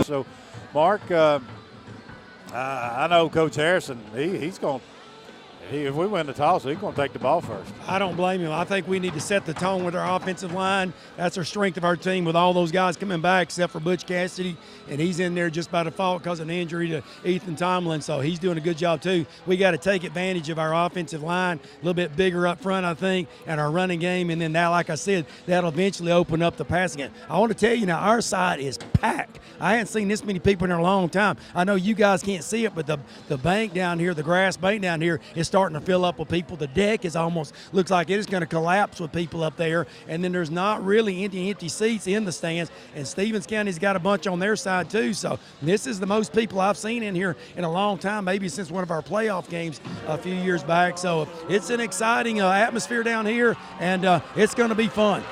So, Mark, I know Coach Harrison, he's going to, if we win the toss, he's going to take the ball first. I don't blame him. I think we need to set the tone with our offensive line. That's our strength of our team with all those guys coming back except for Butch Cassidy, and he's in there just by default because of an injury to Ethan Tomlin, so he's doing a good job too. We got to take advantage of our offensive line, a little bit bigger up front, I think, and our running game, and then now, like I said, that'll eventually open up the passing game. I want to tell you now, our side is packed. I hadn't seen this many people in there a long time. I know you guys can't see it, but the bank down here, the grass bank down here, is starting to fill up with people. The deck is almost, looks like it is going to collapse with people up there, and then there's not really empty seats in the stands, and Stevens County's got a bunch on their side too, so this is the most people I've seen in here in a long time, maybe since one of our playoff games a few years back, so it's an exciting atmosphere down here, and it's going to be fun.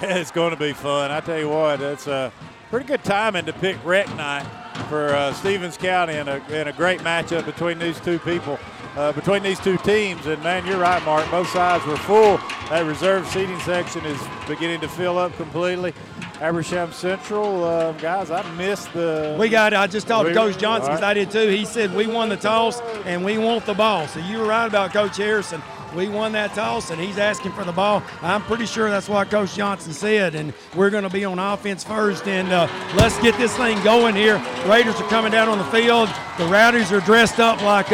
It's going to be fun. I tell you what, it's a pretty good timing to pick rec night for Stevens County and a great matchup between these two people. Between these two teams, and man, you're right, Mark, both sides were full. That reserve seating section is beginning to fill up completely. Habersham Central, guys, I missed the... I just talked to Coach Johnson because I did too. He said we won the toss and we want the ball. So you were right about Coach Harrison. We won that toss, and he's asking for the ball. I'm pretty sure that's what Coach Johnson said, and we're going to be on offense first, and let's get this thing going here. Raiders are coming down on the field. The Rowdies are dressed up like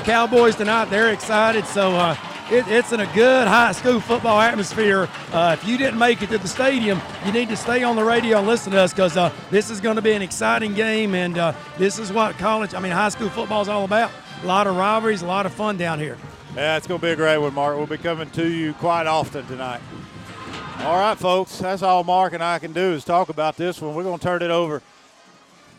Cowboys tonight. They're excited, so it's in a good high school football atmosphere. If you didn't make it to the stadium, you need to stay on the radio and listen to us because this is going to be an exciting game, and this is what high school football is all about. A lot of rivalries, a lot of fun down here. Yeah, it's going to be a great one, Mark. We'll be coming to you quite often tonight. All right, folks, that's all Mark and I can do is talk about this one. We're going to turn it over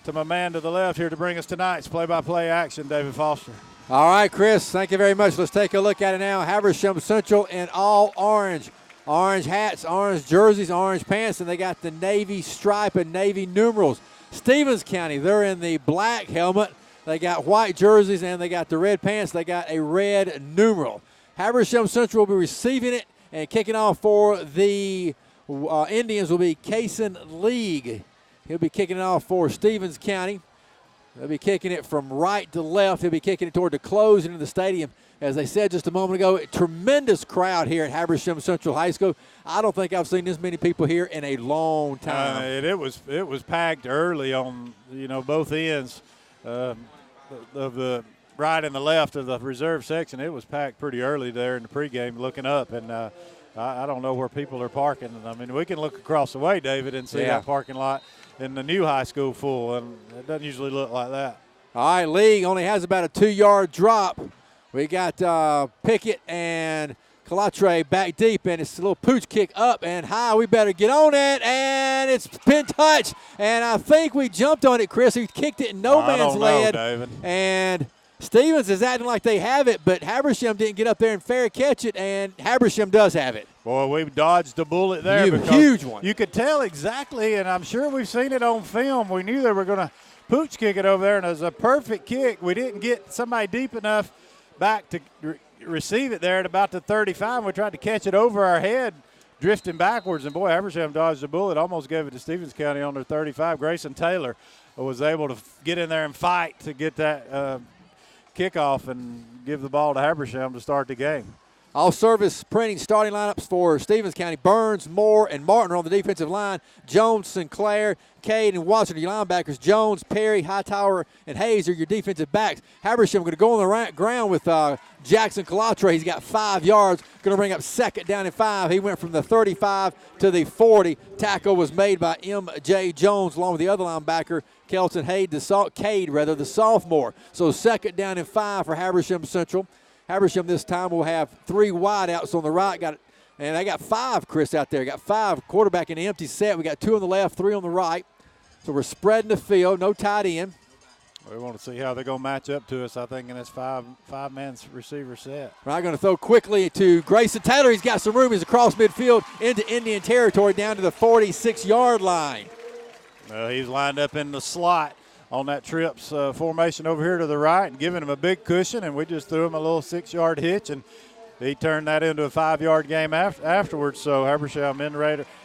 to my man to the left here to bring us tonight's play-by-play action, David Foster. All right, Chris, thank you very much. Let's take a look at it now. Habersham Central in all orange. Orange hats, orange jerseys, orange pants, and they got the Navy stripe and Navy numerals. Stevens County, they're in the black helmet. They got white jerseys, and they got the red pants. They got a red numeral. Habersham Central will be receiving it, and kicking off for the Indians will be Kaysen League. He'll be kicking it off for Stevens County. They'll be kicking it from right to left. He'll be kicking it toward the closing of the stadium. As I said just a moment ago, a tremendous crowd here at Habersham Central High School. I don't think I've seen this many people here in a long time. It was packed early on, both ends. Of the right and the left of the reserve section, it was packed pretty early there in the pregame looking up, and I don't know where people are parking. I mean, we can look across the way, David, and see that parking lot in the new high school full, and it doesn't usually look like that. All right, League only has about a 2-yard drop. We got Pickett and Calatre back deep, and it's a little pooch kick up and high. We better get on it, and it's been touched. And I think we jumped on it, Chris. He kicked it in no man's land. David. And Stevens is acting like they have it, but Habersham didn't get up there and fair catch it, and Habersham does have it. Boy, we dodged a bullet there. Huge one. You could tell exactly, and I'm sure we've seen it on film. We knew they were going to pooch kick it over there, and it was a perfect kick. We didn't get somebody deep enough back to receive it there at about the 35. We tried to catch it over our head, drifting backwards, and boy, Habersham dodged a bullet, almost gave it to Stevens County on their 35. Grayson Taylor was able to get in there and fight to get that kickoff and give the ball to Habersham to start the game. All service printing starting lineups for Stevens County. Burns, Moore, and Martin are on the defensive line. Jones, Sinclair, Cade, and Watson are your linebackers. Jones, Perry, Hightower, and Hayes are your defensive backs. Habersham going to go on the ground with Jackson Calatre. He's got 5 yards. Going to bring up second down and 5. He went from the 35 to the 40. Tackle was made by M.J. Jones along with the other linebacker, Kelton Cade, the sophomore. So second down and 5 for Habersham Central. Habersham this time will have 3 wideouts on the right. And they got 5, Chris, out there. Got 5 quarterback in the empty set. We got 2 on the left, 3 on the right. So we're spreading the field, no tight end. We want to see how they're going to match up to us, I think, in this five-man receiver set. We're not going to throw quickly to Grayson Taylor. He's got some room. He's across midfield into Indian territory down to the 46-yard line. He's lined up in the slot on that trips formation over here to the right and giving him a big cushion, and we just threw him a little 6-yard hitch and he turned that into a 5-yard game afterwards. So Habersham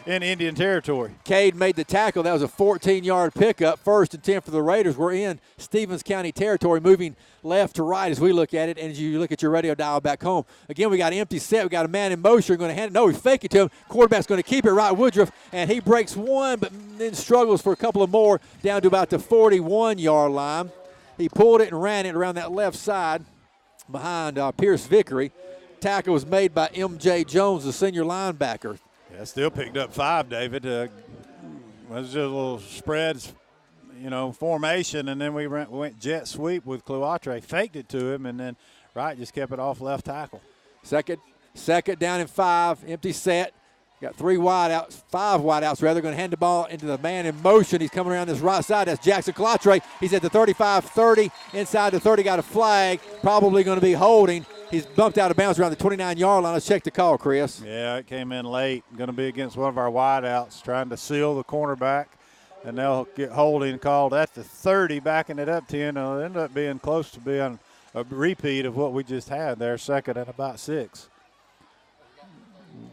in Indian territory. Cade made the tackle. That was a 14-yard pickup. 1st and 10 for the Raiders. We're in Stevens County territory, moving left to right as we look at it. And as you look at your radio dial back home, again, we got an empty set. We got a man in motion. We're going to hand it. No, we fake it to him. Quarterback's going to keep it right. Woodruff, and he breaks one, but then struggles for a couple of more down to about the 41-yard line. He pulled it and ran it around that left side behind Pierce Vickery. Tackle was made by M.J. Jones, the senior linebacker. Yeah, still picked up 5, David. It was just a little spreads, formation, and then we went jet sweep with Cloatre. Faked it to him, and then Wright just kept it off left tackle. Second down and 5, empty set. Got 5 wideouts, rather. Going to hand the ball into the man in motion. He's coming around this right side. That's Jackson Cloatre. He's at the 35-30. Inside the 30, got a flag. Probably going to be holding. He's bumped out of bounds around the 29-yard line. Let's check the call, Chris. Yeah, it came in late. Going to be against one of our wideouts, trying to seal the cornerback. And they'll get holding called at the 30, backing it up 10. It'll end up being close to being a repeat of what we just had there, 2nd and about 6.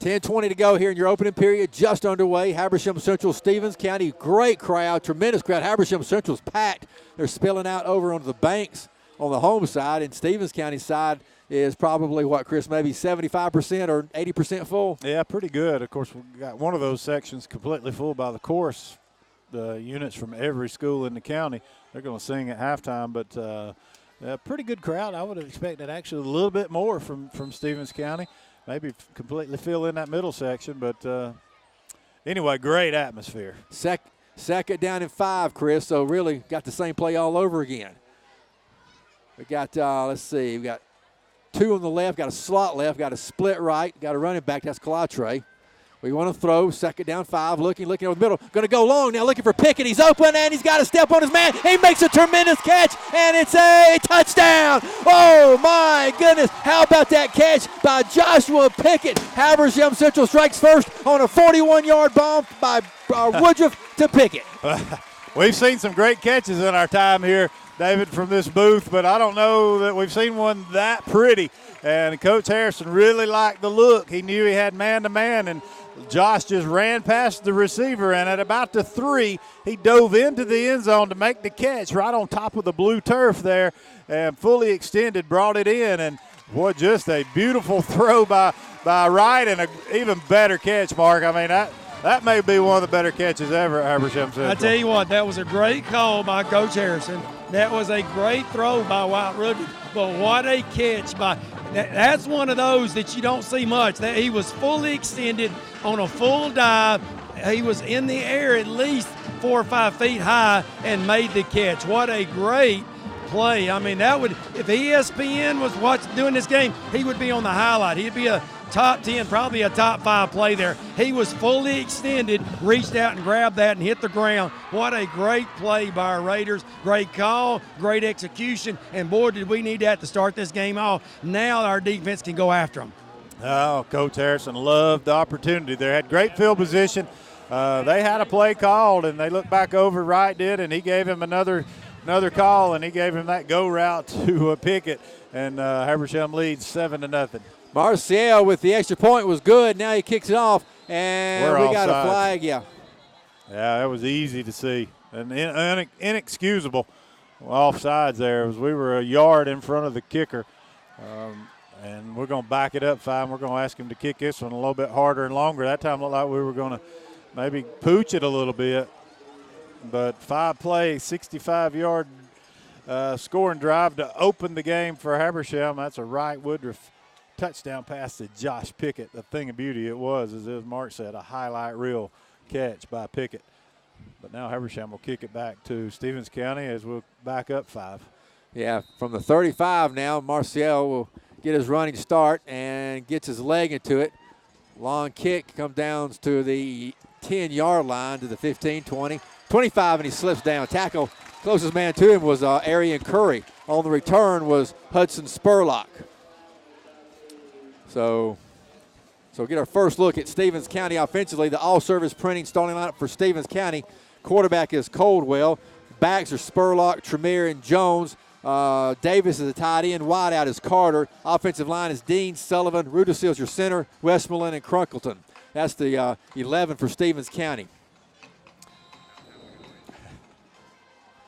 10:20 to go here in your opening period, just underway. Habersham Central, Stevens County, great crowd, tremendous crowd. Habersham Central's packed. They're spilling out over onto the banks on the home side, and Stevens County side is probably, Chris, maybe 75% or 80% full? Yeah, pretty good. Of course, we got one of those sections completely full by the chorus. The units from every school in the county, they're going to sing at halftime, but a pretty good crowd. I would have expected actually a little bit more from Stevens County. Maybe completely fill in that middle section, but anyway, great atmosphere. Second down and 5, Chris, so really got the same play all over again. We got, we got 2 on the left, got a slot left, got a split right, got a running back, that's Cloatre. We want to throw, 2nd down 5, looking over the middle. Going to go long now, looking for Pickett. He's open, and he's got to step on his man. He makes a tremendous catch, and it's a touchdown. Oh, my goodness. How about that catch by Joshua Pickett? Habersham Central strikes first on a 41-yard bomb by Woodruff to Pickett. We've seen some great catches in our time here, David, from this booth, but I don't know that we've seen one that pretty. And Coach Harrison really liked the look. He knew he had man-to-man, and Josh just ran past the receiver, and at about the 3, he dove into the end zone to make the catch right on top of the blue turf there, and fully extended, brought it in. And, boy, just a beautiful throw by Wright, and an even better catch, Mark. I mean, that may be one of the better catches ever at Habersham Central. I tell you what, that was a great call by Coach Harrison. That was a great throw by White Rookie, but what a catch by – that's one of those that you don't see much. That he was fully extended on a full dive. He was in the air at least 4 or 5 feet high and made the catch. What a great play. I mean, that would – if ESPN was doing this game, he would be on the highlight. He'd be a top 10, probably a top 5 play there. He was fully extended, reached out and grabbed that and hit the ground. What a great play by our Raiders. Great call, great execution, and boy, did we need that to start this game off. Now our defense can go after them. Oh, Coach Harrison loved the opportunity. They had great field position. They had a play called, and they looked back over, Wright did, and he gave him another call, and he gave him that go route to Pickett, and Habersham leads 7-0. Marcial with the extra point was good. Now he kicks it off, and we got a flag. Yeah, that was easy to see and inexcusable offsides there. As we were a yard in front of the kicker, and we're going to back it up 5. We're going to ask him to kick this one a little bit harder and longer. That time looked like we were going to maybe pooch it a little bit, but 5-play, 65-yard scoring drive to open the game for Habersham. That's a Wright Woodruff touchdown pass to Josh Pickett. The thing of beauty it was, as Mark said, a highlight reel catch by Pickett. But now Habersham will kick it back to Stevens County as we'll back up 5. Yeah, from the 35 now, Marcial will get his running start and gets his leg into it. Long kick comes down to the 10-yard line to the 15, 20, 25, and he slips down. Tackle, closest man to him was Arian Curry. On the return was Hudson Spurlock. So get our first look at Stevens County offensively. The all-service printing starting lineup for Stevens County. Quarterback is Coldwell. Backs are Spurlock, Tremere, and Jones. Davis is a tight end. Wide out is Carter. Offensive line is Dean, Sullivan, Ruderseal's your center, Westmoreland, and Crunkleton. That's the 11 for Stevens County.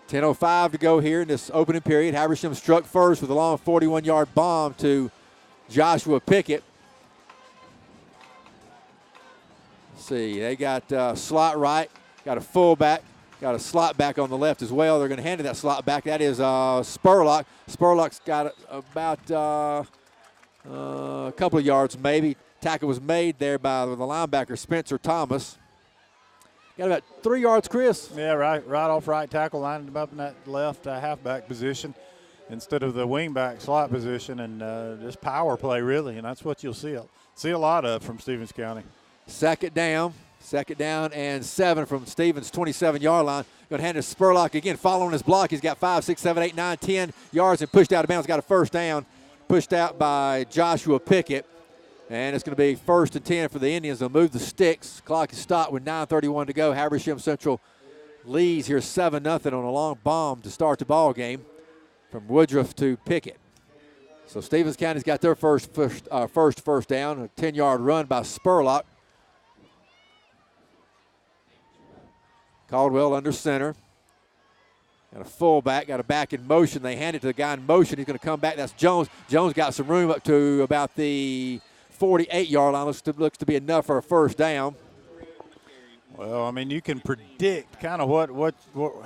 10:05 to go here in this opening period. Habersham struck first with a long 41-yard bomb to Joshua Pickett. Let's see, they got slot right, got a fullback, got a slot back on the left as well. They're going to hand it that slot back. That is Spurlock. Spurlock's got about a couple of yards maybe. Tackle was made there by the linebacker, Spencer Thomas. Got about 3 yards, Chris. Yeah, right off right tackle, lined him up in that left halfback position instead of the wingback slot position, and just power play really, and that's what you'll see a lot of from Stevens County. Second down and 7 from Stevens' 27-yard line. Going to hand it to Spurlock again, following his block. He's got 5, 6, 7, 8, 9, 10 yards and pushed out of bounds. Got a first down, pushed out by Joshua Pickett. And it's going to be 1st and 10 for the Indians. They'll move the sticks. Clock is stopped with 9:31 to go. Habersham Central leads here 7-0 on a long bomb to start the ball game from Woodruff to Pickett. So Stevens County's got their first down, a 10-yard run by Spurlock. Caldwell under center. Got a fullback, got a back in motion. They hand it to the guy in motion. He's going to come back. That's Jones. Jones got some room up to about the 48-yard line. Looks to be enough for a first down. Well, I mean, you can predict kind of what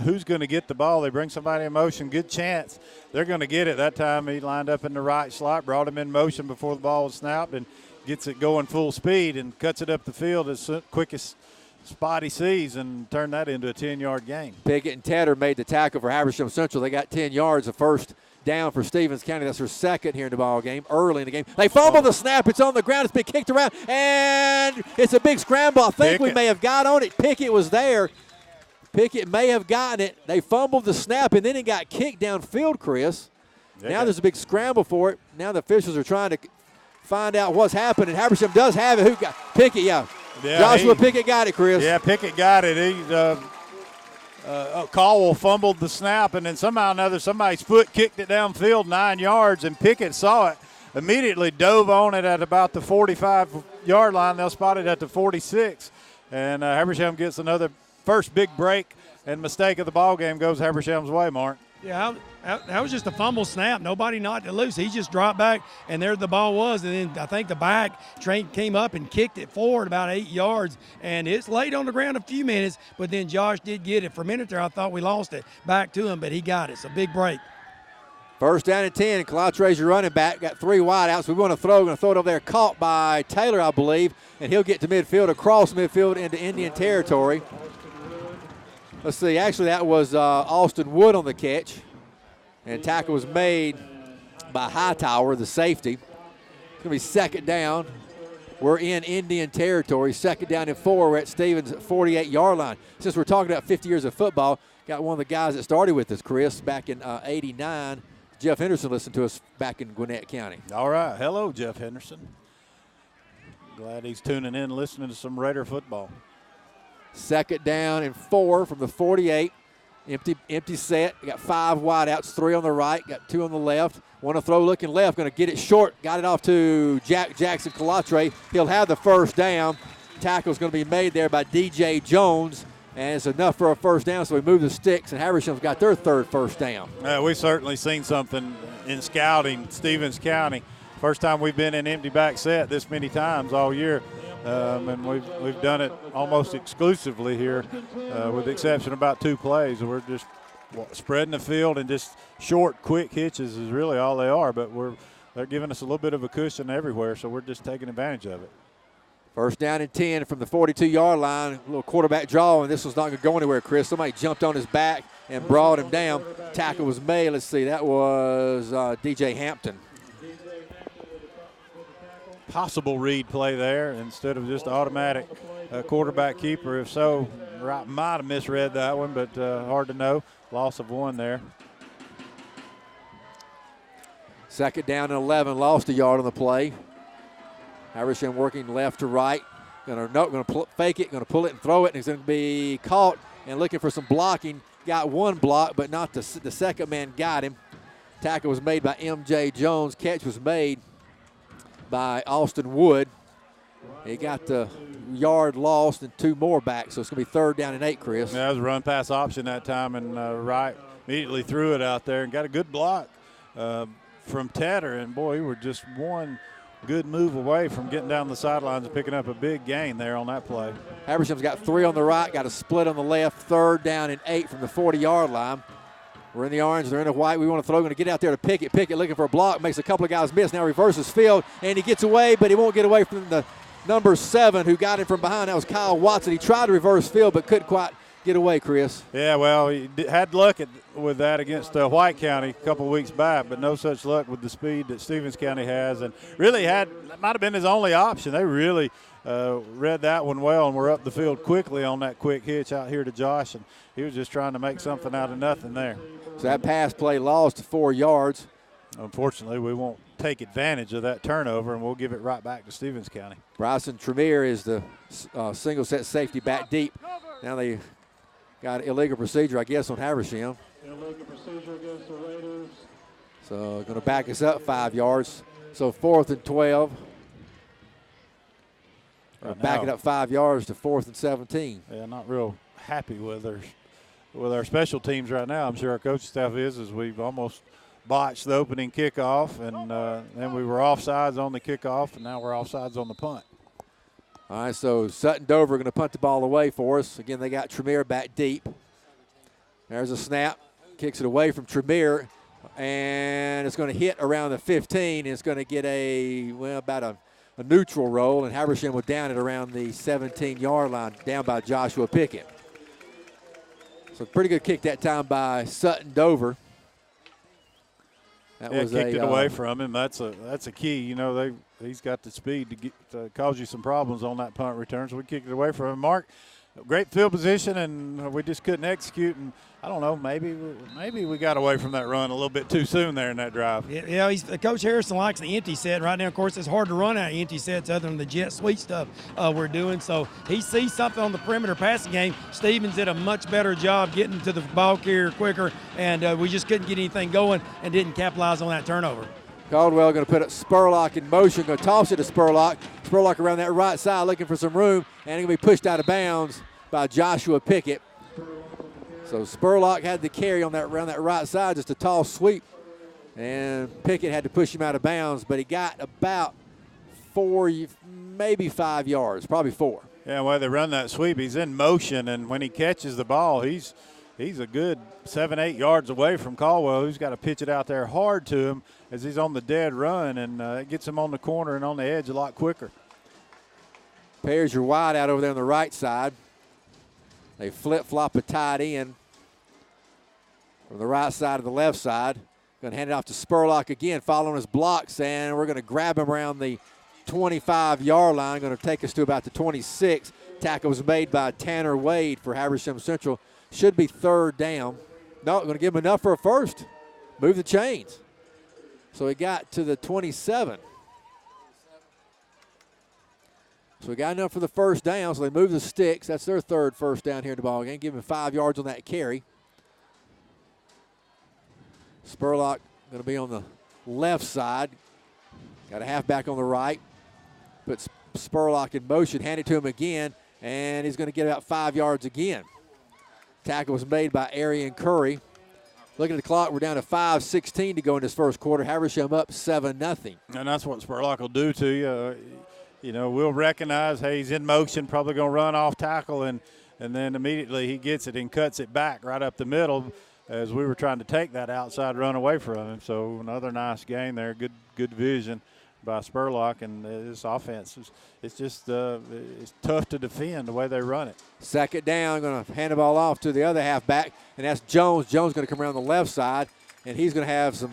who's going to get the ball. They bring somebody in motion, good chance they're going to get it. That time he lined up in the right slot, brought him in motion before the ball was snapped, and gets it going full speed and cuts it up the field as quickest spot he sees and turn that into a 10-yard gain. Pickett and Tedder made the tackle for Habersham Central. They got 10 yards, a first down for Stevens County. That's their second here in the ball game, early in the game. They fumble the snap. It's on the ground. It's been kicked around, and it's a big scramble. I think we may have got on it. Pickett was there. Pickett may have gotten it. They fumbled the snap, and then it got kicked downfield, Chris. Now there's a big scramble for it. Now the officials are trying to find out what's happening. Habersham does have it. Who got Pickett? Yeah Joshua Pickett got it, Chris. Yeah, Pickett got it. Caldwell fumbled the snap, and then somehow or another somebody's foot kicked it downfield 9 yards, and Pickett saw it, immediately dove on it at about the 45-yard line. They'll spot it at the 46, and Habersham gets another first big break, and mistake of the ball game goes Habersham's way, Mark. Yeah, that was just a fumble snap. Nobody knocked it loose. He just dropped back, and there the ball was. And then I think the back train came up and kicked it forward about 8 yards. And it's laid on the ground a few minutes, but then Josh did get it. For a minute there, I thought we lost it back to him, but he got it. It's a big break. First down and 10. Calatre's your running back. Got 3 wideouts. We want to throw. Going to throw it over there. Caught by Taylor, I believe. And he'll get to midfield, across midfield into Indian territory. Let's see. Actually, that was Austin Wood on the catch. And tackle was made by Hightower, the safety. It's going to be second down. We're in Indian territory. Second down and 4. We're at Stevens' 48-yard line. Since we're talking about 50 years of football, got one of the guys that started with us, Chris, back in '89. Jeff Henderson listened to us back in Gwinnett County. All right. Hello, Jeff Henderson. Glad he's tuning in, listening to some Raider football. Second down and 4 from the 48. Empty set. Got 5 wideouts, 3 on the right, got 2 on the left. Want to throw looking left, going to get it short. Got it off to Jackson Calatre. He'll have the first down. Tackle's going to be made there by DJ Jones, and it's enough for a first down, so we move the sticks, and Habersham's got their third first down. We've certainly seen something in scouting Stevens County. First time we've been in empty back set this many times all year. And we've done it almost exclusively here, with the exception of about 2 plays. We're just spreading the field, and just short, quick hitches is really all they are. But they're giving us a little bit of a cushion everywhere, so we're just taking advantage of it. First down and 10 from the 42-yard line. A little quarterback draw, and this was not going to go anywhere, Chris. Somebody jumped on his back and brought him down. Tackle was made. Let's see, that was DJ Hampton. Possible read play there instead of just automatic quarterback keeper. If so, might have misread that one, but hard to know. Loss of 1 there. Second down and 11, lost a yard on the play. Habersham working left to right. Going to fake it, going to pull it and throw it, and he's going to be caught and looking for some blocking. Got 1 block, but not the second man got him. Tackle was made by M.J. Jones. Catch was made by Austin Wood. He got the yard lost and 2 more back, so it's going to be 3rd down and 8, Chris. Yeah, that was a run-pass option that time, and Wright immediately threw it out there and got a good block from Tedder. And, boy, we were just one good move away from getting down the sidelines and picking up a big gain there on that play. Habersham's got 3 on the right, got a split on the left, 3rd down and 8 from the 40-yard line. We're in the orange, they're in the white. We want to throw, going to get out there to Pickett. Pickett looking for a block, makes a couple of guys miss. Now reverses field, and he gets away, but he won't get away from the number 7 who got him from behind. That was Kyle Watson. He tried to reverse field, but couldn't quite get away, Chris. Yeah, well, he had luck with that against White County a couple of weeks back, but no such luck with the speed that Stevens County has. And really that might have been his only option. They really read that one well, and were up the field quickly on that quick hitch out here to Josh, and he was just trying to make something out of nothing there. So that pass play lost to 4 yards. Unfortunately, we won't take advantage of that turnover, and we'll give it right back to Stevens County. Bryson Tremere is the single set safety back deep. Now they got illegal procedure, I guess, on Habersham. Illegal procedure against the Raiders. So going to back us up 5 yards. So 4th and 12. Back it up 5 yards to 4th and 17. Yeah, not real happy with our special teams right now. I'm sure our coaching staff is, as we've almost botched the opening kickoff, and then we were offsides on the kickoff, and now we're offsides on the punt. All right, so Sutton Dover going to punt the ball away for us. Again, they got Tremere back deep. There's a snap. Kicks it away from Tremere, and it's going to hit around the 15. It's going to get about a neutral roll, and Habersham was down at around the 17-yard line, down by Joshua Pickett. So pretty good kick that time by Sutton Dover. That was kicked it away from him. That's a key. You know, he's got the speed to cause you some problems on that punt return. So we kicked it away from him. Mark, great field position, and we just couldn't execute. And I don't know, maybe we got away from that run a little bit too soon there in that drive. Yeah, Coach Harrison likes the empty set. Right now, of course, it's hard to run out of empty sets other than the jet sweep stuff we're doing. So he sees something on the perimeter passing game. Stevens did a much better job getting to the ball carrier quicker, and we just couldn't get anything going and didn't capitalize on that turnover. Caldwell going to put Spurlock in motion, going to toss it to Spurlock. Spurlock around that right side looking for some room, and he's going to be pushed out of bounds by Joshua Pickett. So Spurlock had the carry on around that right side, just a tall sweep. And Pickett had to push him out of bounds, but he got about 4, maybe 5 yards, probably 4. Yeah, well, they run that sweep. He's in motion, and when he catches the ball, he's a good 7-8 yards away from Caldwell, who's got to pitch it out there hard to him as he's on the dead run, and it gets him on the corner and on the edge a lot quicker. Pairs your wide out over there on the right side. They flip-flop a tight end from the right side to the left side. Going to hand it off to Spurlock again, following his blocks, and we're going to grab him around the 25-yard line. Going to take us to about the 26. Tackle was made by Tanner Wade for Habersham Central. Should be 3rd down. No, going to give him enough for a first. Move the chains. So he got to the 27. So we got enough for the first down, so they move the sticks. That's their 3rd first down here in the ball game. Give him 5 yards on that carry. Spurlock going to be on the left side. Got a halfback on the right. Puts Spurlock in motion, hand it to him again, and he's going to get about 5 yards again. Tackle was made by Arian Curry. Looking at the clock, we're down to 5:16 to go in this first quarter. Habersham up 7-0. And that's what Spurlock will do to you. You know, we'll recognize, hey, he's in motion, probably going to run off tackle, and then immediately he gets it and cuts it back right up the middle as we were trying to take that outside run away from him. So another nice gain there, good vision by Spurlock, and this offense, it's just it's tough to defend the way they run it. 2nd down, going to hand the ball off to the other halfback, and that's Jones. Jones going to come around the left side, and he's going to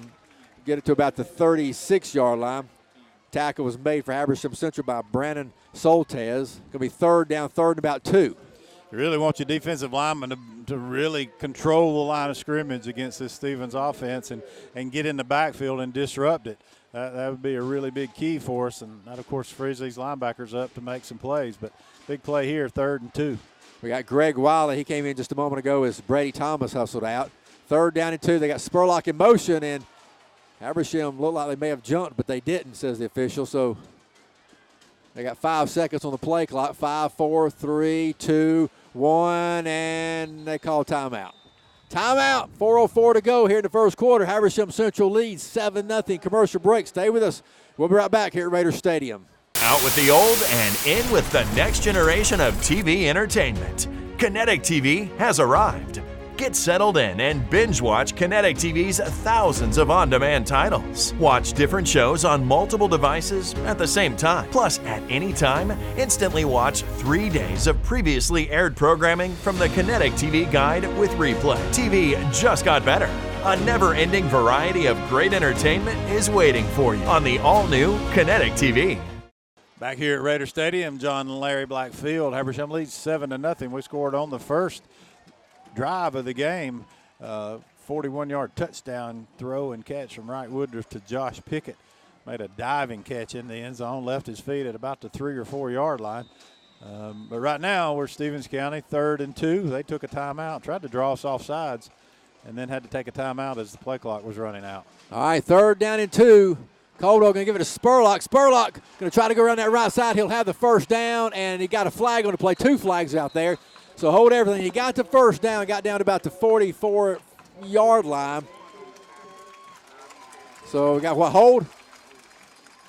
get it to about the 36-yard line. Tackle was made for Habersham Central by Brandon Soltez. Going to be 3rd down, 3rd and about 2. You really want your defensive lineman to really control the line of scrimmage against this Stevens offense and get in the backfield and disrupt it. That would be a really big key for us, and that, of course, frees these linebackers up to make some plays. But big play here, 3rd and 2. We got Greg Wiley. He came in just a moment ago as Brady Thomas hustled out. 3rd down and 2. They got Spurlock in motion, and Habersham looked like they may have jumped, but they didn't, says the official. So they got 5 seconds on the play clock. 5, 4, 3, 2, 1, and they call timeout. Timeout, 4:04 to go here in the first quarter. Habersham Central leads 7-0. Commercial break. Stay with us. We'll be right back here at Raider Stadium. Out with the old and in with the next generation of TV entertainment. Kinetic TV has arrived. Get settled in and binge watch Kinetic TV's thousands of on-demand titles. Watch different shows on multiple devices at the same time. Plus, at any time, instantly watch 3 days of previously aired programming from the Kinetic TV Guide with replay. TV just got better. A never-ending variety of great entertainment is waiting for you on the all-new Kinetic TV. Back here at Raider Stadium, John and Larry Blackfield. Habersham leads 7-0. We scored on the first drive of the game. 41-yard touchdown throw and catch from Wright Woodruff to Josh Pickett. Made a diving catch in the end zone, left his feet at about the 3 or 4 yard line. But right now we're Stevens County, 3rd and 2. They took a timeout, tried to draw us off sides, and then had to take a timeout as the play clock was running out. All right, 3rd down and 2. Coldwell going to give it to Spurlock. Spurlock going to try to go around that right side. He'll have the first down, and he got a flag on the play. 2 flags out there. So hold everything. He got the first down, got down to about the 44-yard line. So we got what, hold?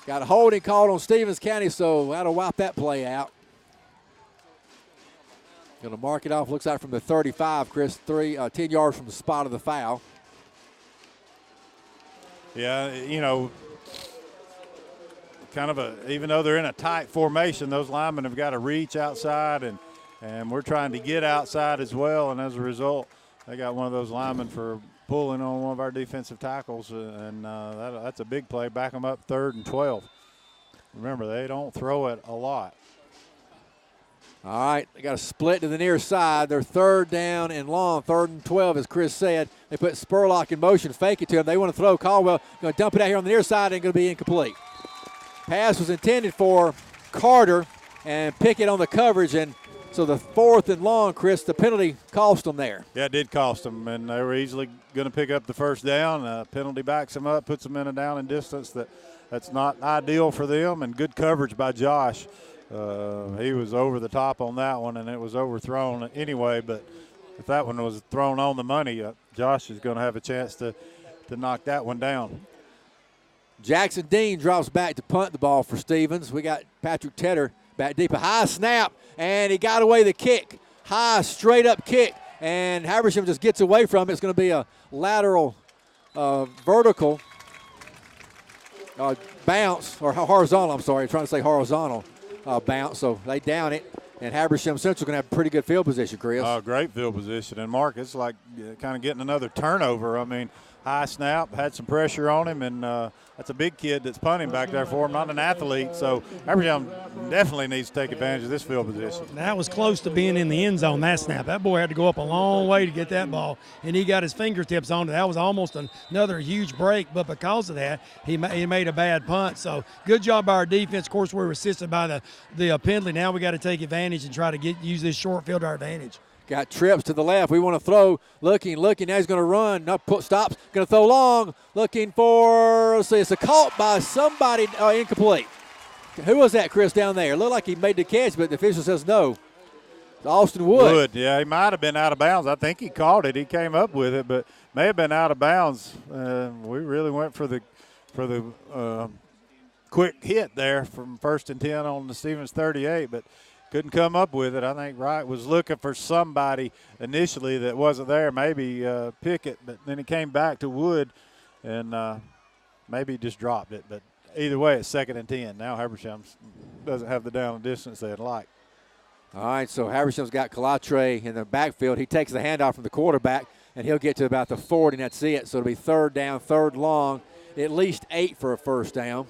Got a holding called on Stevens County, so that'll wipe that play out. Going to mark it off, looks like from the 35, Chris, 10 yards from the spot of the foul. Yeah, you know, kind of even though they're in a tight formation, those linemen have got to reach outside, and we're trying to get outside as well, and as a result, they got one of those linemen for pulling on one of our defensive tackles, and that's a big play. Back them up 3rd and 12. Remember, they don't throw it a lot. All right, they got a split to the near side. They're 3rd down and long, 3rd and 12, as Chris said. They put Spurlock in motion, fake it to him. They want to throw. Caldwell going to dump it out here on the near side and going to be incomplete. Pass was intended for Carter, and Pickett on the coverage, and so the 4th and long, Chris, the penalty cost them there. Yeah, it did cost them, and they were easily going to pick up the first down. Penalty backs them up, puts them in a down and distance that's not ideal for them, and good coverage by Josh. He was over the top on that one, and it was overthrown anyway, but if that one was thrown on the money, Josh is going to have a chance to knock that one down. Jackson Dean drops back to punt the ball for Stevens. We got Patrick Tedder back deep. A high snap, and he got away the kick. High, straight-up kick, and Habersham just gets away from it. It's going to be a lateral vertical bounce, or horizontal, I'm sorry. I'm trying to say horizontal bounce. So they down it, and Habersham Central going to have pretty good field position, Chris. Great field position. And, Mark, it's like kind of getting another turnover. I mean, high snap, had some pressure on him, and that's a big kid that's punting back there for him, not an athlete. So Habersham definitely needs to take advantage of this field position. That was close to being in the end zone, that snap. That boy had to go up a long way to get that ball, and he got his fingertips on it. That was almost another huge break, but because of that, he made a bad punt. So good job by our defense. Of course, we were assisted by the penalty. Now we got to take advantage and try to use this short field to our advantage. Got trips to the left. We want to throw. Looking. Now he's going to run. No, stops. Going to throw long. Looking for, let's see, it's a caught by somebody. Incomplete. Who was that, Chris, down there? It looked like he made the catch, but the official says no. It's Austin Wood. Yeah, he might have been out of bounds. I think he caught it. He came up with it, but may have been out of bounds. We really went for the quick hit there from 1st and 10 on the Stevens 38, but couldn't come up with it. I think Wright was looking for somebody initially that wasn't there, maybe Pickett, but then he came back to Wood and maybe just dropped it. But either way, it's 2nd and 10. Now Habersham doesn't have the down and distance they'd like. All right, so Habersham's got Calatre in the backfield. He takes the handoff from the quarterback, and he'll get to about the 40, and that's it. So it'll be 3rd down, 3rd long, at least 8 for a first down.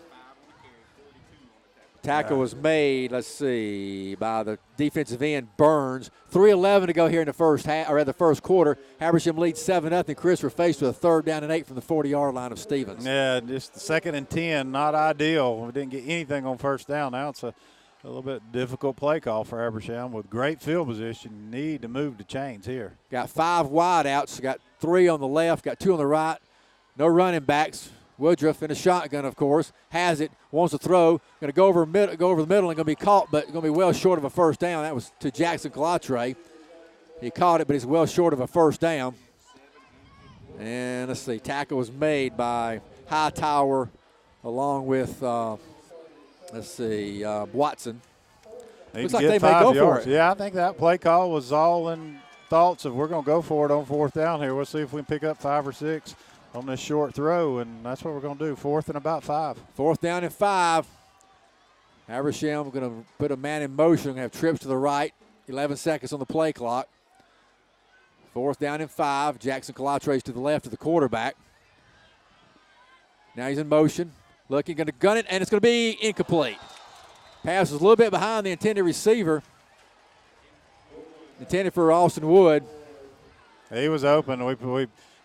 Tackle was made, let's see, by the defensive end, Burns. 3:11 to go here in the first half, or at the first quarter. Habersham leads 7-0. Chris, we're faced with a 3rd down and 8 from the 40-yard line of Stevens. Yeah, just 2nd and 10, not ideal. We didn't get anything on first down. Now it's a little bit difficult play call for Habersham with great field position. Need to move the chains here. Got 5 wide outs. Got 3 on the left, got 2 on the right. No running backs. Woodruff in a shotgun, of course, has it, wants to throw, going to go over the middle, and going to be caught, but going to be well short of a first down. That was to Jackson Calatre. He caught it, but he's well short of a first down. And let's see, tackle was made by Hightower along with, Watson. Looks like they may go for it. Yeah, I think that play call was all in thoughts of we're going to go for it on fourth down here. We'll see if we can pick up 5 or 6 on this short throw, and that's what we're going to do, 4th and about 5. 4th down and 5. Habersham going to put a man in motion, going to have trips to the right, 11 seconds on the play clock. 4th down and 5. Jackson Calatre to the left of the quarterback. Now he's in motion, looking, going to gun it, and it's going to be incomplete. Pass was a little bit behind the intended receiver. Intended for Austin Wood. He was open.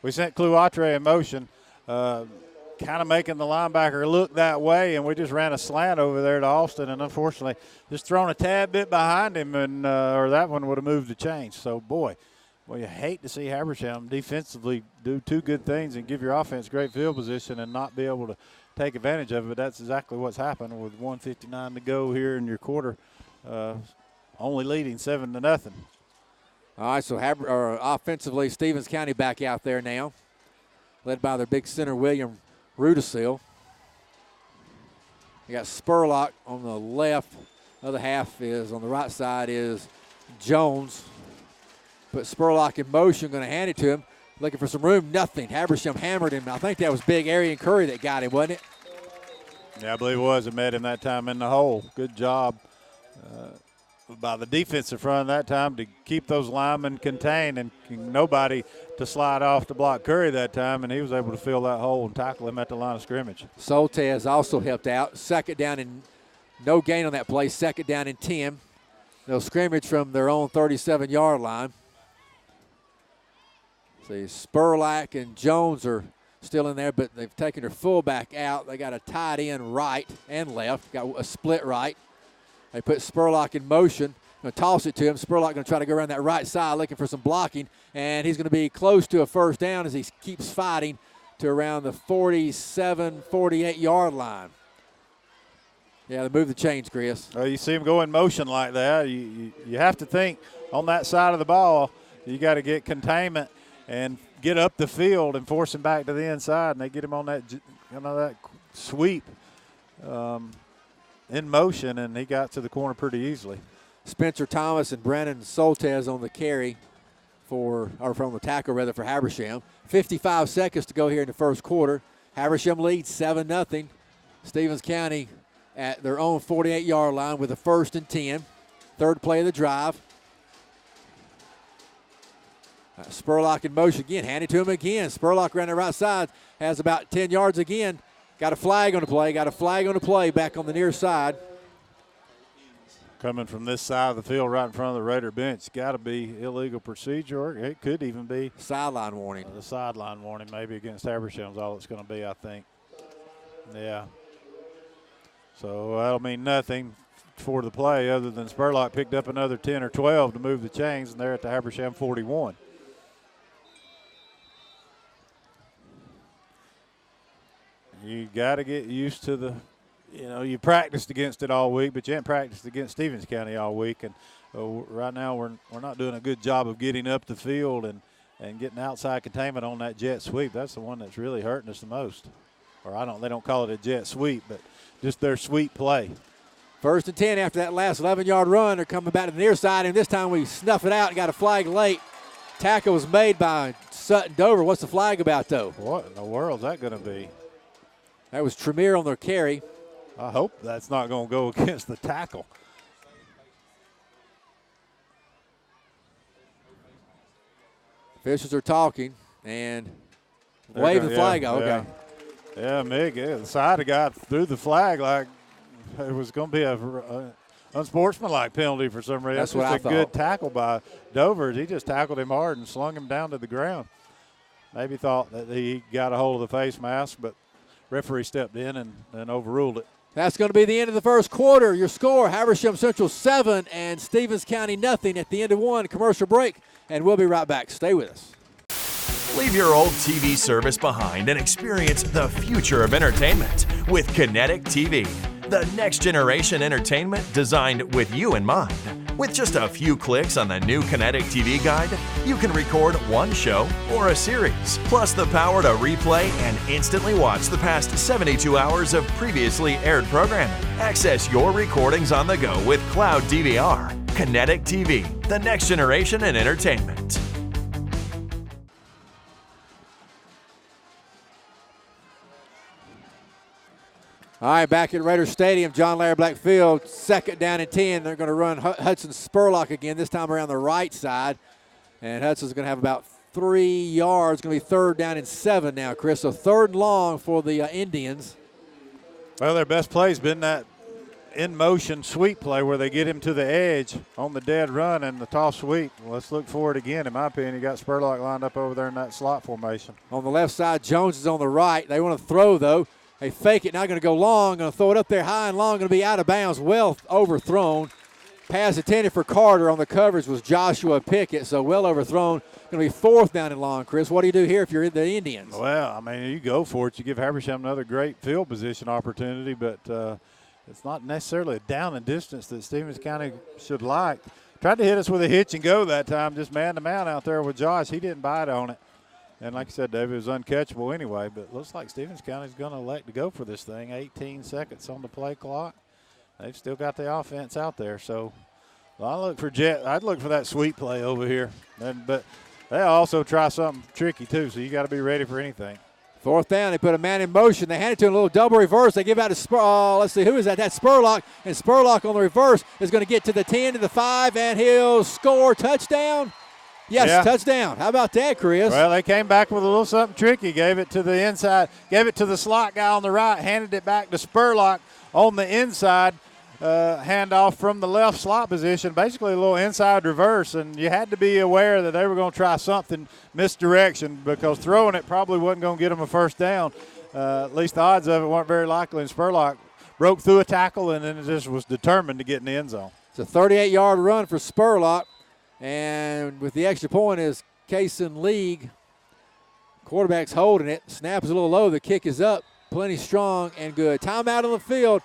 We sent Calatre in motion, kind of making the linebacker look that way, and we just ran a slant over there to Austin, and unfortunately just thrown a tad bit behind him, and or that one would have moved the chains. So, boy, you hate to see Habersham defensively do 2 good things and give your offense great field position and not be able to take advantage of it. That's exactly what's happened with 1:59 to go here in your quarter, only leading 7-0. All right, so offensively, Stevens County back out there now, led by their big center, William Rudisil. You got Spurlock on the left. Other half is on the right side is Jones. Put Spurlock in motion, going to hand it to him. Looking for some room, nothing. Habersham hammered him. I think that was big Arian Curry that got him, wasn't it? Yeah, I believe it was. It met him that time in the hole. Good job by the defensive front that time to keep those linemen contained and nobody to slide off to block Curry that time, and he was able to fill that hole and tackle him at the line of scrimmage. Soltez also helped out. Second down and no gain on that play. Second down and 10. They'll scrimmage from their own 37-yard line. See, Spurlock and Jones are still in there, but they've taken their fullback out. They got a tight end right and left, got a split right. They put Spurlock in motion. Going to toss it to him. Spurlock going to try to go around that right side looking for some blocking, and he's going to be close to a first down as he keeps fighting to around the 47, 48-yard line. Yeah, they move the chains, Chris. Well, you see him go in motion like that. You have to think on that side of the ball, you got to get containment and get up the field and force him back to the inside, and they get him on that, that sweep in motion, and he got to the corner pretty easily. Spencer Thomas and Brandon Soltez on the carry from the tackle for Habersham. 55 seconds to go here in the first quarter. Habersham leads 7-0. Stevens County at their own 48-yard line with a 1st and 10. Third play of the drive. Spurlock in motion again. Hand it to him again. Spurlock around the right side. Has about 10 yards again. Got a flag on the play. Back on the near side. Coming from this side of the field right in front of the Raider bench. Got to be illegal procedure. Or it could even be sideline warning. The sideline warning maybe against Habersham is all it's going to be, I think. Yeah. So that'll mean nothing for the play other than Spurlock picked up another 10 or 12 to move the chains, and they're at the Habersham 41. You got to get used to you practiced against it all week, but you haven't practiced against Stevens County all week. And right now we're not doing a good job of getting up the field and getting outside containment on that jet sweep. That's the one that's really hurting us the most. Or they don't call it a jet sweep, but just their sweep play. 1st and 10 after that last 11-yard run. They're coming back to the near side, and this time we snuff it out and got a flag late. Tackle was made by Sutton Dover. What's the flag about, though? What in the world is that going to be? That was Tremere on their carry. I hope that's not going to go against the tackle. Officials are talking and wave the flag out. Okay. Yeah, Mig, the side guy threw the flag like it was going to be a unsportsmanlike penalty for some reason. That's what I thought. Good tackle by Dover. He just tackled him hard and slung him down to the ground. Maybe thought that he got a hold of the face mask, but referee stepped in and overruled it. That's going to be the end of the first quarter. Your score, Habersham Central 7 and Stevens County nothing at the end of one. Commercial break, and we'll be right back. Stay with us. Leave your old TV service behind and experience the future of entertainment with Kinetic TV, the next generation entertainment designed with you in mind. With just a few clicks on the new Kinetic TV guide, you can record one show or a series, plus the power to replay and instantly watch the past 72 hours of previously aired programming. Access your recordings on the go with Cloud DVR. Kinetic TV, the next generation in entertainment. All right, back at Raiders Stadium, John Lair Black Field, 2nd down and 10. They're going to run Hudson Spurlock again, this time around the right side. And Hudson's going to have about 3 yards. Going to be 3rd down and 7 now, Chris. So 3rd and long for the Indians. Well, their best play's been that in-motion sweep play where they get him to the edge on the dead run and the toss sweep. Let's look for it again. In my opinion, you got Spurlock lined up over there in that slot formation. On the left side, Jones is on the right. They want to throw, though. They fake it, now going to go long, going to throw it up there high and long, going to be out of bounds, well overthrown. Pass intended for Carter. On the coverage was Joshua Pickett, so well overthrown. Going to be 4th down and long, Chris. What do you do here if you're in the Indians? Well, I mean, you go for it. You give Habersham another great field position opportunity, but it's not necessarily a down and distance that Stevens County should like. Tried to hit us with a hitch and go that time, just man-to-man out there with Josh. He didn't bite on it. And like I said, David, it was uncatchable anyway, but it looks like Stevens County's going to elect to go for this thing. 18 seconds on the play clock. They've still got the offense out there. So I'd look for that sweep play over here. But they also try something tricky, too, so you got to be ready for anything. 4th down, they put a man in motion. They hand it to him, a little double reverse. They give out to let's see, who is that? That's Spurlock. And Spurlock on the reverse is going to get to the 10, to the 5, and he'll score. Touchdown. Yes, yeah. Touchdown. How about that, Chris? Well, they came back with a little something tricky. Gave it to the inside, gave it to the slot guy on the right, handed it back to Spurlock on the inside. Handoff from the left slot position, basically a little inside reverse, and you had to be aware that they were going to try something misdirection because throwing it probably wasn't going to get them a 1st down. At least the odds of it weren't very likely, and Spurlock broke through a tackle and then just was determined to get in the end zone. It's a 38-yard run for Spurlock. And with the extra point is Kaysen League. Quarterback's holding it. Snap is a little low. The kick is up. Plenty strong and good. Timeout on the field.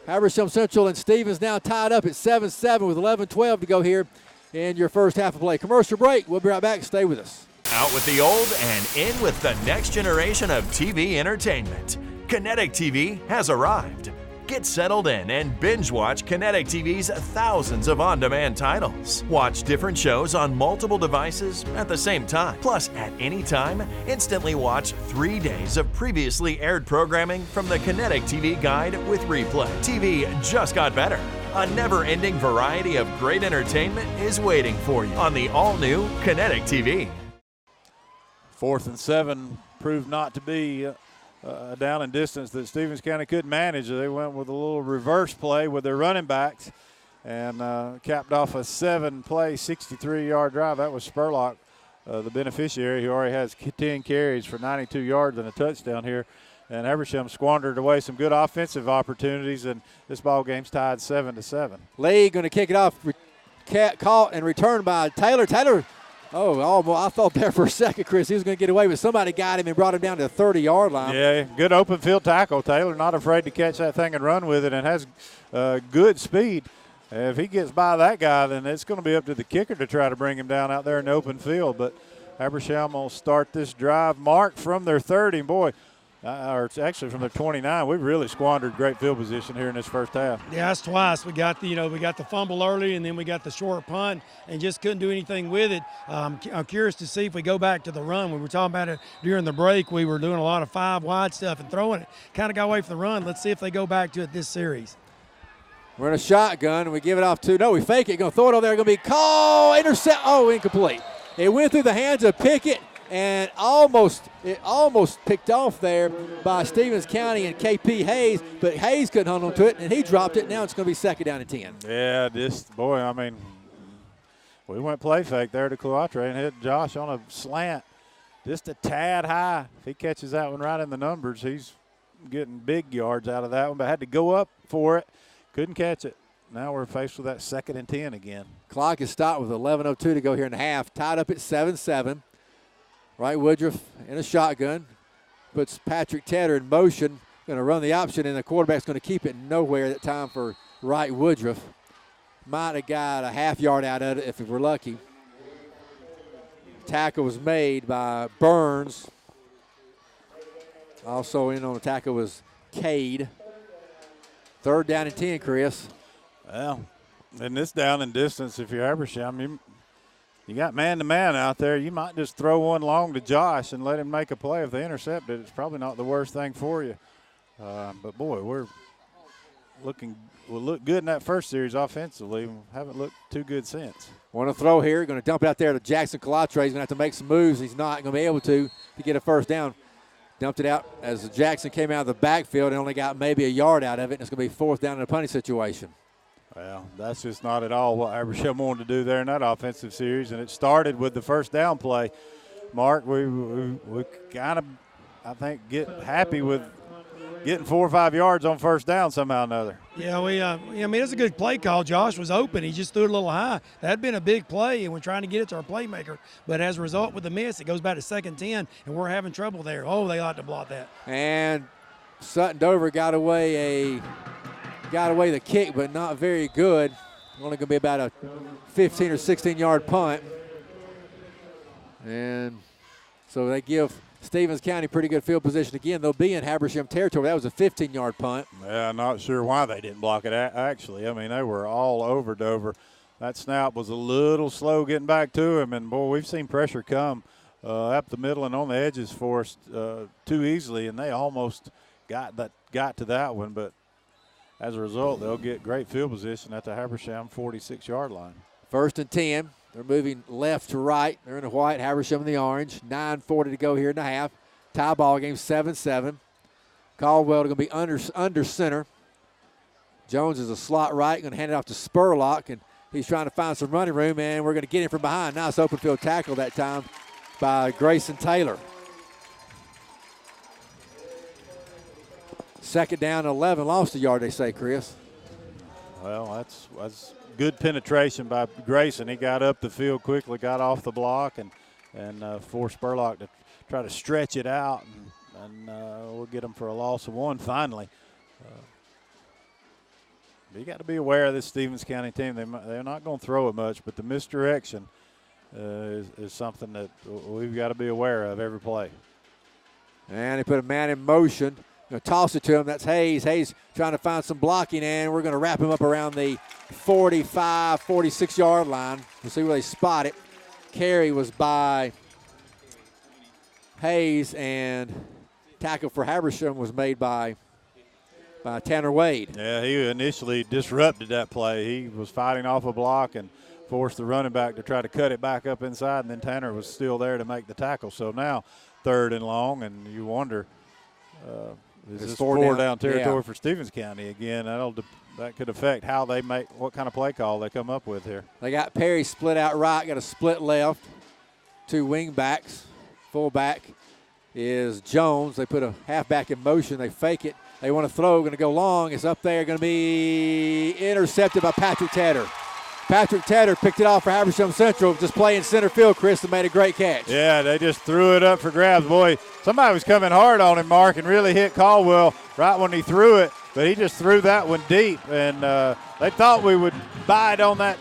Habersham Central and Stevens now tied up at 7-7 with 11-12 to go here in your first half of play. Commercial break. We'll be right back. Stay with us. Out with the old and in with the next generation of TV entertainment. Kinetic TV has arrived. Get settled in and binge watch Kinetic TV's thousands of on-demand titles. Watch different shows on multiple devices at the same time. Plus, at any time, instantly watch 3 days of previously aired programming from the Kinetic TV guide with replay. TV just got better. A never-ending variety of great entertainment is waiting for you on the all-new Kinetic TV. 4th and 7 proved not to be down and distance that Stevens County couldn't manage. They went with a little reverse play with their running backs and capped off a 7-play, 63-yard drive. That was Spurlock, the beneficiary, who already has 10 carries for 92 yards and a touchdown here. And Habersham squandered away some good offensive opportunities, and this ball game's tied 7-7. Lee going to kick it off, caught and returned by Taylor. I thought there for a second, Chris, he was going to get away, but somebody got him and brought him down to the 30-yard line. Yeah, good open field tackle. Taylor not afraid to catch that thing and run with it and has good speed. If he gets by that guy, then it's going to be up to the kicker to try to bring him down out there in the open field. But Habersham will start this drive. Mark from their 30, boy, or it's actually from their 29. We've really squandered great field position here in this first half. Yeah, that's twice. We got the fumble early, and then we got the short punt, and just couldn't do anything with it. I'm curious to see if we go back to the run. We were talking about it during the break. We were doing a lot of 5 wide stuff and throwing it. Kind of got away from the run. Let's see if they go back to it this series. We're in a shotgun, and we give it off to, no, we fake it. Going to throw it over there. Going to be called, intercept. Oh, incomplete. It went through the hands of Pickett. And it almost picked off there by Stevens County and KP Hayes, but Hayes couldn't hold on to it, and he dropped it. Now it's going to be 2nd down and 10. Yeah, we went play fake there to Cloatre and hit Josh on a slant just a tad high. If he catches that one right in the numbers, he's getting big yards out of that one, but had to go up for it. Couldn't catch it. Now we're faced with that 2nd and 10 again. Clock is stopped with 11:02 to go here in the half. Tied up at 7-7. Wright Woodruff in a shotgun. Puts Patrick Tedder in motion. Going to run the option, and the quarterback's going to keep it nowhere that time for Wright Woodruff. Might have got a half yard out of it if we're lucky. Tackle was made by Burns. Also in on the tackle was Cade. 3rd down and 10, Chris. Well, in this down and distance, if you're Habersham, you got man-to-man out there. You might just throw one long to Josh and let him make a play. If they intercept it, it's probably not the worst thing for you. But, boy, we'll look good in that first series offensively. We haven't looked too good since. Want to throw here. Going to dump it out there to Jackson Calatre. He's going to have to make some moves. He's not going to be able to get a first down. Dumped it out as Jackson came out of the backfield and only got maybe a yard out of it, and it's going to be 4th down in a punting situation. Well, that's just not at all what Habersham wanted to do there in that offensive series, and it started with the first down play. Mark, we kind of, I think, get happy with getting 4 or 5 yards on first down somehow or another. Yeah, it's a good play call. Josh was open. He just threw it a little high. That'd been a big play, and we're trying to get it to our playmaker. But as a result, with the miss, it goes back to 2nd and 10, and we're having trouble there. Oh, they ought to block that. And Sutton Dover got away the kick, but not very good. Only going to be about a 15 or 16-yard punt. And so they give Stevens County pretty good field position again. They'll be in Habersham territory. That was a 15-yard punt. Yeah, I'm not sure why they didn't block it, actually. I mean, they were all over Dover. That snap was a little slow getting back to him, and, boy, we've seen pressure come up the middle and on the edges for us too easily, and they almost got to that one. But as a result, they'll get great field position at the Habersham 46-yard line. 1st and 10. They're moving left to right. They're in the white, Habersham in the orange. 9:40 to go here in the half. Tie ball game 7-7. Caldwell going to be under center. Jones is a slot right, going to hand it off to Spurlock, and he's trying to find some running room, and we're going to get him from behind. Nice open field tackle that time by Grayson Taylor. 2nd down, 11. Lost a yard, they say, Chris. Well, that's good penetration by Grayson. He got up the field quickly, got off the block, and forced Spurlock to try to stretch it out, and we'll get him for a loss of 1 finally. You got to be aware of this Stevens County team. They're not going to throw it much, but the misdirection is something that we've got to be aware of every play. And they put a man in motion. Going to toss it to him. That's Hayes. Hayes trying to find some blocking, and we're going to wrap him up around the 45, 46-yard line. We'll see where they spot it. Carry was by Hayes, and tackle for Habersham was made by Tanner Wade. Yeah, he initially disrupted that play. He was fighting off a block and forced the running back to try to cut it back up inside, and then Tanner was still there to make the tackle. So now 3rd and long, and you wonder is this 4 down territory for Stevens County again? That could affect how they make, what kind of play call they come up with here. They got Perry split out right, got a split left. 2 wing backs. Fullback is Jones. They put a halfback in motion. They fake it. They want to throw, going to go long. It's up there, going to be intercepted by Patrick Tedder. Patrick Tedder picked it off for Habersham Central, just playing center field, Chris, and made a great catch. Yeah, they just threw it up for grabs. Boy, somebody was coming hard on him, Mark, and really hit Caldwell right when he threw it, but he just threw that one deep, and they thought we would bite on that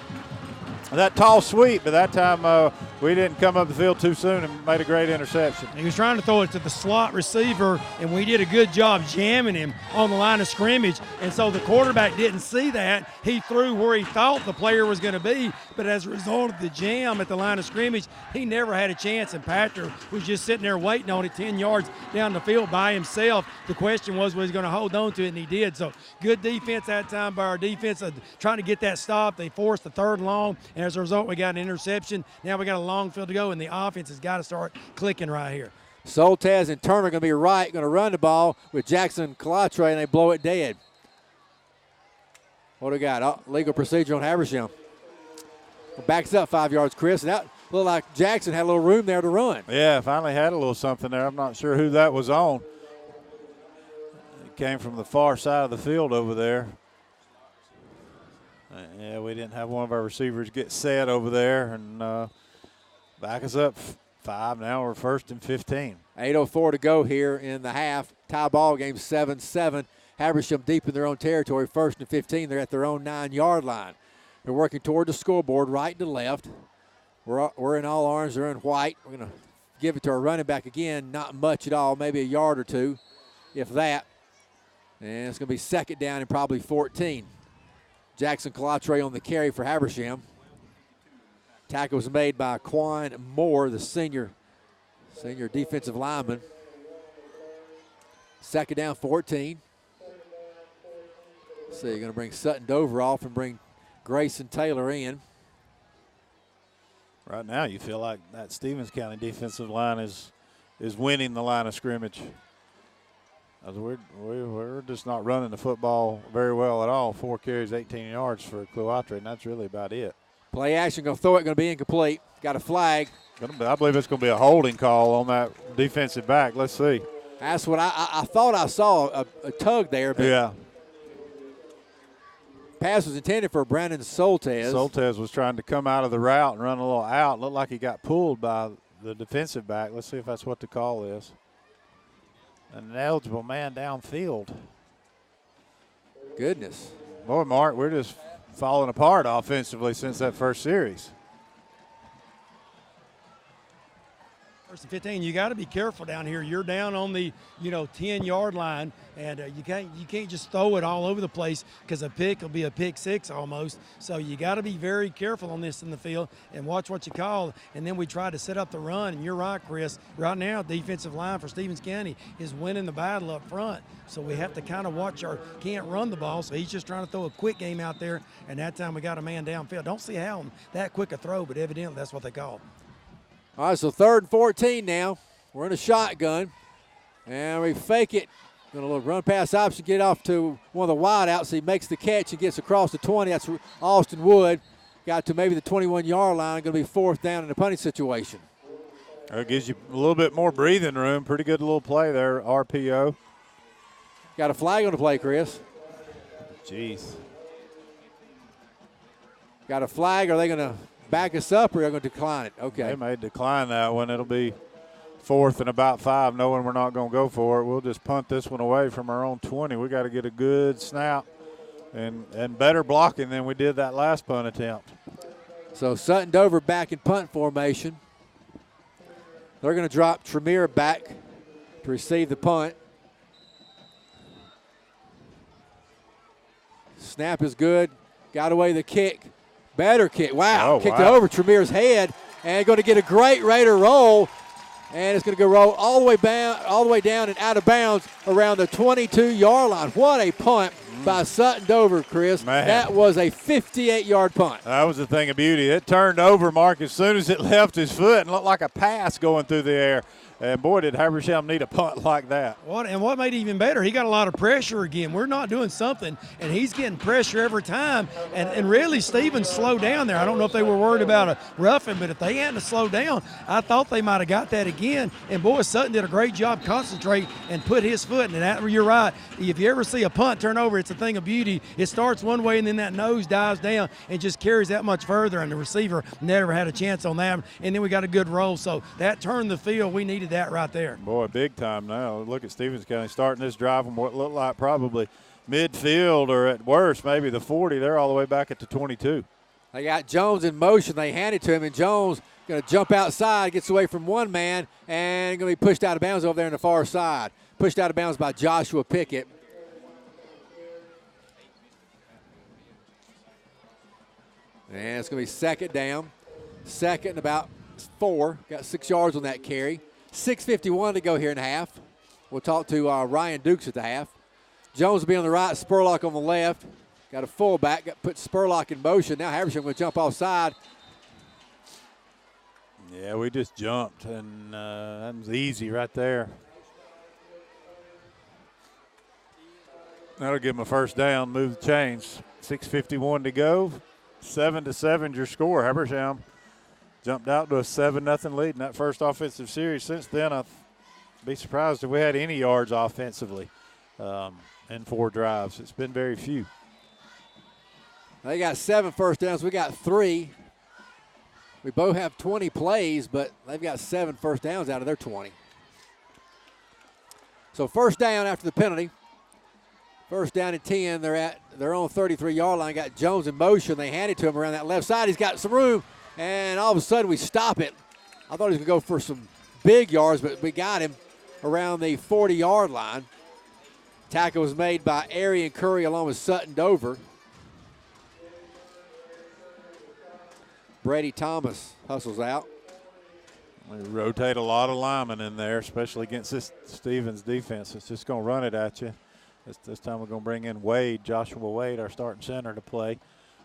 tall sweep, but that time we didn't come up the field too soon and made a great interception. He was trying to throw it to the slot receiver, and we did a good job jamming him on the line of scrimmage, and so the quarterback didn't see that. He threw where he thought the player was going to be, but as a result of the jam at the line of scrimmage, he never had a chance, and Patrick was just sitting there waiting on it 10 yards down the field by himself. The question was he going to hold on to it, and he did. So good defense that time by our defense, trying to get that stop. They forced the 3rd and long, and as a result, we got an interception. Now we got a long field to go, and the offense has got to start clicking right here. Soltez and Turner going to be right, going to run the ball with Jackson Calatre, and they blow it dead. What do we got? Legal procedure on Habersham. Backs up 5 yards, Chris. That looked like Jackson had a little room there to run. Yeah, finally had a little something there. I'm not sure who that was on. It came from the far side of the field over there. Yeah, we didn't have one of our receivers get set over there, and back us up 5. Now we're 1st and 15. 8:04 to go here in the half. Tie ball game 7-7. Habersham deep in their own territory, 1st and 15. They're at their own 9-yard line. They're working toward the scoreboard, right to left. We're in all orange. They're in white. We're going to give it to our running back again. Not much at all, maybe a yard or two, if that. And it's going to be 2nd down and probably 14. Jackson Calatre on the carry for Habersham. Tackle was made by Quan Moore, the senior defensive lineman. 2nd down, 14. So you're going to bring Sutton Dover off and bring Grayson Taylor in. Right now you feel like that Stevens County defensive line is winning the line of scrimmage. As we're just not running the football very well at all. 4 carries, 18 yards for Cloatre, and that's really about it. Play action, going to throw it, going to be incomplete. Got a flag. I believe it's going to be a holding call on that defensive back. Let's see. That's what I thought I saw, a tug there. But yeah. Pass was intended for Brandon Soltez. Soltez was trying to come out of the route and run a little out. Looked like he got pulled by the defensive back. Let's see if that's what the call is. An eligible man downfield. Goodness. Boy, Mark, we're just falling apart offensively since that first series. 1st and 15, you got to be careful down here. You're down on the 10-yard line, and you can't just throw it all over the place because a pick will be a pick 6 almost. So you got to be very careful on this in the field and watch what you call. And then we try to set up the run. And you're right, Chris. Right now, defensive line for Stevens County is winning the battle up front. So we have to kind of watch can't run the ball. So he's just trying to throw a quick game out there. And that time we got a man downfield. Don't see how that quick a throw, but evidently that's what they call. All right, so 3rd and 14 now. We're in a shotgun. And we fake it. Going to run pass option, get off to one of the wideouts. He makes the catch and gets across the 20. That's Austin Wood. Got to maybe the 21-yard line. Going to be 4th down in a punting situation. It gives you a little bit more breathing room. Pretty good little play there, RPO. Got a flag on the play, Chris. Jeez. Got a flag. Are they going to back us up, or are they going to decline it? Okay. They may decline that one. It'll be 4th and about 5, knowing we're not going to go for it. We'll just punt this one away from our own 20. We got to get a good snap and better blocking than we did that last punt attempt. So Sutton Dover back in punt formation. They're going to drop Tremere back to receive the punt. Snap is good. Got away the kick. Better kick. Wow. Kicked it over Tremere's head. And going to get a great Raider roll. And it's going to go roll all the way down and out of bounds around the 22-yard line. What a punt by Sutton Dover, Chris. Man. That was a 58-yard punt. That was the thing of beauty. It turned over, Mark, as soon as it left his foot and looked like a pass going through the air. And, boy, did Habersham need a punt like that. What made it even better, he got a lot of pressure again. We're not doing something, and he's getting pressure every time. And really, Stevens slowed down there. I don't know if they were worried about a roughing, but if they hadn't slowed down, I thought they might have got that again. And, boy, Sutton did a great job concentrate and put his foot. And that, you're right. If you ever see a punt turn over, it's a thing of beauty. It starts one way, and then that nose dives down and just carries that much further, and the receiver never had a chance on that. And then we got a good roll. So that turned the field. We needed that right there. Boy, big time now. Look at Stevens County starting this drive from what looked like probably midfield or at worst maybe the 40. They're all the way back at the 22. They got Jones in motion. They hand it to him, and Jones going to jump outside, gets away from one man, and going to be pushed out of bounds over there on the far side. Pushed out of bounds by Joshua Pickett. And it's going to be 2nd down. 2nd and about 4. Got 6 yards on that carry. 6:51 to go here in the half. We'll talk to Ryan Dukes at the half. Jones will be on the right, Spurlock on the left. Got a fullback, put Spurlock in motion. Now Habersham going to jump offside. Yeah, we just jumped, and that was easy right there. That'll give them a 1st down, move the chains. 6:51 to go. 7-7 your score. Habersham jumped out to a 7-0 lead in that first offensive series. Since then, I'd be surprised if we had any yards offensively in 4 drives. It's been very few. They got 7 first downs. We got 3. We both have 20 plays, but they've got 7 first downs out of their 20. So first down after the penalty. First down and 10. They're at their own 33-yard line. Got Jones in motion. They hand it to him around that left side. He's got some room, and all of a sudden we stop it. I thought he was going to go for some big yards, but we got him around the 40-yard line. Tackle was made by Arian Curry along with Sutton Dover. Brady Thomas hustles out. We rotate a lot of linemen in there, especially against this Stevens defense. It's just going to run it at you. This time we're going to bring in Wade, Joshua Wade, our starting center, to play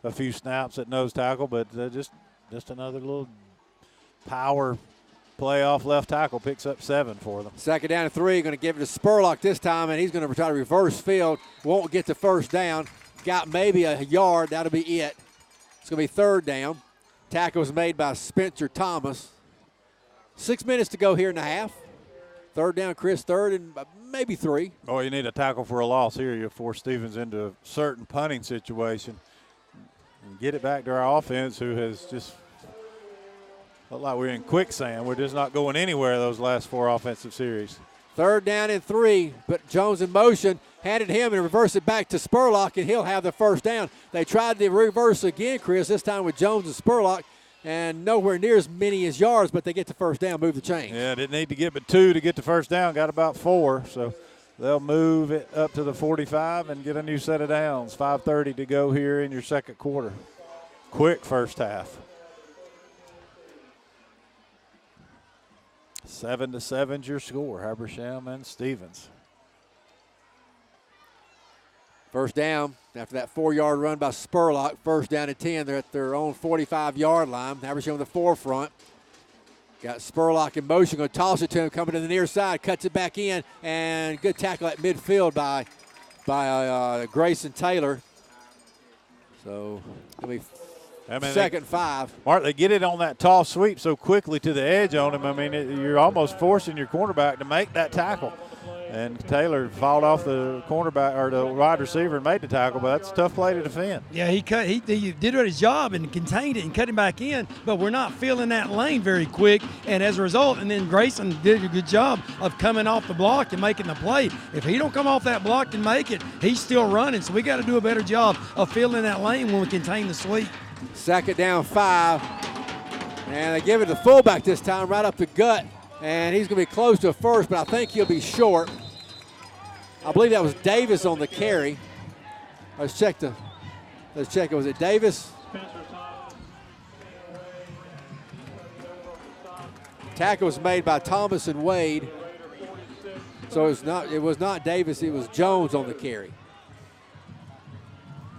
a few snaps at nose tackle, but just another little power play off left tackle, picks up 7 for them. Second down and 3, going to give it to Spurlock this time, and he's going to try to reverse field. Won't get the first down. Got maybe a yard. That'll be it. It's going to be third down. Tackle was made by Spencer Thomas. 6 minutes to go here in the half. Third down, Chris, third and maybe 3. Oh, you need a tackle for a loss here. You force Stevens into a certain punting situation and get it back to our offense, who has just looked like we're in quicksand. We're just not going anywhere those last 4 offensive series. Third down and 3, but Jones in motion, handed him and reverse it back to Spurlock, and he'll have the first down. They tried the reverse again, Chris, this time with Jones and Spurlock, and nowhere near as many as yards, but they get the first down, move the chain. Yeah, didn't need to get but 2 to get the first down, got about 4, so they'll move it up to the 45 and get a new set of downs. 5:30 to go here in your second quarter. Quick first half. 7-7's your score, Habersham and Stevens. First down after that 4-yard run by Spurlock. First down and 10. They're at their own 45-yard line. Habersham on the forefront. Got Spurlock in motion. Going to toss it to him. Coming to the near side. Cuts it back in. And good tackle at midfield by Grayson Taylor. So it'll be second 5. Mark, they get it on that toss sweep so quickly to the edge on him. I mean, you're almost forcing your cornerback to make that tackle. And Taylor fouled off the cornerback or the wide receiver and made the tackle, but that's a tough play to defend. Yeah, he did his job and contained it and cut him back in, but we're not filling that lane very quick. And as a result, and then Grayson did a good job of coming off the block and making the play. If he don't come off that block and make it, he's still running. So we got to do a better job of filling that lane when we contain the sweep. Second down 5. And they give it to the fullback this time, right up the gut. And he's going to be close to a first, but I think he'll be short. I believe that was Davis on the carry. Let's check it. Was it Davis? Tackle was made by Thomas and Wade. So it was not Davis, it was Jones on the carry.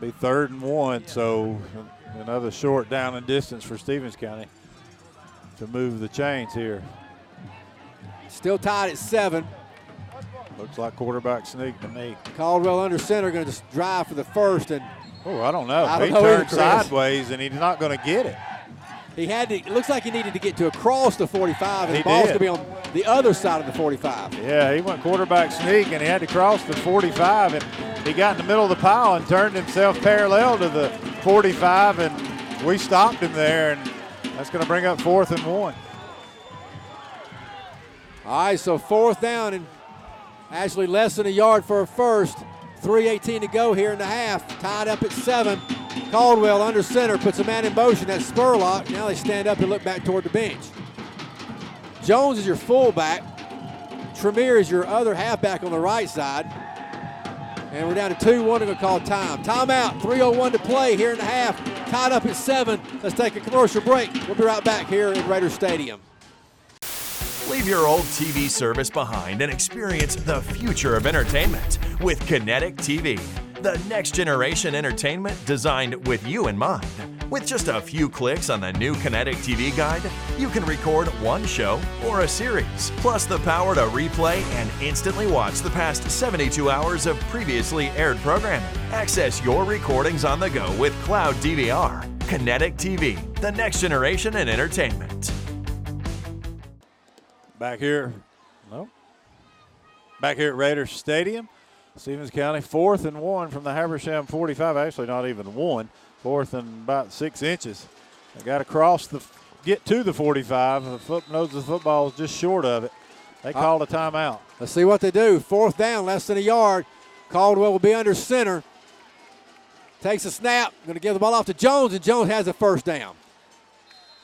Be 3rd and 1, so another short down and distance for Stevens County to move the chains here. Still tied at 7. Looks like quarterback sneak to me. Caldwell under center, going to just drive for the first. And I don't know. I don't he know turned either, sideways, and he's not going to get it. He had to. It looks like he needed to get to across the 45, and He the ball's did. going to be on the other side of the 45. Yeah, he went quarterback sneak, and he had to cross the 45, and he got in the middle of the pile and turned himself parallel to the 45, and we stopped him there, and that's going to bring up 4th and 1. All right, so 4th down, and actually less than a yard for a first. 3:18 to go here in the half. Tied up at 7. Caldwell under center, puts a man in motion. That's Spurlock. Now they stand up and look back toward the bench. Jones is your fullback. Tremere is your other halfback on the right side. And we're down to 2-1. They're going to call time. Timeout. 3:01 to play here in the half. Tied up at 7. Let's take a commercial break. We'll be right back here in Raider Stadium. Leave your old TV service behind and experience the future of entertainment with Kinetic TV, the next generation entertainment designed with you in mind. With just a few clicks on the new Kinetic TV guide, you can record one show or a series, plus the power to replay and instantly watch the past 72 hours of previously aired programming. Access your recordings on the go with Cloud DVR. Kinetic TV, the next generation in entertainment. Back here at Raiders Stadium, Stevens County 4th and 1 from the Habersham 45. Actually, not even 1. 4th and about 6 inches. They got across the get to the 45. The foot knows the football is just short of it. They called a timeout. Let's see what they do. 4th down, less than a yard. Caldwell will be under center. Takes a snap. Going to give the ball off to Jones, and Jones has the first down.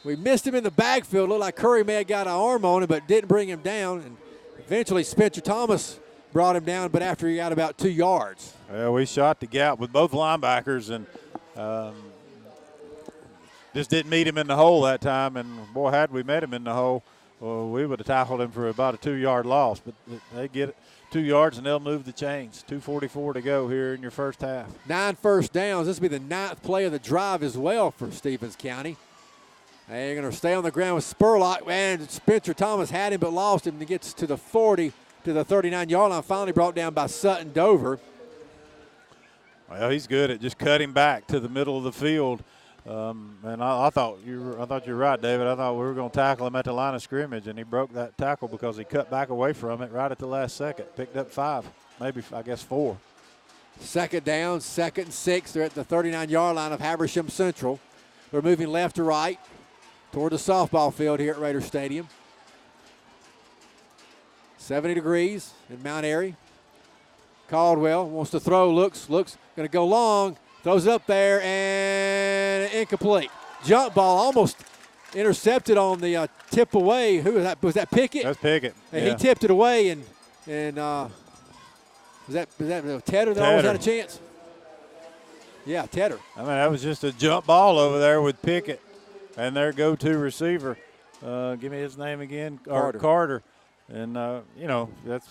We missed him in the backfield. Looked like Curry may have got an arm on him, but didn't bring him down. And eventually Spencer Thomas brought him down, but after he got about 2 yards. Well, we shot the gap with both linebackers and just didn't meet him in the hole that time. And, boy, had we met him in the hole, well, we would have tackled him for about a 2-yard loss. But they get it 2 yards, and they'll move the chains. 2:44 to go here in your first half. 9 first downs. This will be the 9th play of the drive as well for Stephens County. They're going to stay on the ground with Spurlock, and Spencer Thomas had him but lost him. He gets to the 40, to the 39-yard line, finally brought down by Sutton Dover. Well, he's good at just cutting back to the middle of the field. And I thought you were right, David. I thought we were going to tackle him at the line of scrimmage, and he broke that tackle because he cut back away from it right at the last second. Picked up 5, maybe, I guess, 4. 2nd down, 2nd and 6. They're at the 39-yard line of Habersham Central. They're moving left to right toward the softball field here at Raider Stadium. 70 degrees in Mount Airy. Caldwell wants to throw, looks, going to go long, throws it up there, and incomplete. Jump ball almost intercepted on the tip away. Who was that? Was that Pickett? That's Pickett. And yeah. he tipped it away, and was that Tedder that almost had a chance? Yeah, Tedder. I mean, that was just a jump ball over there with Pickett and their go-to receiver. Give me his name again. Carter. And, that's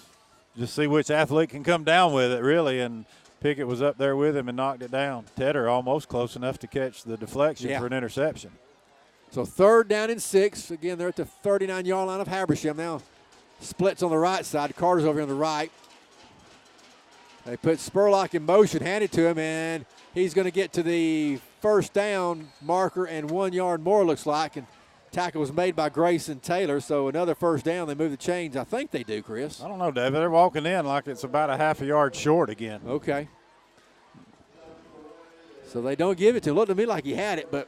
just see which athlete can come down with it, really. And Pickett was up there with him and knocked it down. Tedder almost close enough to catch the deflection for an interception. So 3rd down and 6. Again, they're at the 39-yard line of Habersham. Now splits on the right side. Carter's over on the right. They put Spurlock in motion, hand it to him, and he's going to get to the 1st down marker and 1 yard more, looks like. And tackle was made by Grayson Taylor, so another 1st down. They move the chains. I think they do, Chris. I don't know, David. They're walking in like it's about a half a yard short again. Okay. So they don't give it to him. Looked to me like he had it, but.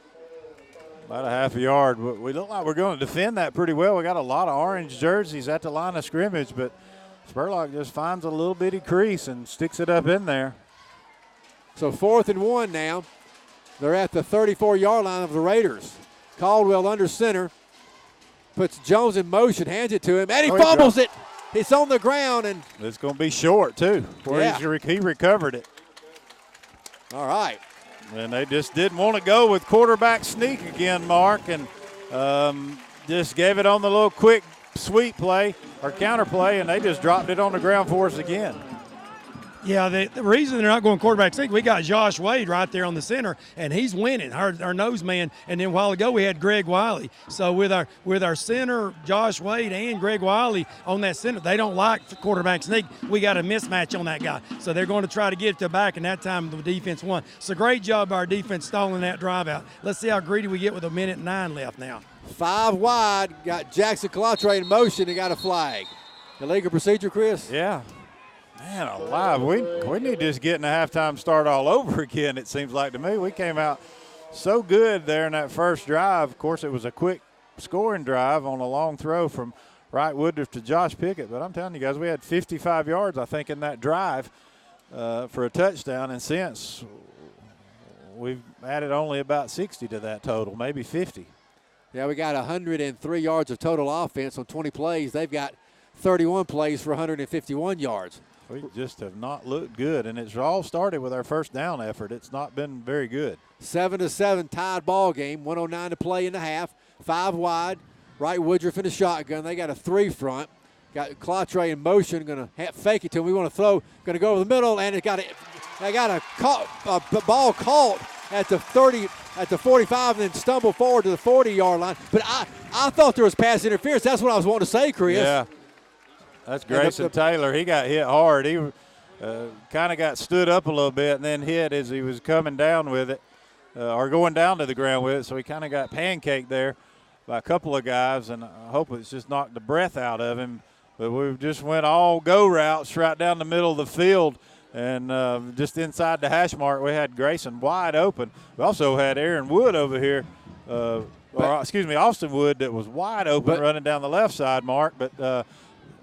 About a half a yard. We look like we're going to defend that pretty well. We got a lot of orange jerseys at the line of scrimmage, but Spurlock just finds a little bitty crease and sticks it up in there. So 4th and 1 now. They're at the 34-yard line of the Raiders. Caldwell under center. Puts Jones in motion, hands it to him, and he fumbles it. It's on the ground. And it's going to be short, too. He recovered it. All right. And they just didn't want to go with quarterback sneak again, Mark, and just gave it on the little quick sweep play or counter play, and they just dropped it on the ground for us again. Yeah, the reason they're not going quarterback sneak, we got Josh Wade right there on the center, and he's winning, our nose man. And then a while ago we had Greg Wiley. So with our center, Josh Wade and Greg Wiley on that center, they don't like quarterback sneak. We got a mismatch on that guy. So they're going to try to get it to back, and that time the defense won. So great job by our defense stalling that drive out. Let's see how greedy we get with 1:09 left now. 5 wide, got Jackson Calatre in motion and got a flag. Illegal procedure, Chris? Yeah. Man alive, we need to just get in the halftime start all over again, it seems like to me. We came out so good there in that first drive. Of course, it was a quick scoring drive on a long throw from Wright Woodruff to Josh Pickett. But I'm telling you guys, we had 55 yards, I think, in that drive for a touchdown. And since, we've added only about 60 to that total, maybe 50. Yeah, we got 103 yards of total offense on 20 plays. They've got 31 plays for 151 yards. We just have not looked good, and it's all started with our first down effort. It's not been very good. 7-7 tied ball game. 1:09 to play in the half. 5 wide. Wright Woodruff in the shotgun. They got a 3 front. Got Clatre in motion. Going to fake it to him. We want to throw. Going to go over the middle, and they got a ball caught at the 30, at the 45, and then stumbled forward to the 40-yard line. But I thought there was pass interference. That's what I was wanting to say, Chris. Yeah. That's Grayson Taylor. He got hit hard. He kind of got stood up a little bit and then hit as he was coming down with it or going down to the ground with it. So he kind of got pancaked there by a couple of guys, and I hope it's just knocked the breath out of him. But we just went all go routes right down the middle of the field, and just inside the hash mark we had Grayson wide open. We also had Aaron Wood over here Austin Wood that was wide open running down the left side, Mark, but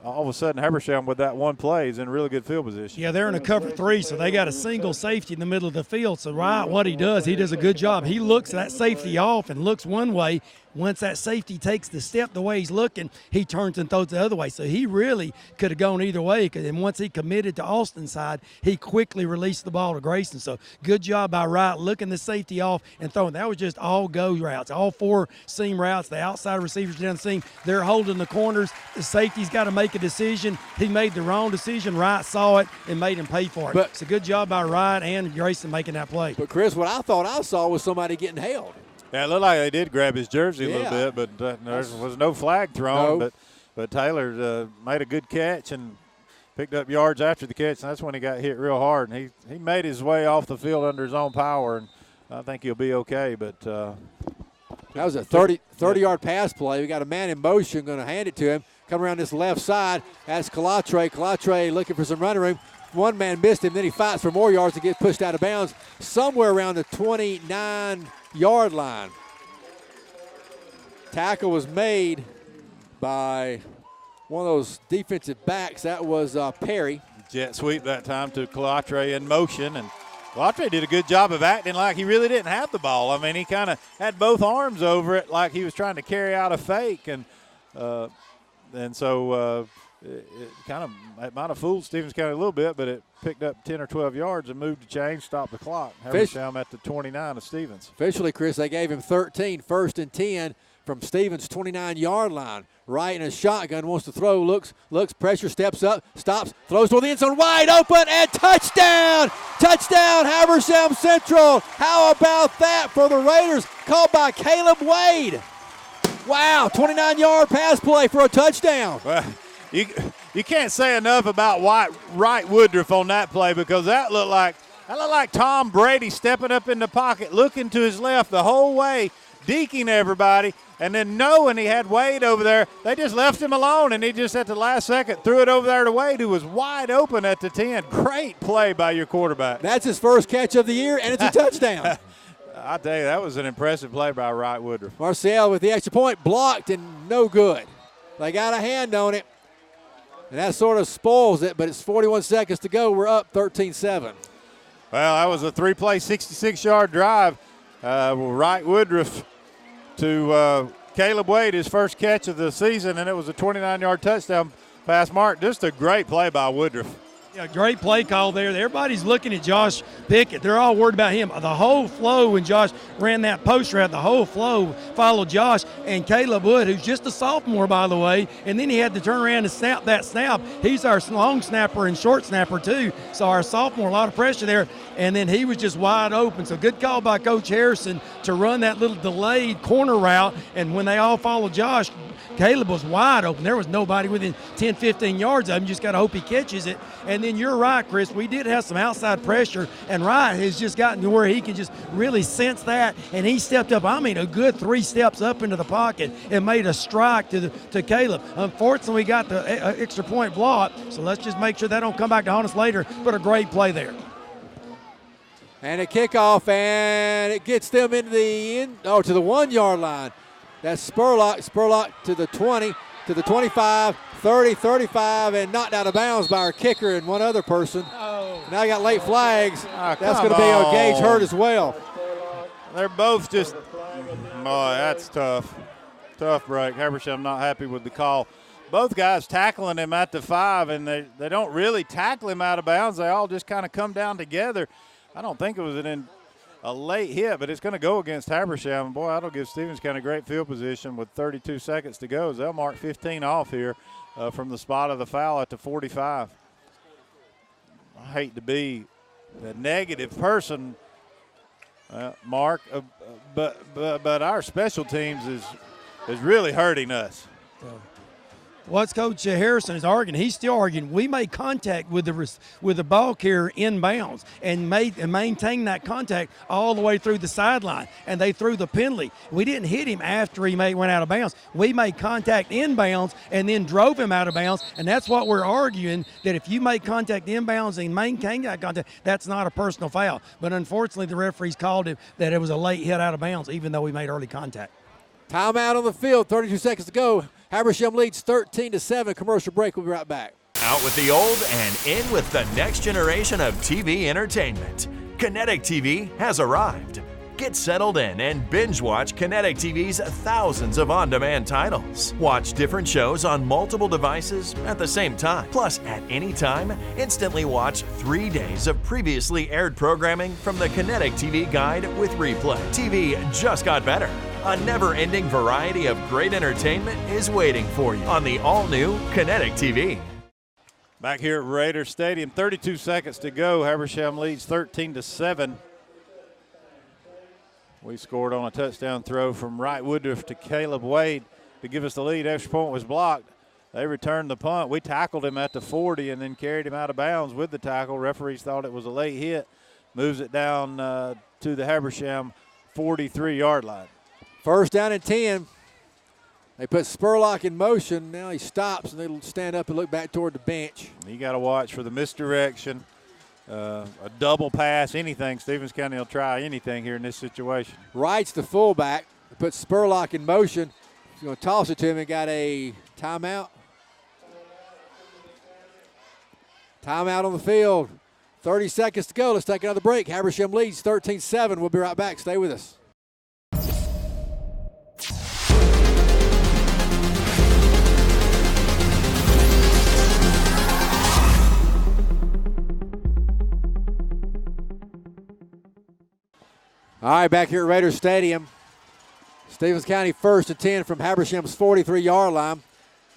all of a sudden Habersham with that one play is in really good field position. Yeah, they're in a cover 3, so they got a single safety in the middle of the field. So what he does a good job. He looks that safety off and looks one way. Once that safety takes the step the way he's looking, he turns and throws the other way. So he really could have gone either way. And once he committed to Austin's side, he quickly released the ball to Grayson. So good job by Wright looking the safety off and throwing. That was just all go routes, all 4 seam routes. The outside receivers down the seam, they're holding the corners. The safety's got to make a decision. He made the wrong decision. Wright saw it and made him pay for it. But it's a good job by Wright and Grayson making that play. But, Chris, what I thought I saw was somebody getting held. Yeah, it looked like they did grab his jersey a little bit, but there was no flag thrown. No. But Taylor made a good catch and picked up yards after the catch, and that's when he got hit real hard. And he made his way off the field under his own power, and I think he'll be okay. But that was a 30-yard pass play. We got a man in motion, going to hand it to him. Come around this left side. That's Calatre. Calatre looking for some running room. One man missed him. Then he fights for more yards to get pushed out of bounds somewhere around the 29-yard line. Tackle was made by one of those defensive backs. That was Perry. Jet sweep that time to Calatre in motion, and Calatre did a good job of acting like he really didn't have the ball. I mean, he kind of had both arms over it like he was trying to carry out a fake, and so it might have fooled Stevens County a little bit, but it picked up 10 or 12 yards and moved the chain, stopped the clock. Habersham at the 29 of Stevens. Officially, Chris, they gave him 13, 1st and 10 from Stevens' 29-yard line. Right in a shotgun, wants to throw, looks, pressure, steps up, stops, throws toward the end zone, wide open, and touchdown! Touchdown, Habersham Central! How about that for the Raiders? Called by Caleb Wade. Wow, 29-yard pass play for a touchdown. Well, you can't say enough about Wright Woodruff on that play, because that looked like Tom Brady stepping up in the pocket, looking to his left the whole way, deking everybody, and then knowing he had Wade over there, they just left him alone, and he just at the last second threw it over there to Wade, who was wide open at the 10. Great play by your quarterback. That's his first catch of the year, and it's a touchdown. I tell you, that was an impressive play by Wright Woodruff. Marcel with the extra point, blocked and no good. They got a hand on it, and that sort of spoils it, but it's 41 seconds to go. We're up 13-7. Well, that was a 3-play, 66-yard drive. Wright Woodruff to Caleb Wade, his first catch of the season, and it was a 29-yard touchdown pass. Mark, just a great play by Woodruff. Yeah, great play call there. Everybody's looking at Josh Pickett. They're all worried about him. The whole flow when Josh ran that post route, the whole flow followed Josh. And Caleb Wood, who's just a sophomore, by the way, and then he had to turn around and snap that snap. He's our long snapper and short snapper, too. So our sophomore, a lot of pressure there. And then he was just wide open. So good call by Coach Harrison to run that little delayed corner route. And when they all followed Josh, Caleb was wide open. There was nobody within 10, 15 yards of him. Just got to hope he catches it. And then you're right, Chris. We did have some outside pressure, and Wright has just gotten to where he can just really sense that, and he stepped up. I mean, a good 3 steps up into the pocket and made a strike to Caleb. Unfortunately, we got the extra point block, so let's just make sure that don't come back to haunt us later, but a great play there. And a kickoff, and it gets them into to the 1-yard line. That's Spurlock to the 20, to the 25, 30, 35, and knocked out of bounds by our kicker and one other person. Oh. Now I got late flags. That's going to be on. a Gage hurt as well. They're both just, boy, that's tough. Tough break. Habersham not happy with the call. Both guys tackling him at the 5, and they don't really tackle him out of bounds. They all just kind of come down together. I don't think it was a late hit, but it's going to go against Habersham. Boy, that'll give Stevens County great field position with 32 seconds to go as they'll mark 15 off here from the spot of the foul at the 45. I hate to be a negative person, Mark, but our special teams is really hurting us. What's Coach Harrison is arguing? He's still arguing. We made contact with the ball carrier inbounds and maintained that contact all the way through the sideline, and they threw the penalty. We didn't hit him after he went out of bounds. We made contact inbounds and then drove him out of bounds, and that's what we're arguing, that if you make contact inbounds and maintain that contact, that's not a personal foul. But unfortunately, the referees called it that it was a late hit out of bounds, even though we made early contact. Timeout on the field, 32 seconds to go. Habersham leads 13-7. Commercial break. We'll be right back. Out with the old and in with the next generation of TV entertainment. Kinetic TV has arrived. Get settled in and binge watch Kinetic TV's thousands of on-demand titles. Watch different shows on multiple devices at the same time. Plus, at any time, instantly watch 3 days of previously aired programming from the Kinetic TV Guide with replay. TV just got better. A never-ending variety of great entertainment is waiting for you on the all-new Kinetic TV. Back here at Raider Stadium, 32 seconds to go. Habersham leads 13-7. We scored on a touchdown throw from Wright Woodruff to Caleb Wade to give us the lead. Extra point was blocked. They returned the punt. We tackled him at the 40 and then carried him out of bounds with the tackle. Referees thought it was a late hit. Moves it down to the Habersham 43-yard line. First down and 10. They put Spurlock in motion. Now he stops, and they stand up and look back toward the bench. You got to watch for the misdirection, a double pass, anything. Stevens County will try anything here in this situation. Wright's the fullback. They put Spurlock in motion. He's going to toss it to him and got a timeout. Timeout on the field. 30 seconds to go. Let's take another break. Habersham leads 13-7. We'll be right back. Stay with us. All right, back here at Raider Stadium. Stevens County 1st and 10 from Habersham's 43-yard line.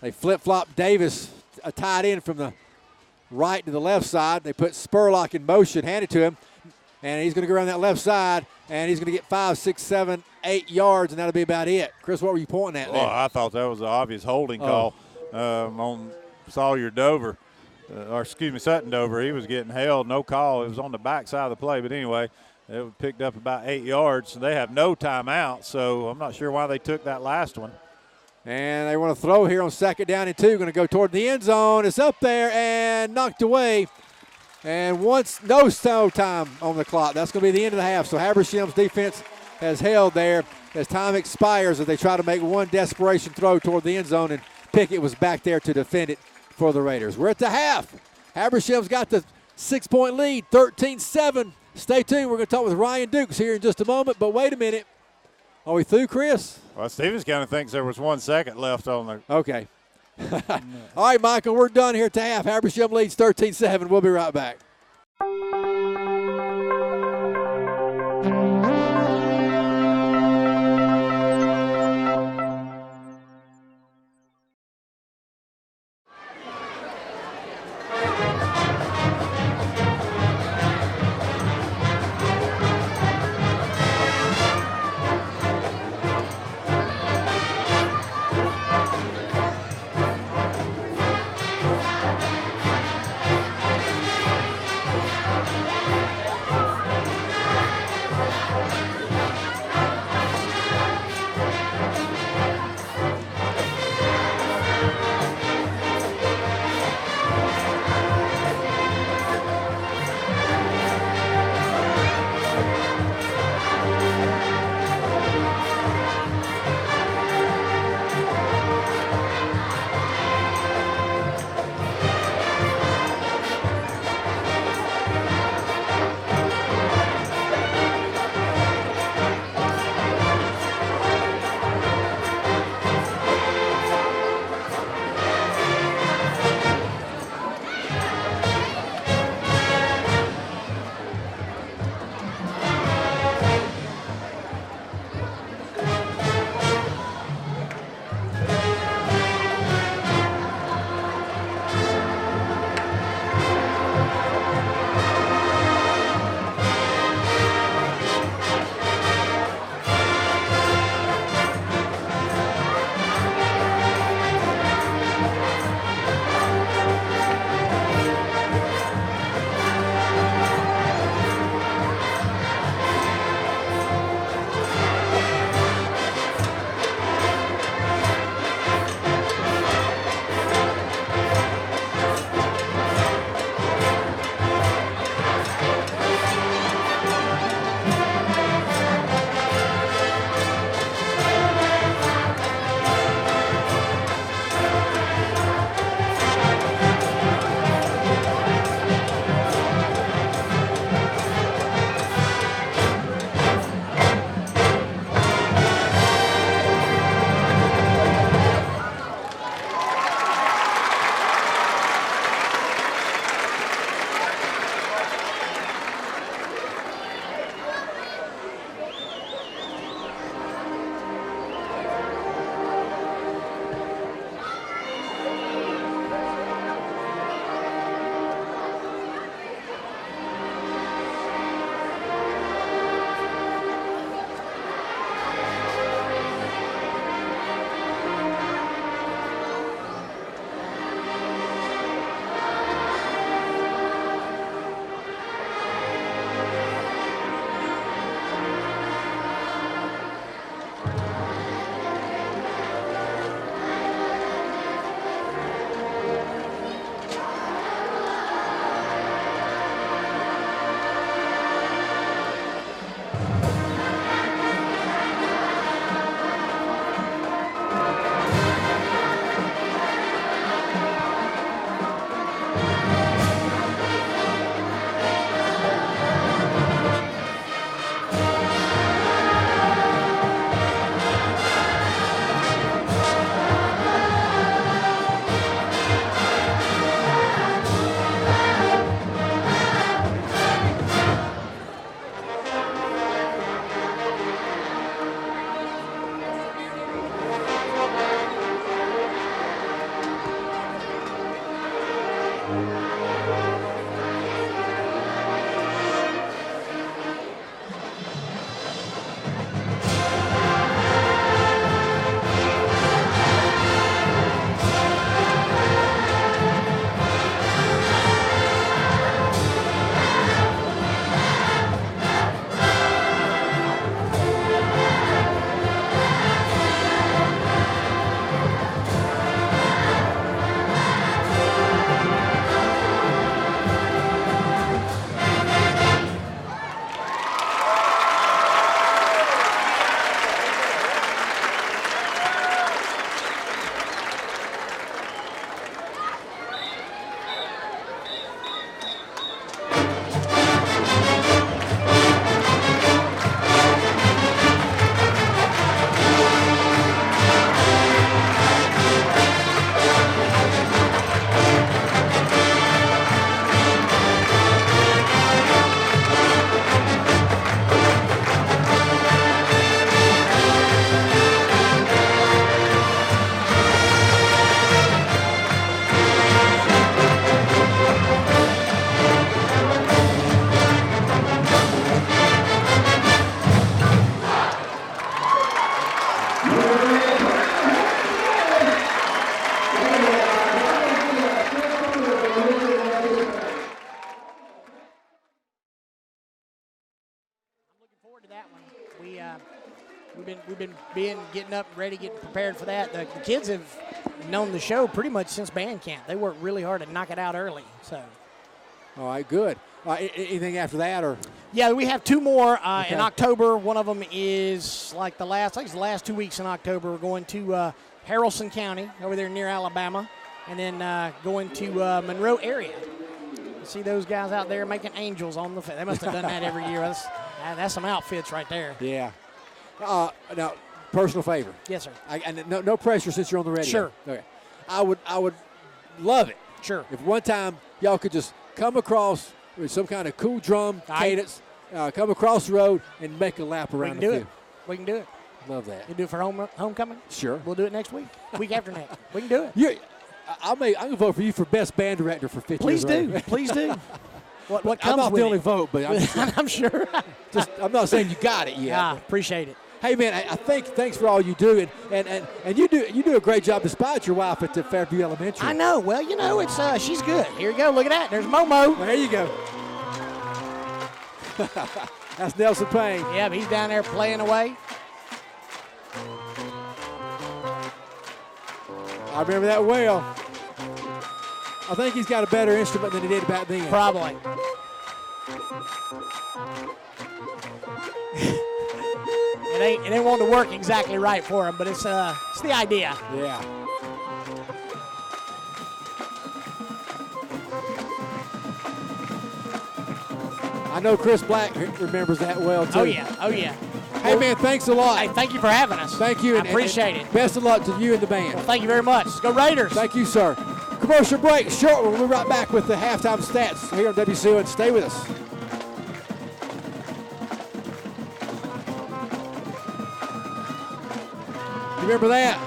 They flip-flop Davis, a tight end from the right to the left side. They put Spurlock in motion, hand it to him, and he's going to go around that left side, and he's going to get 5, 6, 7, 8 yards, and that'll be about it. Chris, what were you pointing at there? Oh, I thought that was an obvious holding call on Sawyer Dover, Sutton Dover. He was getting held, no call. It was on the back side of the play, but anyway, it picked up about 8 yards. So they have no timeout, so I'm not sure why they took that last one. And they want to throw here on 2nd down and 2. Going to go toward the end zone. It's up there and knocked away. And no time on the clock. That's going to be the end of the half. So Habersham's defense has held there as time expires as they try to make one desperation throw toward the end zone, and Pickett was back there to defend it for the Raiders. We're at the half. Habersham's got the 6-point lead, 13-7. Stay tuned. We're going to talk with Ryan Dukes here in just a moment. But wait a minute. Are we through, Chris? Well, Stevens County thinks there was 1 second left on the. Okay. All right, Michael, we're done here at the half. Habersham leads 13-7. We'll be right back. we've been getting up, ready, getting prepared for that. The kids have known the show pretty much since band camp. They worked really hard to knock it out early. So. All right, good. Anything after that, or? Yeah, we have 2 more in October. One of them is like the last 2 weeks in October. We're going to Haralson County over there near Alabama, and then going to Monroe area. You see those guys out there making angels on the field. They must have done that every year. That's some outfits right there. Yeah. Now, personal favor. Yes, sir. And no pressure since you're on the radio. Sure. Okay. I would love it. Sure. If one time y'all could just come across with some kind of cool drum cadence, come across the road and make a lap around the field. We can do it. Love that. You do it for homecoming? Sure. We'll do it next week. Week after next. We can do it. I'm gonna vote for you for best band director for 50 years. Please do. What comes I'm not with the only it? vote, but I'm sure. I'm not saying you got it yet. Appreciate it. Hey man, I think thanks for all you do, and you do a great job despite your wife at the Fairview Elementary. I know. Well, it's she's good. Here you go. Look at that. There's Momo. There you go. That's Nelson Payne. Yeah, he's down there playing away. I remember that well. I think he's got a better instrument than he did back then. Probably. It ain't wanting to work exactly right for him, but it's the idea. Yeah. I know Chris Black remembers that well too. Oh yeah. Hey man, thanks a lot. Hey, thank you for having us. Thank you. I appreciate it. Best of luck to you and the band. Well, thank you very much. Go Raiders. Thank you, sir. Commercial break, short one. We'll be right back with the halftime stats here on WCON. Stay with us. Remember that?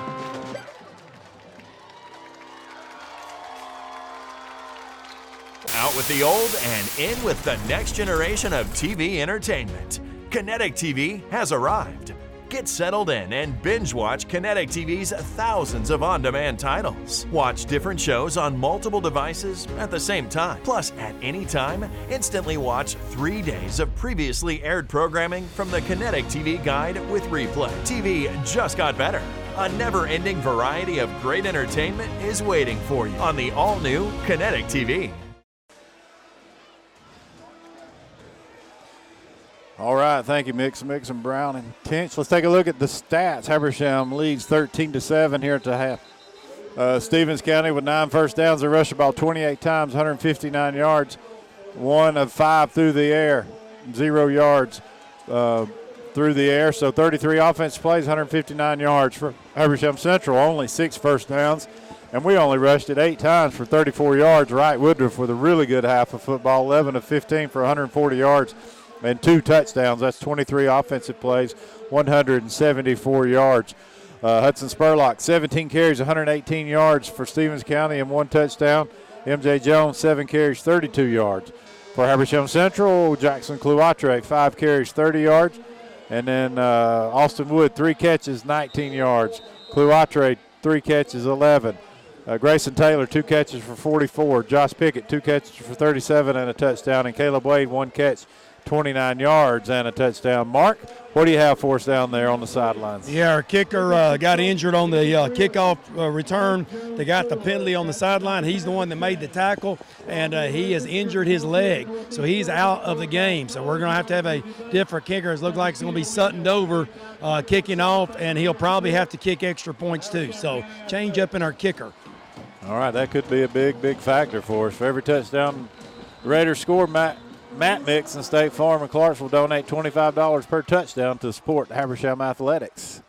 Out with the old and in with the next generation of TV entertainment. Kinetic TV has arrived. Get settled in and binge watch Kinetic TV's thousands of on-demand titles. Watch different shows on multiple devices at the same time. Plus, at any time, instantly watch 3 days of previously aired programming from the Kinetic TV Guide with replay. TV just got better. A never-ending variety of great entertainment is waiting for you on the all-new Kinetic TV. All right, thank you, Mix and Brown and Tinch. Let's take a look at the stats. Habersham leads 13-7 here at the half. Stevens County with 9 first downs. They rushed the ball 28 times, 159 yards. 1 of 5 through the air, 0 yards through the air. So 33 offensive plays, 159 yards for Habersham Central. Only 6 first downs, and we only rushed it 8 times for 34 yards. Wright Woodruff with a really good half of football, 11 of 15 for 140 yards. And 2 touchdowns. That's 23 offensive plays, 174 yards. Hudson Spurlock, 17 carries, 118 yards for Stevens County and 1 touchdown. MJ Jones, 7 carries, 32 yards. For Habersham Central, Jackson Cluatre, 5 carries, 30 yards. And then Austin Wood, 3 catches, 19 yards. Cluatre, 3 catches, 11. Grayson Taylor, 2 catches for 44. Josh Pickett, 2 catches for 37 and a touchdown. And Caleb Wade, 1 catch, 29 yards and a touchdown. Mark, what do you have for us down there on the sidelines? Yeah, our kicker got injured on the kickoff return. They got the penalty on the sideline. He's the one that made the tackle, and he has injured his leg, so he's out of the game. So we're going to have a different kicker. It looks like it's going to be Sutton Dover kicking off, and he'll probably have to kick extra points too. So change up in our kicker. All right, that could be a big factor for us. For every touchdown the Raiders score, Matt Mix and State Farm and Clarksville donate $25 per touchdown to support Habersham Athletics.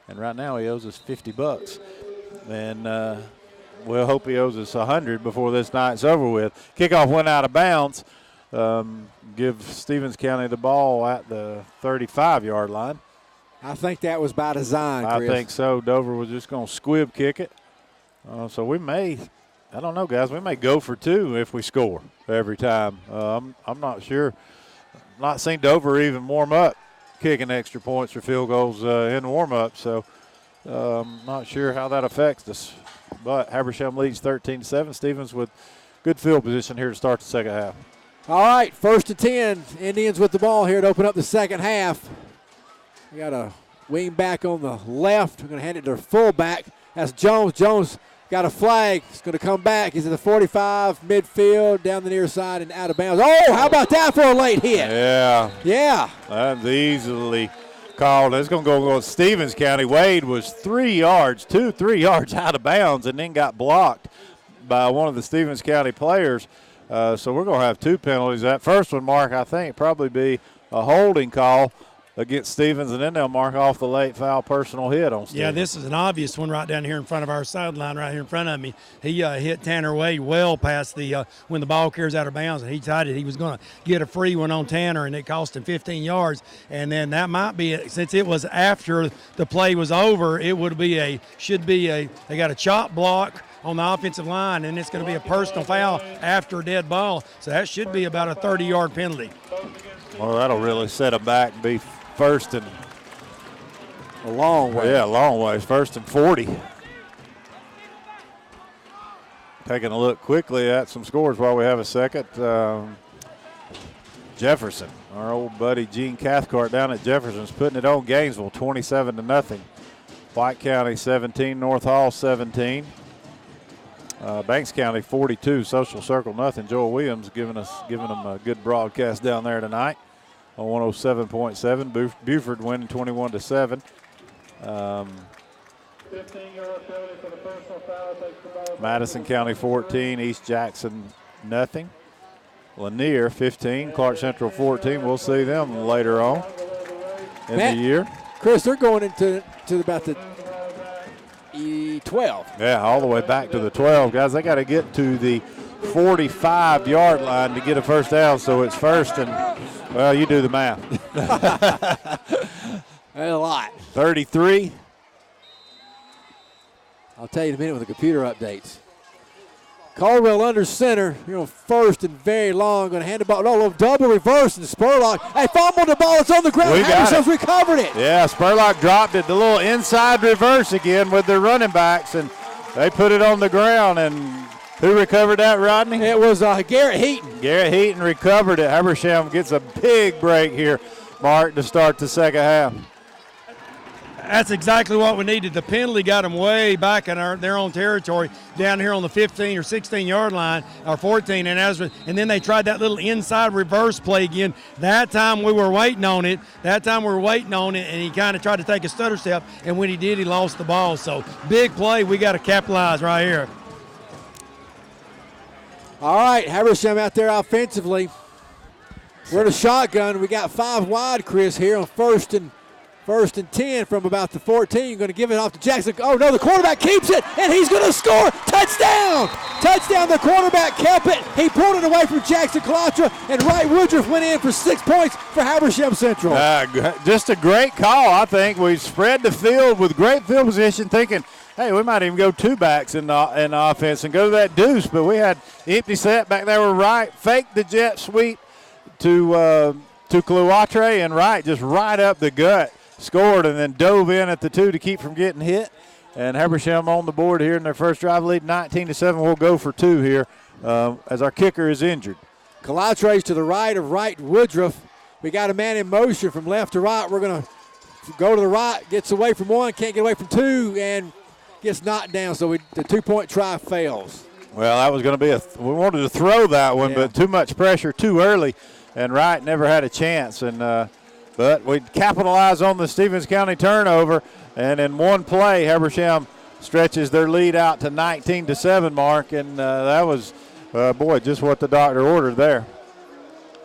And right now he owes us $50. And we'll hope he owes us $100 before this night's over with. Kickoff went out of bounds. Give Stevens County the ball at the 35-yard line. I think that was by design, Chris. I think so. Dover was just going to squib kick it. So we may, I don't know, guys, we may go for 2 if we score every time. I'm not sure. Not seen Dover even warm up kicking extra points or field goals in warm-up, so not sure how that affects us. But Habersham leads 13-7. Stevens with good field position here to start the second half. All right, 1st and 10. Indians with the ball here to open up the second half. We got a Wing back on the left. We're going to hand it to fullback. That's Jones. Jones got a flag. He's going to come back. He's at the 45, midfield, down the near side and out of bounds. Oh, how about that for a late hit? Yeah. Yeah. That's easily called. It's going to go with Stevens County. Wade was 3 yards out of bounds and then got blocked by one of the Stevens County players. So we're going to have 2 penalties. That first one, Mark, I think probably be a holding call against Stevens, and then they'll mark off the late foul personal hit on Stevens. Yeah, this is an obvious one right down here in front of our sideline, right here in front of me. He hit Tanner Wade well past the when the ball carries out of bounds, and he decided he was going to get a free one on Tanner, and it cost him 15 yards. And then that might be it. Since it was after the play was over, it would be they got a chop block on the offensive line, and it's going to be a personal foul after a dead ball. So that should be about a 30-yard penalty. Well, that'll really set them back and be first and a long way. Yeah, a long ways. First and 40. Taking a look quickly at some scores while we have a second. Jefferson, our old buddy Gene Cathcart down at Jefferson's putting it on Gainesville 27-0. White County 17, North Hall 17. Banks County 42, Social Circle nothing. Joel Williams giving them a good broadcast down there tonight on 107.7. Buford winning 21-7. 15-yard penalty for the personal foul. Takes the ball. Madison County 14, East Jackson nothing. Lanier 15, Clark Central 14. We'll see them later on in the year. Chris, they're going into about the 12. Yeah, all the way back to the 12. Guys, they got to get to the 45-yard line to get a first down, so it's first and, well, you do the math. That's a lot. 33. I'll tell you in a minute with the computer updates. Caldwell under center, first and very long. Going to hand the ball. No, double reverse and Spurlock. Hey, fumbled the ball. It's on the ground. Habersham's recovered it. Yeah, Spurlock dropped it. The little inside reverse again with their running backs, and they put it on the ground. And who recovered that, Rodney? It was Garrett Heaton. Garrett Heaton recovered it. Habersham gets a big break here, Mark, to start the second half. That's exactly what we needed. The penalty got them way back in their own territory, down here on the 15 or 16-yard line, or 14, and then they tried that little inside reverse play again. That time we were waiting on it. And he kind of tried to take a stutter step, and when he did, he lost the ball. So big play. We got to capitalize right here. All right, Habersham out there offensively. We're in a shotgun. We got 5 wide, Chris, here on first and 10 from about the 14. Going to give it off to Jackson. Oh, no, the quarterback keeps it, and he's going to score. Touchdown! Touchdown, the quarterback kept it. He pulled it away from Jackson Kalatra, and Wright Woodruff went in for 6 points for Habersham Central. Just a great call, I think. We spread the field with great field position, thinking, hey, we might even go 2 backs in the offense and go to that deuce, but we had empty set back there with Wright. Faked the jet sweep to Kalatra, and Wright just right up the gut. Scored and then dove in at the 2 to keep from getting hit. And Habersham on the board here in their first drive, lead 19-7. We'll go for 2 here as our kicker is injured. Kalatra's to the right of Wright Woodruff. We got a man in motion from left to right. We're going to go to the right, gets away from 1, can't get away from 2, and gets knocked down. So the 2-point try fails. Well, that was going to be we wanted to throw that one, but too much pressure too early, and Wright never had a chance. And but we capitalize on the Stevens County turnover, and in one play, Habersham stretches their lead out to 19-7, Mark, and that was, just what the doctor ordered there.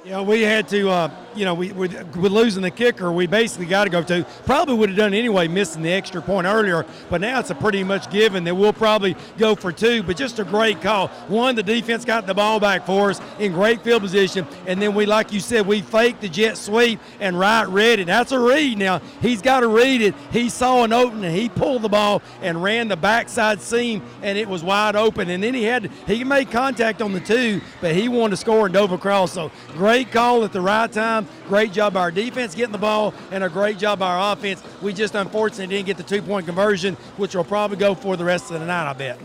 Yeah, we had to, with losing the kicker, we basically got to go to. Probably would have done it anyway, missing the extra point earlier, but now it's a pretty much given that we'll probably go for 2, but just a great call. One, the defense got the ball back for us in great field position, and then we, like you said, we faked the jet sweep, and Wright read it. That's a read now. He's got to read it. He saw an opening, he pulled the ball and ran the backside seam, and it was wide open, and then he made contact on the 2, but he wanted to score and dove across, so great call at the right time. Great job by our defense getting the ball, and a great job by our offense. We just unfortunately didn't get the 2-point conversion, which will probably go for the rest of the night, I bet.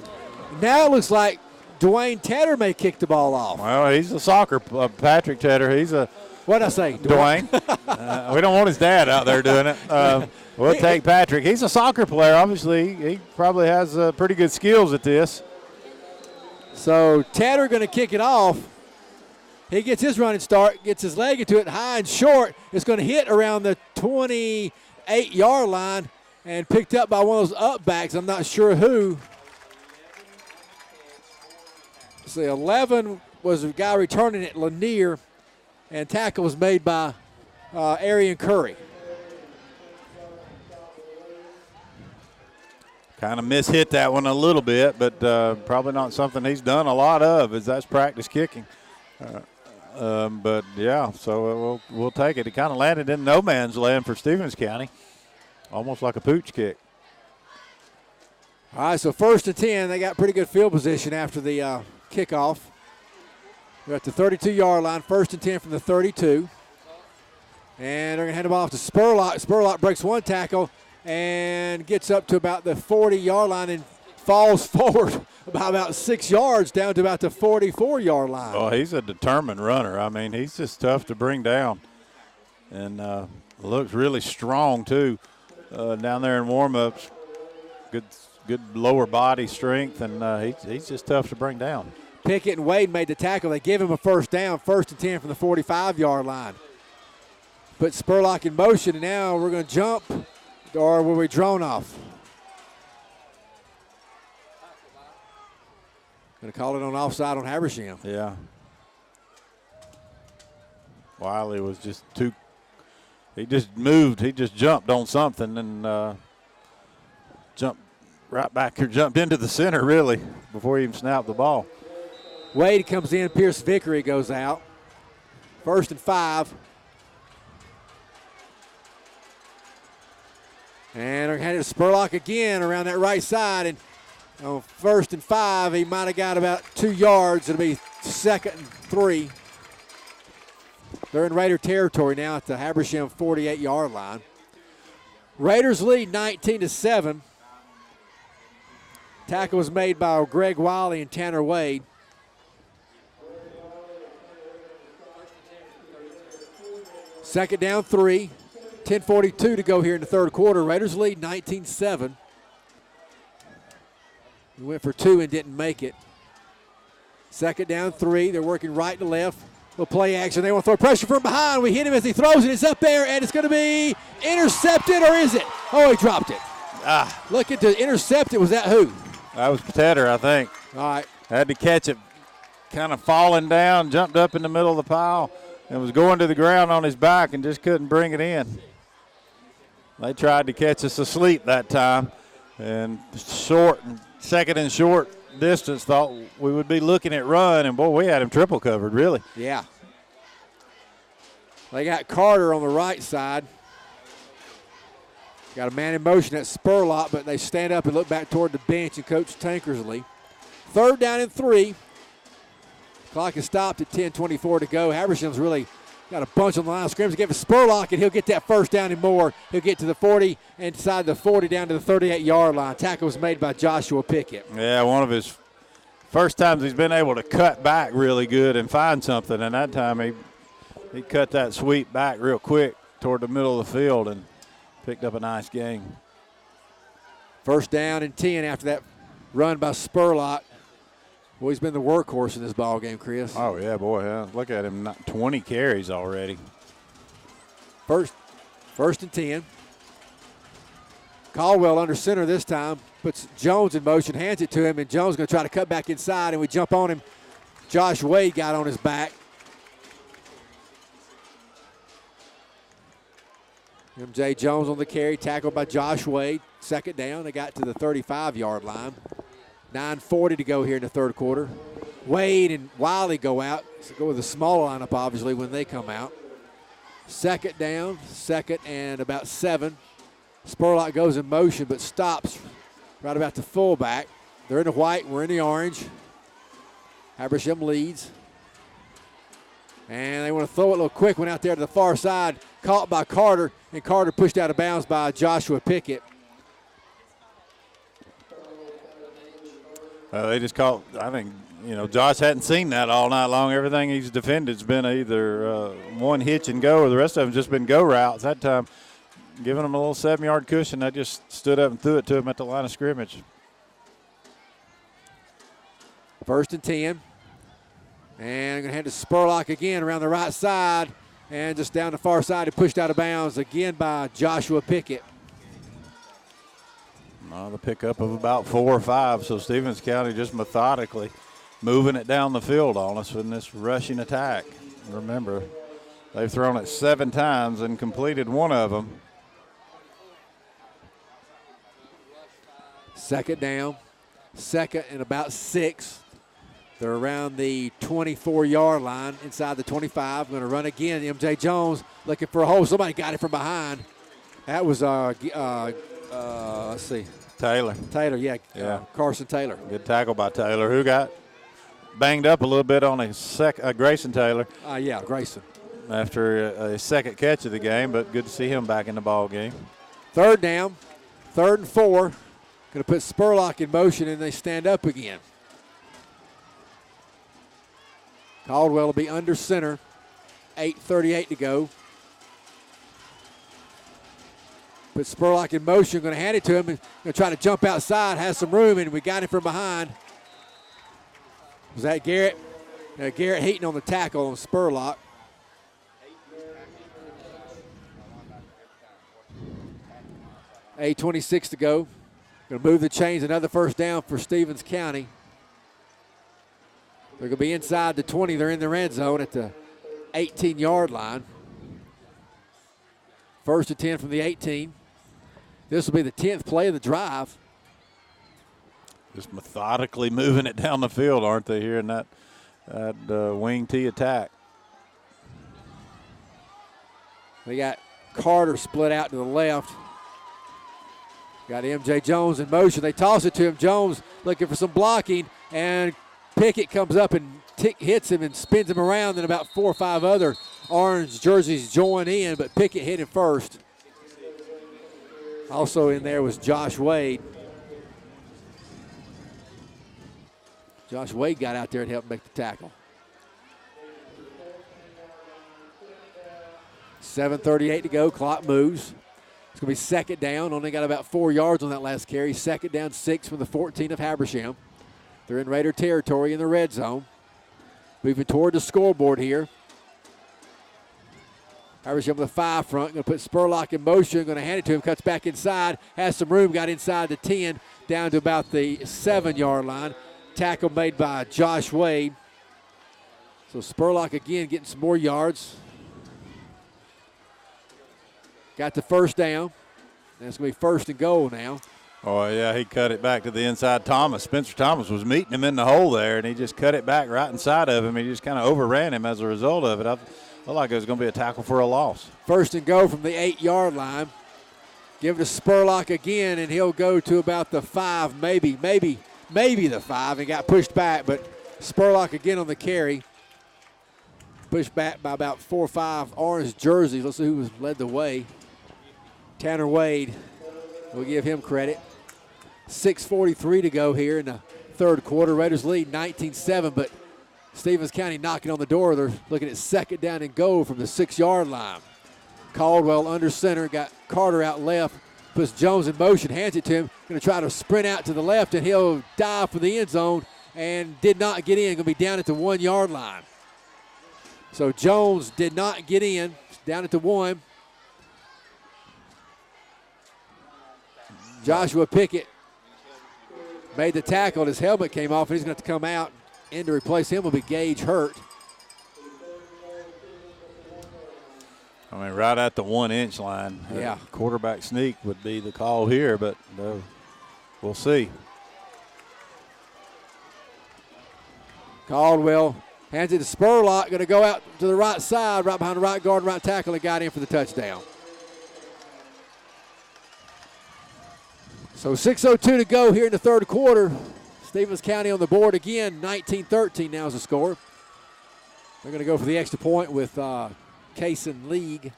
Now it looks like Dwayne Tedder may kick the ball off. Well, he's a soccer, Patrick Tedder. He's a What'd I say? Dwayne. We don't want his dad out there doing it. We'll take Patrick. He's a soccer player, obviously. He probably has pretty good skills at this. So Tanner going to kick it off. He gets his running start, gets his leg into it high and short. It's going to hit around the 28-yard line and picked up by one of those up backs. I'm not sure who. See, 11 was a guy returning at Lanier, and tackle was made by Arian Curry. Kind of mishit that one a little bit, but probably not something he's done a lot of, as that's practice kicking. But, yeah, so we'll take it. It kind of landed in no man's land for Stevens County, almost like a pooch kick. All right, so 1st and 10. They got pretty good field position after the kickoff. They're at the 32-yard line, 1st and 10 from the 32. And they're going to hand the ball off to Spurlock. Spurlock breaks one tackle and gets up to about the 40-yard line and falls forward about 6 yards down to about the 44-yard line. Oh, he's a determined runner. I mean, he's just tough to bring down. And looks really strong, too, down there in warm-ups. Good lower body strength, and he's just tough to bring down. Pickett and Wade made the tackle. They give him a first down, 1st and 10 from the 45-yard line. Put Spurlock in motion, and now we're going to jump, or will we drone off? Going to call it on offside on Habersham. Yeah. Wiley was just he just moved. He just jumped on something and jumped right back here, jumped into the center, really, before he even snapped the ball. Wade comes in. Pierce Vickery goes out. 1st and 5. And they're headed to Spurlock again around that right side. And on 1st and 5, he might have got about 2 yards. It'll be 2nd and 3. They're in Raider territory now at the Habersham 48-yard line. Raiders lead 19-7. Tackle was made by Greg Wiley and Tanner Wade. Second down 3. 10:42 to go here in the third quarter. Raiders lead 19-7. We went for 2 and didn't make it. Second down 3. They're working right to left. Little play action. They want to throw pressure from behind. We hit him as he throws it. It's up there, and it's going to be intercepted, or is it? Oh, he dropped it. Looking to intercept it. Was that who? That was Potater, I think. All right. Had to catch it, kind of falling down, jumped up in the middle of the pile, and was going to the ground on his back and just couldn't bring it in. They tried to catch us asleep that time, and second and short distance, thought we would be looking at run, and boy, we had him triple covered, really. Yeah. They got Carter on the right side. Got a man in motion at Spurlock, but they stand up and look back toward the bench and Coach Tankersley. 3rd down and 3. Clock is stopped at 10:24 to go. Habersham's really got a bunch on the line of scrimmage. Give it Spurlock, and he'll get that first down and more. He'll get to the 40, inside the 40, down to the 38-yard line. Tackle was made by Joshua Pickett. Yeah, one of his first times he's been able to cut back really good and find something, and that time he cut that sweep back real quick toward the middle of the field and picked up a nice gain. 1st down and 10 after that run by Spurlock. Well, he's been the workhorse in this ball game, Chris. Oh, yeah, boy. Yeah. Look at him, 20 carries already. First and 10. Caldwell under center this time. Puts Jones in motion, hands it to him, and Jones going to try to cut back inside, and we jump on him. Josh Wade got on his back. MJ Jones on the carry, tackled by Josh Wade. 2nd down. They got to the 35-yard line. 9:40 to go here in the third quarter. Wade and Wiley go out. So go with a small lineup, obviously, when they come out. 2nd down, 2nd and about 7. Spurlock goes in motion but stops right about the fullback. They're in the white, we're in the orange. Habersham leads. And they want to throw it a little quick one out there to the far side. Caught by Carter, and Carter pushed out of bounds by Joshua Pickett. They just caught, I think, Josh hadn't seen that all night long. Everything he's defended's been either one hitch and go, or the rest of them just been go routes. That time, giving them a little 7-yard cushion. They just stood up and threw it to him at the line of scrimmage. 1st and 10. And going to hand to Spurlock again around the right side. And just down the far side and pushed out of bounds again by Joshua Pickett. The pickup of about 4 or 5. So Stevens County just methodically moving it down the field on us in this rushing attack. Remember, they've thrown it 7 times and completed 1 of them. 2nd down. 2nd and about 6. They're around the 24-yard line, inside the 25. Going to run again. MJ Jones looking for a hole. Somebody got it from behind. That was, let's see. Taylor, yeah. Carson Taylor. Good tackle by Taylor, who got banged up a little bit on Grayson Taylor. Grayson. After a second catch of the game, but good to see him back in the ball game. 3rd down. 3rd and 4. Going to put Spurlock in motion, and they stand up again. Caldwell will be under center. 8:38 to go. Put Spurlock in motion. Going to hand it to him. Going to try to jump outside. Has some room, and we got him from behind. Was that Garrett? Garrett Heaton on the tackle on Spurlock. $8:26 to go. Going to move the chains. Another 1st down for Stevens County. They're going to be inside the 20. They're in the red zone at the 18-yard line. 1st and 10 from the 18. This will be the 10th play of the drive. Just methodically moving it down the field, aren't they, here in that wing T attack? They got Carter split out to the left. Got MJ Jones in motion. They toss it to him. Jones looking for some blocking, and Pickett comes up and hits him and spins him around. Then about 4 or 5 other orange jerseys join in, but Pickett hit him first. Also in there was Josh Wade. Josh Wade got out there and helped make the tackle. 7:38 to go. Clock moves. It's going to be 2nd down. Only got about 4 yards on that last carry. 2nd down, 6 from the 14 of Habersham. They're in Raider territory in the red zone. Moving toward the scoreboard here. Habersham with a 5 front. Going to put Spurlock in motion. Going to hand it to him. Cuts back inside. Has some room. Got inside the 10. Down to about the 7-yard line. Tackle made by Josh Wade. So Spurlock again getting some more yards. Got the 1st down. And it's going to be 1st and goal now. Oh, yeah, he cut it back to the inside. Spencer Thomas was meeting him in the hole there, and he just cut it back right inside of him. He just kind of overran him as a result of it. I felt like it was going to be a tackle for a loss. 1st and goal from the 8-yard line. Give it to Spurlock again, and he'll go to about the 5, maybe the 5, and got pushed back. But Spurlock again on the carry. Pushed back by about 4 or 5 orange jerseys. Let's see who led the way. Tanner Wade, we'll give him credit. 6:43 to go here in the 3rd quarter. Raiders lead 19-7, but Stevens County knocking on the door. They're looking at 2nd down and goal from the 6-yard line. Caldwell under center, got Carter out left, puts Jones in motion, hands it to him. Going to try to sprint out to the left, and he'll dive for the end zone and did not get in. Going to be down at the 1-yard line. So Jones did not get in, down at the 1. Joshua Pickett made the tackle. His helmet came off, and he's going to have to come out. In to replace him will be Gage Hurt. I mean, right at the 1-inch line. Yeah. Quarterback sneak would be the call here, but we'll see. Caldwell hands it to Spurlock. Going to go out to the right side, right behind the right guard, right tackle, and got in for the touchdown. So 6:02 to go here in the 3rd quarter. Stevens County on the board again. 19-13 now is the score. They're going to go for the extra point with Kaysen League.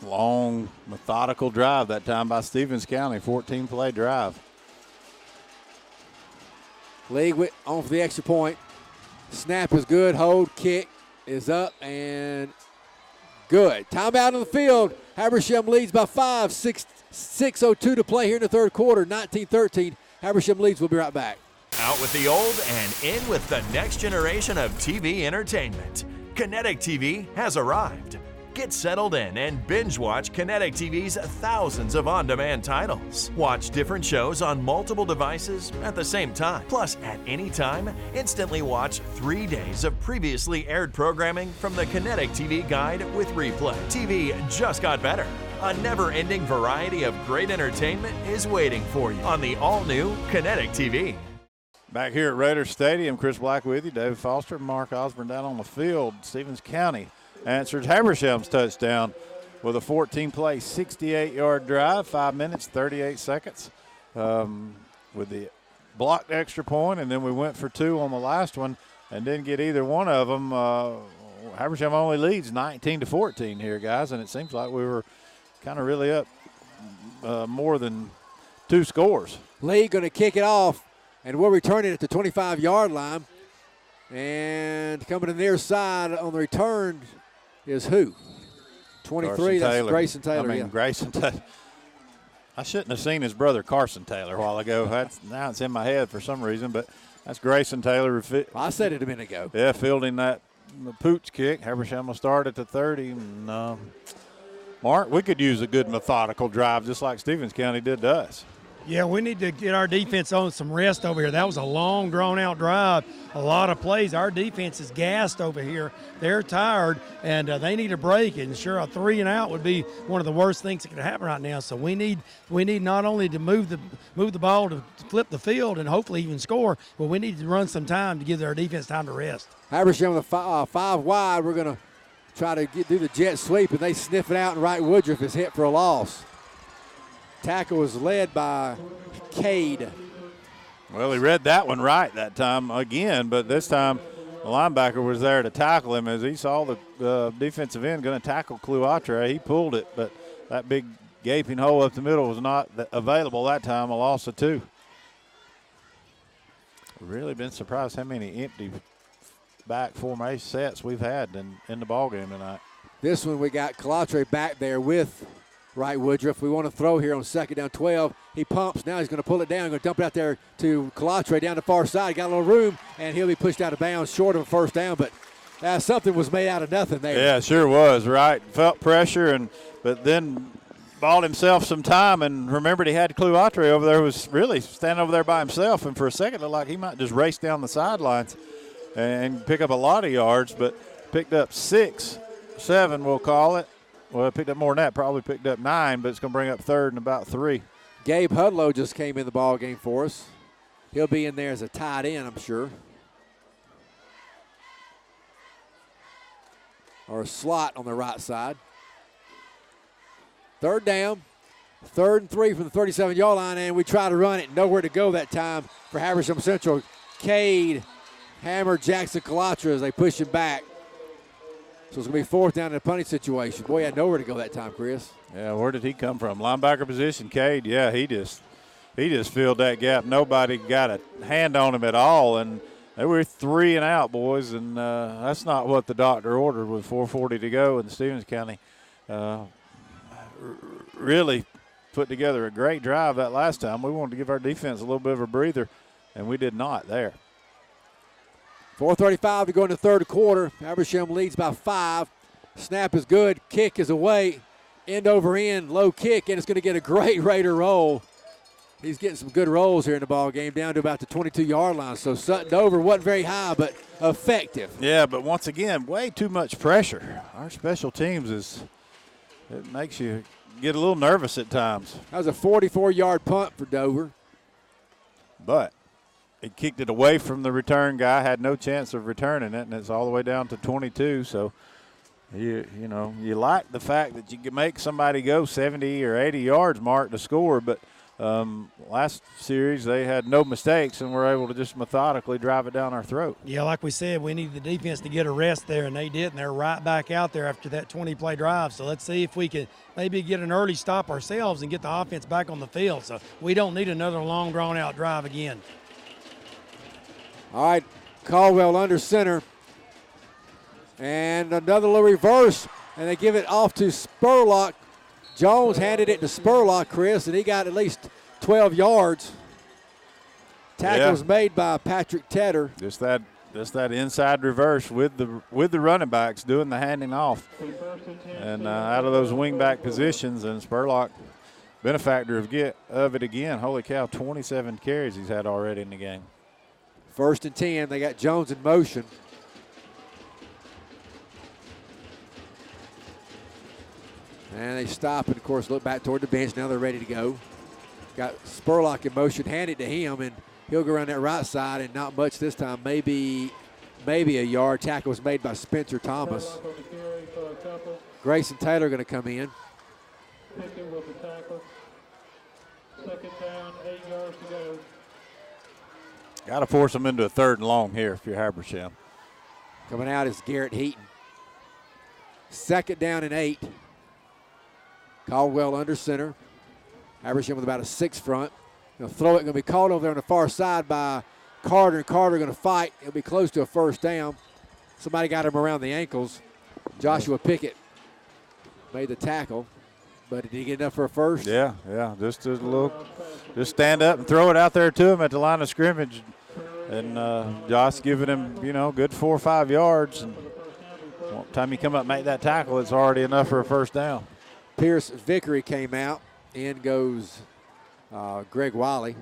Long, methodical drive that time by Stevens County. 14-play drive. League on for the extra point. Snap is good. Hold, kick is up and good. Timeout on the field. Habersham leads by 5. 6:02 to play here in the third quarter. 19-13. Habersham leads. We'll be right back. Out with the old and in with the next generation of TV entertainment. Kinetic TV has arrived. Get settled in and binge watch Kinetic TV's thousands of on-demand titles. Watch different shows on multiple devices at the same time. Plus, at any time, instantly watch 3 days of previously aired programming from the Kinetic TV Guide with replay. TV just got better. A never-ending variety of great entertainment is waiting for you on the all-new Kinetic TV. Back here at Raiders Stadium, Chris Black with you, David Foster, Mark Osborne down on the field. Stevens County answers Habersham's touchdown with a 14-play, 68-yard drive, 5 minutes, 38 seconds with the blocked extra point, and then we went for 2 on the last one and didn't get either one of them. Habersham only leads 19-14 here, guys, and it seems like we were kind of really up more than 2 scores. Lee going to kick it off, and we'll return it at the 25-yard line. And coming to the near side on the return is who? 23, that's Grayson Taylor. Grayson Taylor. I shouldn't have seen his brother Carson Taylor a while ago. Now it's in my head for some reason, but that's Grayson Taylor. I said it a minute ago. Yeah, fielding the pooch kick. Habersham will start at the 30. And, Mark, we could use a good methodical drive just like Stevens County did to us. Yeah, we need to get our defense on some rest over here. That was a long, drawn-out drive, a lot of plays. Our defense is gassed over here. They're tired, and they need a break. And sure, a 3 and out would be one of the worst things that could happen right now. So we need not only to move the ball to flip the field and hopefully even score, but we need to run some time to give our defense time to rest. Habersham with 5 wide. We're going to try to do the jet sweep, and they sniff it out, and Wright Woodruff is hit for a loss. Tackle was led by Cade. Well, he read that one right that time again, but this time the linebacker was there to tackle him as he saw the defensive end going to tackle Cleotre. He pulled it, but that big gaping hole up the middle was not available that time, a loss of 2. Really been surprised how many empty back formation sets we've had in the ballgame tonight. This one we got Cleotre back there with Wright Woodruff. We want to throw here on 2nd down 12. He pumps. Now he's going to pull it down. Going to dump it out there to Cleotre down the far side. Got a little room, and he'll be pushed out of bounds short of a first down. But something was made out of nothing there. Yeah, sure was. Right. Felt pressure, but then bought himself some time and remembered he had Cleotre over there, was really standing over there by himself. And for a second, it looked like he might just race down the sidelines and pick up a lot of yards, but picked up 6, 7, we'll call it. Well, picked up more than that, probably picked up 9, but it's going to bring up 3rd and about 3. Gabe Hudlow just came in the ball game for us. He'll be in there as a tight end, I'm sure. Or a slot on the right side. 3rd down, 3rd and 3 from the 37-yard line, and we try to run it. Nowhere to go that time for Habersham Central. Cade, Hammer, Jackson, Cleotre as they push him back. So it's going to be 4th down in a punting situation. Boy, he had nowhere to go that time, Chris. Yeah, where did he come from? Linebacker position, Cade. Yeah, he just filled that gap. Nobody got a hand on him at all, and they were 3 and out, boys, and that's not what the doctor ordered with 4:40 to go in Stevens County. Really put together a great drive that last time. We wanted to give our defense a little bit of a breather, and we did not there. 4:35 to go in the third quarter. Habersham leads by 5. Snap is good. Kick is away. End over end, low kick, and it's going to get a great Raider roll. He's getting some good rolls here in the ball game, down to about the 22-yard line. So Sutton over wasn't very high, but effective. Yeah, but once again, way too much pressure. Our special teams it makes you get a little nervous at times. That was a 44-yard punt for Dover. But he kicked it away from the return guy, had no chance of returning it, and it's all the way down to 22. So, you like the fact that you can make somebody go 70 or 80 yards, Mark, to score. But last series they had no mistakes and were able to just methodically drive it down our throat. Yeah, like we said, we needed the defense to get a rest there, and they did, and they're right back out there after that 20-play drive. So let's see if we can maybe get an early stop ourselves and get the offense back on the field. So we don't need another long, drawn-out drive again. All right, Caldwell under center. And another little reverse, and they give it off to Spurlock. Jones handed it to Spurlock, Chris, and he got at least 12 yards. Tackle was made by Patrick Tedder. Just that inside reverse with the running backs doing the handing off. And out of those wing-back positions, and Spurlock, benefactor of it again. Holy cow, 27 carries he's had already in the game. 1st and 10. They got Jones in motion. And they stop and, of course, look back toward the bench. Now they're ready to go. Got Spurlock in motion, hand it to him, and he'll go around that right side, and not much this time. Maybe a yard. Tackle was made by Spencer Thomas. Grayson Taylor going to come in. Pickett with the tackle. 2nd down, 8 yards to go. Got to force them into a 3rd and long here if you're Habersham. Coming out is Garrett Heaton. 2nd down and 8. Caldwell under center. Habersham with about a 6 front. They'll throw it. Going to be called over there on the far side by Carter. And Carter going to fight. It'll be close to a 1st down. Somebody got him around the ankles. Joshua Pickett made the tackle. But did he get enough for a 1st? Yeah. Just stand up and throw it out there to him at the line of scrimmage. And Josh giving him, good 4 or 5 yards. And by the time you come up and make that tackle, it's already enough for a 1st down. Pierce Vickery came out. In goes Greg Wiley.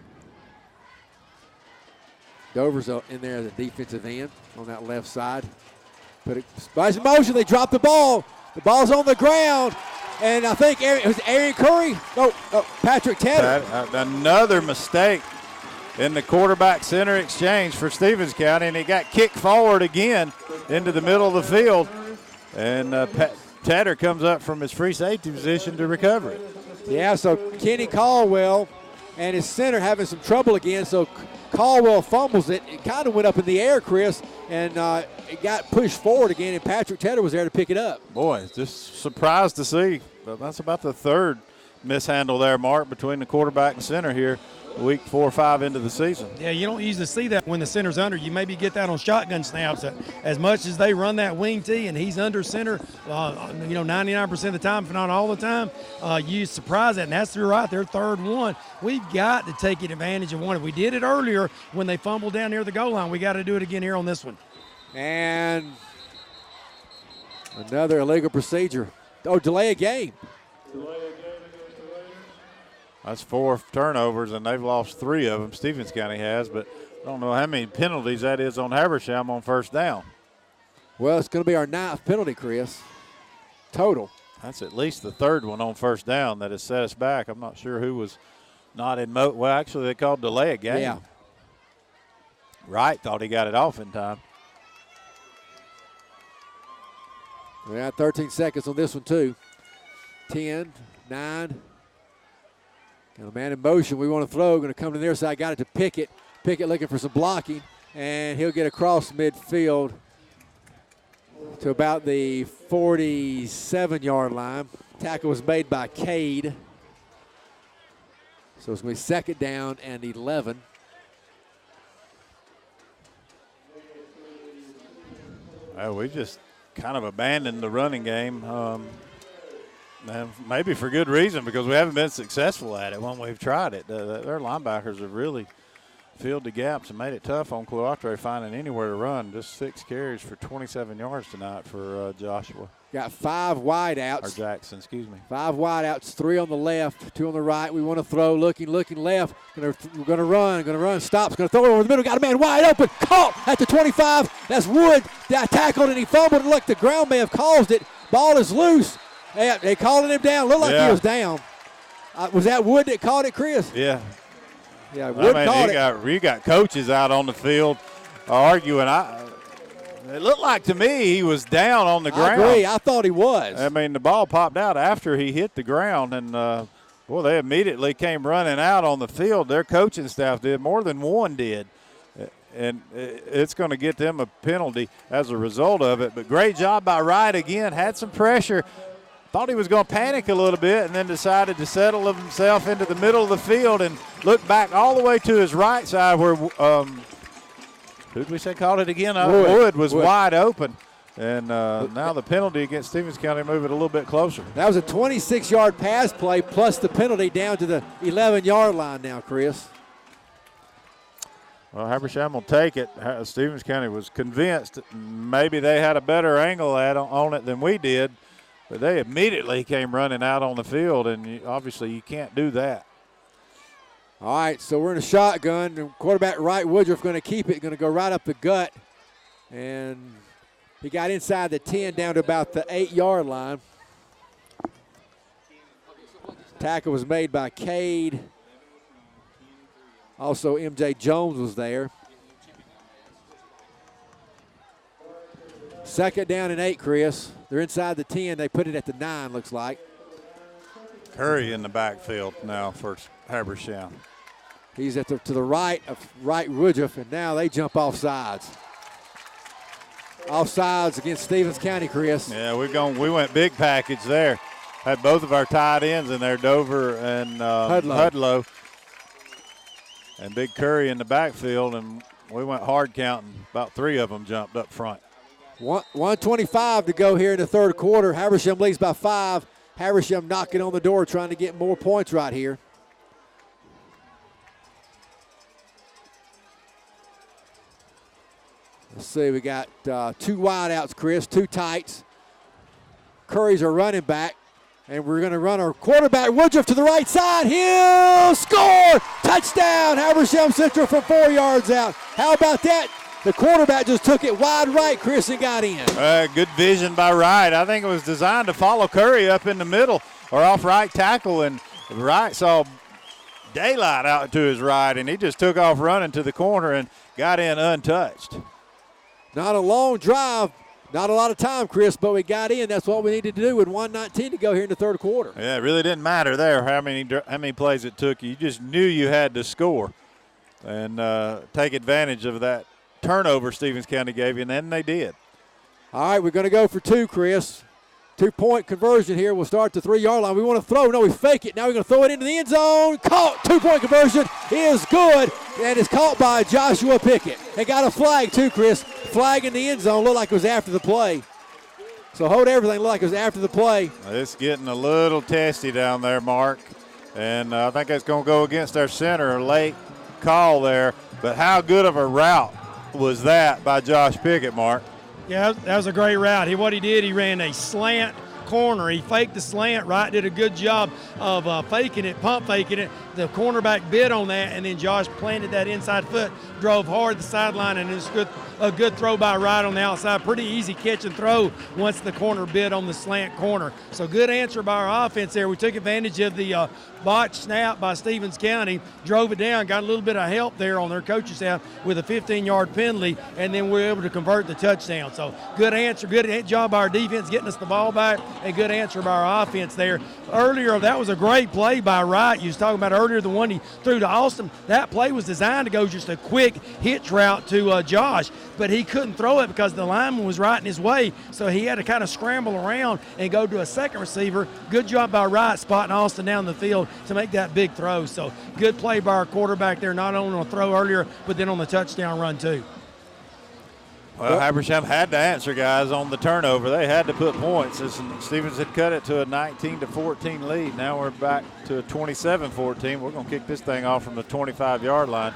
Dover's in there as a defensive end on that left side. Put it spies in motion. They drop the ball. The ball's on the ground. And I think it was Aaron Curry. No, Patrick Tedder. Another mistake in the quarterback center exchange for Stevens County, and it got kicked forward again into the middle of the field. And Tedder comes up from his free safety position to recover it. Yeah, so Kenny Caldwell and his center having some trouble again. So Caldwell fumbles it. It kind of went up in the air, Chris, and it got pushed forward again, and Patrick Tedder was there to pick it up. Boy, just surprised to see. But that's about the 3rd mishandle there, Mark, between the quarterback and center here, week 4 or 5 into the season. Yeah, you don't usually see that when the center's under. You maybe get that on shotgun snaps. As much as they run that wing tee and he's under center, 99% of the time, if not all the time, you surprise that. And that's right, their 3rd and 1. We've got to take advantage of one. We did it earlier when they fumbled down near the goal line. We got to do it again here on this one. And another illegal procedure. Oh, delay a game. That's 4 turnovers, and they've lost 3 of them. Stevens County has, but I don't know how many penalties that is on Habersham on 1st down. Well, it's going to be our 9th penalty, Chris, total. That's at least the 3rd one on 1st down that has set us back. I'm not sure who was not in mode. Well, actually, they called delay a game. Yeah. Wright thought he got it off in time. We got 13 seconds on this one, too. 10, 9. Got a man in motion. We want to throw. Going to come to the near side. Got it to Pickett. Pickett looking for some blocking. And he'll get across midfield to about the 47-yard line. Tackle was made by Cade. So it's going to be 2nd down and 11. We just kind of abandoned the running game. And maybe for good reason, because we haven't been successful at it when we've tried it. Their linebackers have really filled the gaps and made it tough on Cloatre finding anywhere to run. Just 6 carries for 27 yards tonight for Joshua. Got 5 wide outs. Or Jackson, excuse me. 5 wide outs, 3 on the left, 2 on the right. We want to throw, looking left. We're going to run, stops, going to throw it over the middle. Got a man wide open, caught at the 25. That's Wood. That tackled and he fumbled. Look, the ground may have caused it. Ball is loose. They calling him down. Looked like he was down. Was that Wood that caught it, Chris? Yeah. Yeah, Wood caught it. You got coaches out on the field arguing. It looked like to me he was down on the ground. I agree. I thought he was. I mean, the ball popped out after he hit the ground, and, they immediately came running out on the field. Their coaching staff did. More than one did. And it's going to get them a penalty as a result of it. But great job by Wright again. Had some pressure. Thought he was going to panic a little bit and then decided to settle himself into the middle of the field and look back all the way to his right side where Who'd we say called it again? Wood. Wood was wide open. And now the penalty against Stevens County move it a little bit closer. That was a 26-yard pass play plus the penalty down to the 11-yard line now, Chris. Well, Habersham will take it. Stevens County was convinced maybe they had a better angle on it than we did, but they immediately came running out on the field, and obviously you can't do that. All right, so we're in a shotgun. And quarterback Wright Woodruff going to keep it, going to go right up the gut. And he got inside the 10 down to about the 8-yard line. Tackle was made by Cade. Also, M.J. Jones was there. 2nd down and 8, Chris. They're inside the 10. They put it at the 9, looks like. Curry in the backfield now for Habersham. He's to the right of Wright Woodruff, and now they jump off sides. Offsides against Stevens County, Chris. Yeah, we went big package there. Had both of our tight ends in there, Dover and Hudlow. And Big Curry in the backfield, and we went hard counting. About 3 of them jumped up front. 1:25 to go here in the 3rd quarter. Habersham leads by 5. Habersham knocking on the door, trying to get more points right here. Let's see, we got 2 wideouts, Chris, 2 tights. Curry's our running back, and we're going to run our quarterback, Woodruff, to the right side. He'll score! Touchdown, Habersham Central from 4 yards out. How about that? The quarterback just took it wide right, Chris, and got in. Good vision by Wright. I think it was designed to follow Curry up in the middle or off right tackle, and Wright saw daylight out to his right, and he just took off running to the corner and got in untouched. Not a long drive, not a lot of time, Chris, but we got in. That's what we needed to do with 1:19 to go here in the 3rd quarter. Yeah, it really didn't matter there how many plays it took you. You just knew you had to score and take advantage of that turnover Stevens County gave you, and then they did. All right, we're going to go for 2, Chris. 2-point conversion here. We'll start the 3-yard line. We want to throw. No, we fake it. Now we're going to throw it into the end zone. Caught. 2-point conversion is good, and it's caught by Joshua Pickett. They got a flag too, Chris. Flag in the end zone. Looked like it was after the play. So hold everything. Looked like it was after the play. It's getting a little testy down there, Mark, and I think that's going to go against our center. A late call there, but how good of a route was that by Josh Pickett, Mark? Yeah, that was a great route. What he did, he ran a slant corner. He faked the slant. Wright did a good job of faking it, pump faking it. The cornerback bid on that, and then Josh planted that inside foot, drove hard the sideline, and it was a good throw by Wright on the outside. Pretty easy catch and throw once the corner bid on the slant corner. So good answer by our offense there. We took advantage of the botched snap by Stevens County, drove it down, got a little bit of help there on their coach's staff with a 15-yard penalty, and then we were able to convert the touchdown. So good answer, good job by our defense getting us the ball back, and good answer by our offense there. Earlier, that was a great play by Wright. You was talking about earlier the one he threw to Austin. That play was designed to go just a quick hitch route to Josh, but he couldn't throw it because the lineman was right in his way, so he had to kind of scramble around and go to a second receiver. Good job by Wright spotting Austin down the field to make that big throw. So good play by our quarterback there, not only on the throw earlier, but then on the touchdown run too. Well, Habersham had to answer, guys, on the turnover. They had to put points. Stevens had cut it to a 19-14 lead. Now we're back to a 27-14. We're going to kick this thing off from the 25-yard line.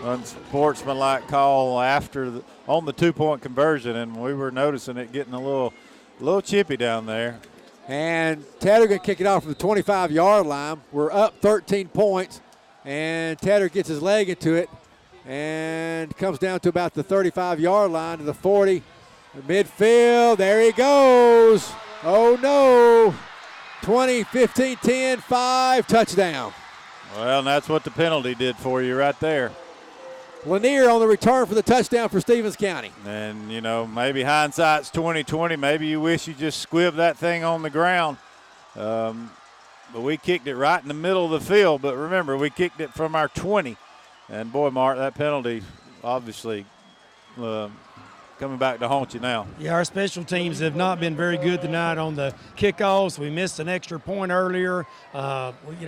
Unsportsmanlike call on the 2-point conversion, and we were noticing it getting a little chippy down there. And Tedder going to kick it off from the 25-yard line. We're up 13 points, and Tedder gets his leg into it and comes down to about the 35-yard line to the 40. Midfield, there he goes. Oh, no. 20, 15, 10, 5, touchdown. Well, and that's what the penalty did for you right there. Lanier on the return for the touchdown for Stevens County. And, maybe hindsight's 20/20. Maybe you wish you just squibbed that thing on the ground. But we kicked it right in the middle of the field. But remember, we kicked it from our 20. And, boy, Mark, that penalty obviously coming back to haunt you now. Yeah, our special teams have not been very good tonight on the kickoffs. We missed an extra point earlier. We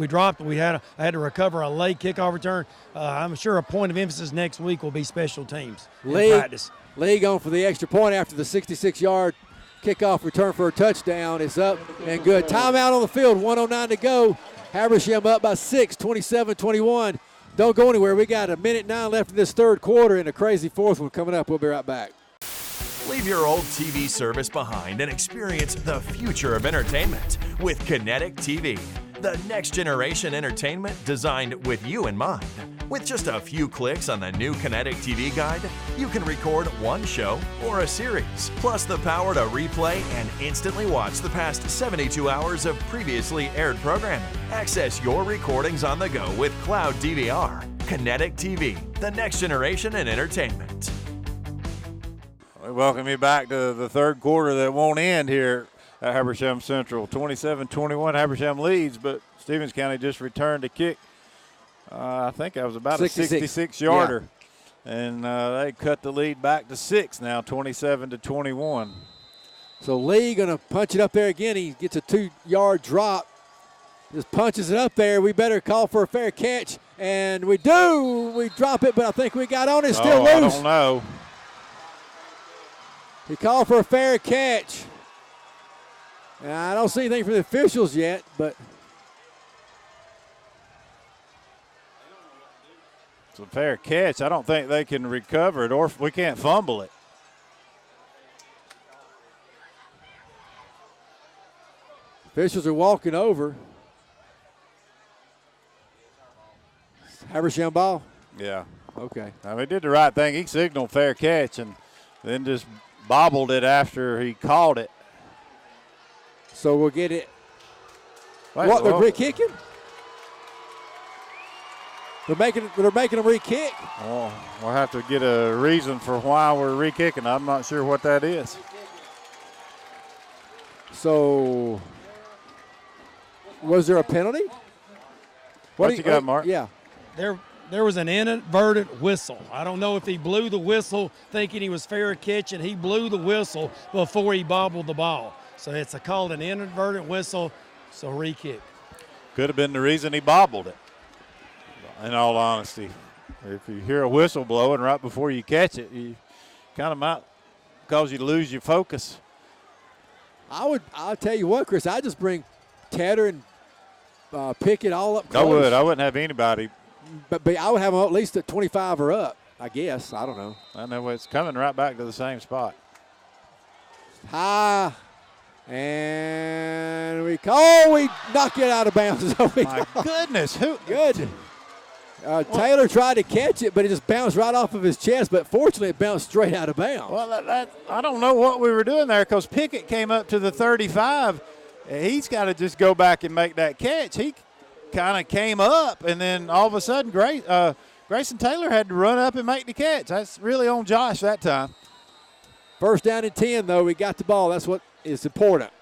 dropped. I had to recover a late kickoff return. I'm sure a point of emphasis next week will be special teams in practice. Lee going for the extra point after the 66-yard kickoff return for a touchdown. Is up and good. Timeout on the field. 1:09 to go. Habersham up by 6, 27-21. Don't go anywhere. We got 1:09 left in this third quarter and a crazy fourth one coming up. We'll be right back. Leave your old TV service behind and experience the future of entertainment with Kinetic TV, the next generation entertainment designed with you in mind. With just a few clicks on the new Kinetic TV guide, you can record one show or a series, plus the power to replay and instantly watch the past 72 hours of previously aired programming. Access your recordings on the go with Cloud DVR. Kinetic TV, the next generation in entertainment. We welcome you back to the third quarter that won't end here at Habersham Central. 27-21, Habersham leads, but Stevens County just returned to kick. I think that was about 66. a 66-yarder. Yeah. And they cut the lead back to 6 now, 27-21. So Lee going to punch it up there again. He gets a 2-yard drop. Just punches it up there. We better call for a fair catch. And we do. We drop it, but I think we got on it. Still loose. I don't know. He called for a fair catch. And I don't see anything from the officials yet, but it's a fair catch. I don't think they can recover it, or we can't fumble it. Officials are walking over. Habersham ball? Yeah. Okay. I mean, he did the right thing. He signaled fair catch and then just bobbled it after he called it. So we'll get it. Wait, What, they're re-kicking? They're making them re-kick? Well, we'll have to get a reason for why we're re-kicking. I'm not sure what that is. So, was there a penalty? What you got, Mark? Yeah. There was an inadvertent whistle. I don't know if he blew the whistle thinking he was fair catch, and he blew the whistle before he bobbled the ball. So it's called an inadvertent whistle, so re-kick. Could have been the reason he bobbled it, in all honesty. If you hear a whistle blowing right before you catch it, you kind of might cause you to lose your focus. I'll tell you what, Chris, I'd just bring Tedder and Pickett all up close. I would. I wouldn't have anybody. But I would have them at least at 25 or up, I guess. I don't know. I know it's coming right back to the same spot. High. And we knock it out of bounds. My goodness. Who? Good. Taylor tried to catch it, but it just bounced right off of his chest. But fortunately, it bounced straight out of bounds. Well, I don't know what we were doing there because Pickett came up to the 35. He's got to just go back and make that catch. He kind of came up, and then all of a sudden Grayson Taylor had to run up and make the catch. That's really on Josh that time. First down and 10, though. We got the ball. That's what is important.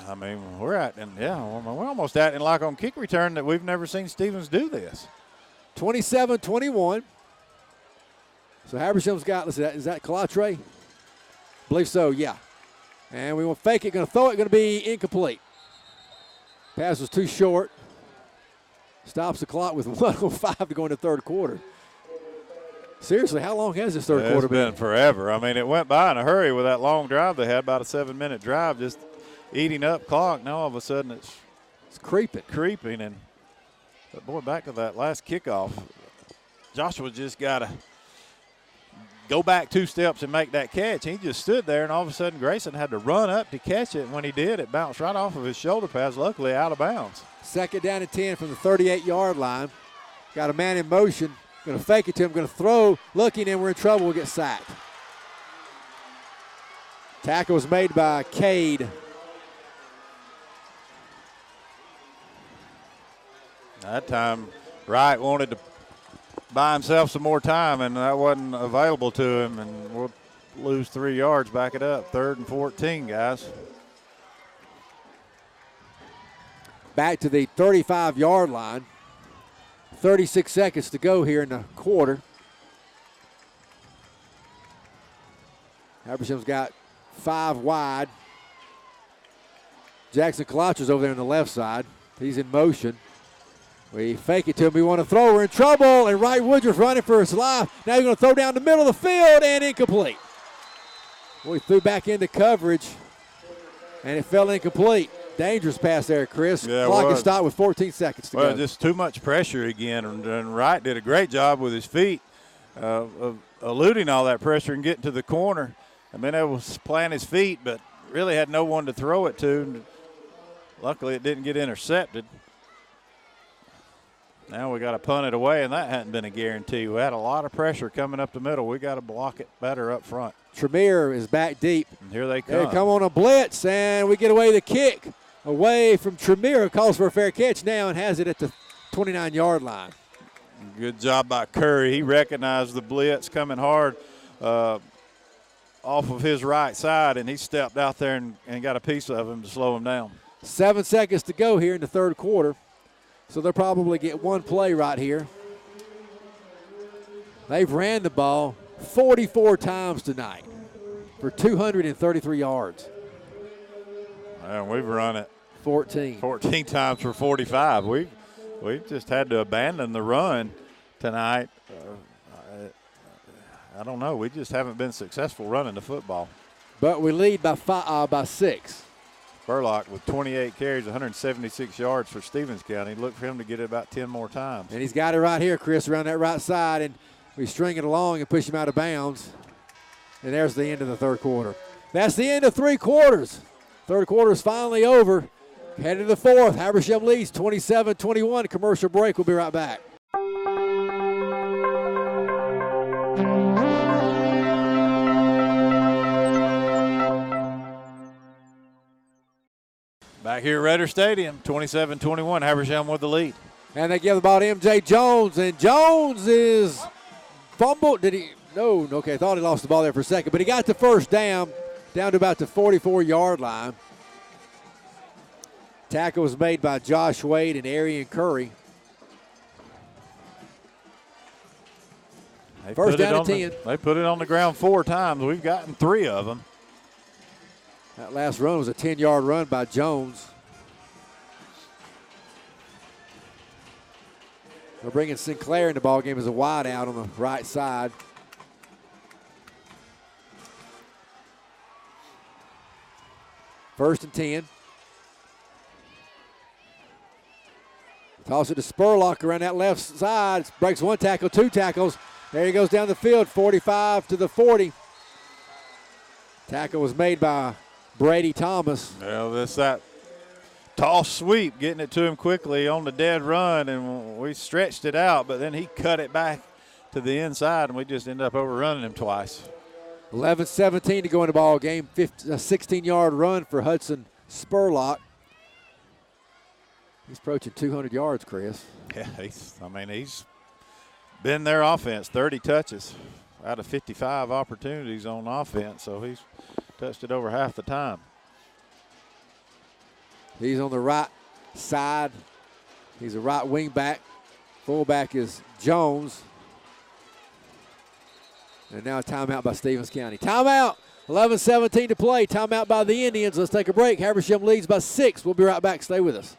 I mean, we're almost acting like on kick return that we've never seen Stevens do this. 27-21. So Habersham's got, is that Calatre? Believe so, yeah. And we will fake it, going to throw it, going to be incomplete. Pass was too short. Stops the clock with 1:05 to go into third quarter. Seriously, how long has this third quarter been? It's been forever. I mean, it went by in a hurry with that long drive they had, about a 7-minute drive, just eating up clock. Now all of a sudden it's creeping. But boy, back to that last kickoff, Joshua just got to go back 2 steps and make that catch. He just stood there, and all of a sudden Grayson had to run up to catch it. And when he did, it bounced right off of his shoulder pads, luckily out of bounds. Second down and 10 from the 38-yard line. Got a man in motion. Going to fake it to him. Going to throw. Looking, and we're in trouble. We'll get sacked. Tackle was made by Cade. That time, Wright wanted to buy himself some more time, and that wasn't available to him, and we'll lose 3 yards, back it up. 3rd and 14, guys. Back to the 35-yard line. 36 seconds to go here in the quarter. Habersham's got 5 wide. Jackson Colatra's over there on the left side. He's in motion. We fake it to him. We want to throw. We're in trouble. And Wright Woodruff running for his life. Now he's going to throw down the middle of the field and incomplete. We threw back into coverage, and it fell incomplete. Dangerous pass there, Chris. Yeah, Clock is stopped with 14 seconds to go. Well, just too much pressure again. And Wright did a great job with his feet of eluding all that pressure and getting to the corner. I mean, it was plant his feet, but really had no one to throw it to. Luckily, it didn't get intercepted. Now we got to punt it away, and that hadn't been a guarantee. We had a lot of pressure coming up the middle. We got to block it better up front. Tremere is back deep. And here they come. They come on a blitz, and we get away the kick. Away from Tremere, calls for a fair catch now and has it at the 29-yard line. Good job by Curry. He recognized the blitz coming hard off of his right side, and he stepped out there and got a piece of him to slow him down. 7 seconds to go here in the third quarter. So they'll probably get one play right here. They've ran the ball 44 times tonight for 233 yards. And we've run it 14 times for 45. We've just had to abandon the run tonight. I don't know. We just haven't been successful running the football. But we lead by 6. Spurlock with 28 carries, 176 yards for Stevens County. Look for him to get it about 10 more times. And he's got it right here, Chris, around that right side. And we string it along and push him out of bounds. And there's the end of the third quarter. That's the end of 3 quarters. Third quarter is finally over. Headed to the fourth. Habersham leads 27-21. Commercial break. We'll be right back. Back here at Raider Stadium, 27-21. Habersham with the lead. And they give the ball to M.J. Jones. And Jones is fumbled. Did he? No. Okay, I thought he lost the ball there for a second. But he got the first down to about the 44-yard line. Tackle was made by Josh Wade and Arian Curry. First down and 10. They put it on the ground 4 times. We've gotten 3 of them. That last run was a 10-yard run by Jones. They're bringing Sinclair in the ballgame as a wide out on the right side. First and 10. Toss it to Spurlock around that left side. Breaks 1 tackle, 2 tackles. There he goes down the field, 45 to the 40. Tackle was made by Brady Thomas. Well, that's that toss sweep, getting it to him quickly on the dead run, and we stretched it out, but then he cut it back to the inside, and we just ended up overrunning him twice. 11-17 to go in the ball game. A 16-yard run for Hudson Spurlock. He's approaching 200 yards, Chris. Yeah, he's been their offense, 30 touches out of 55 opportunities on offense, so he's touched it over half the time. He's on the right side. He's a right wing back. Fullback is Jones. And now a timeout by Stevens County. Timeout. 11-17 to play. Timeout by the Indians. Let's take a break. Habersham leads by 6. We'll be right back. Stay with us.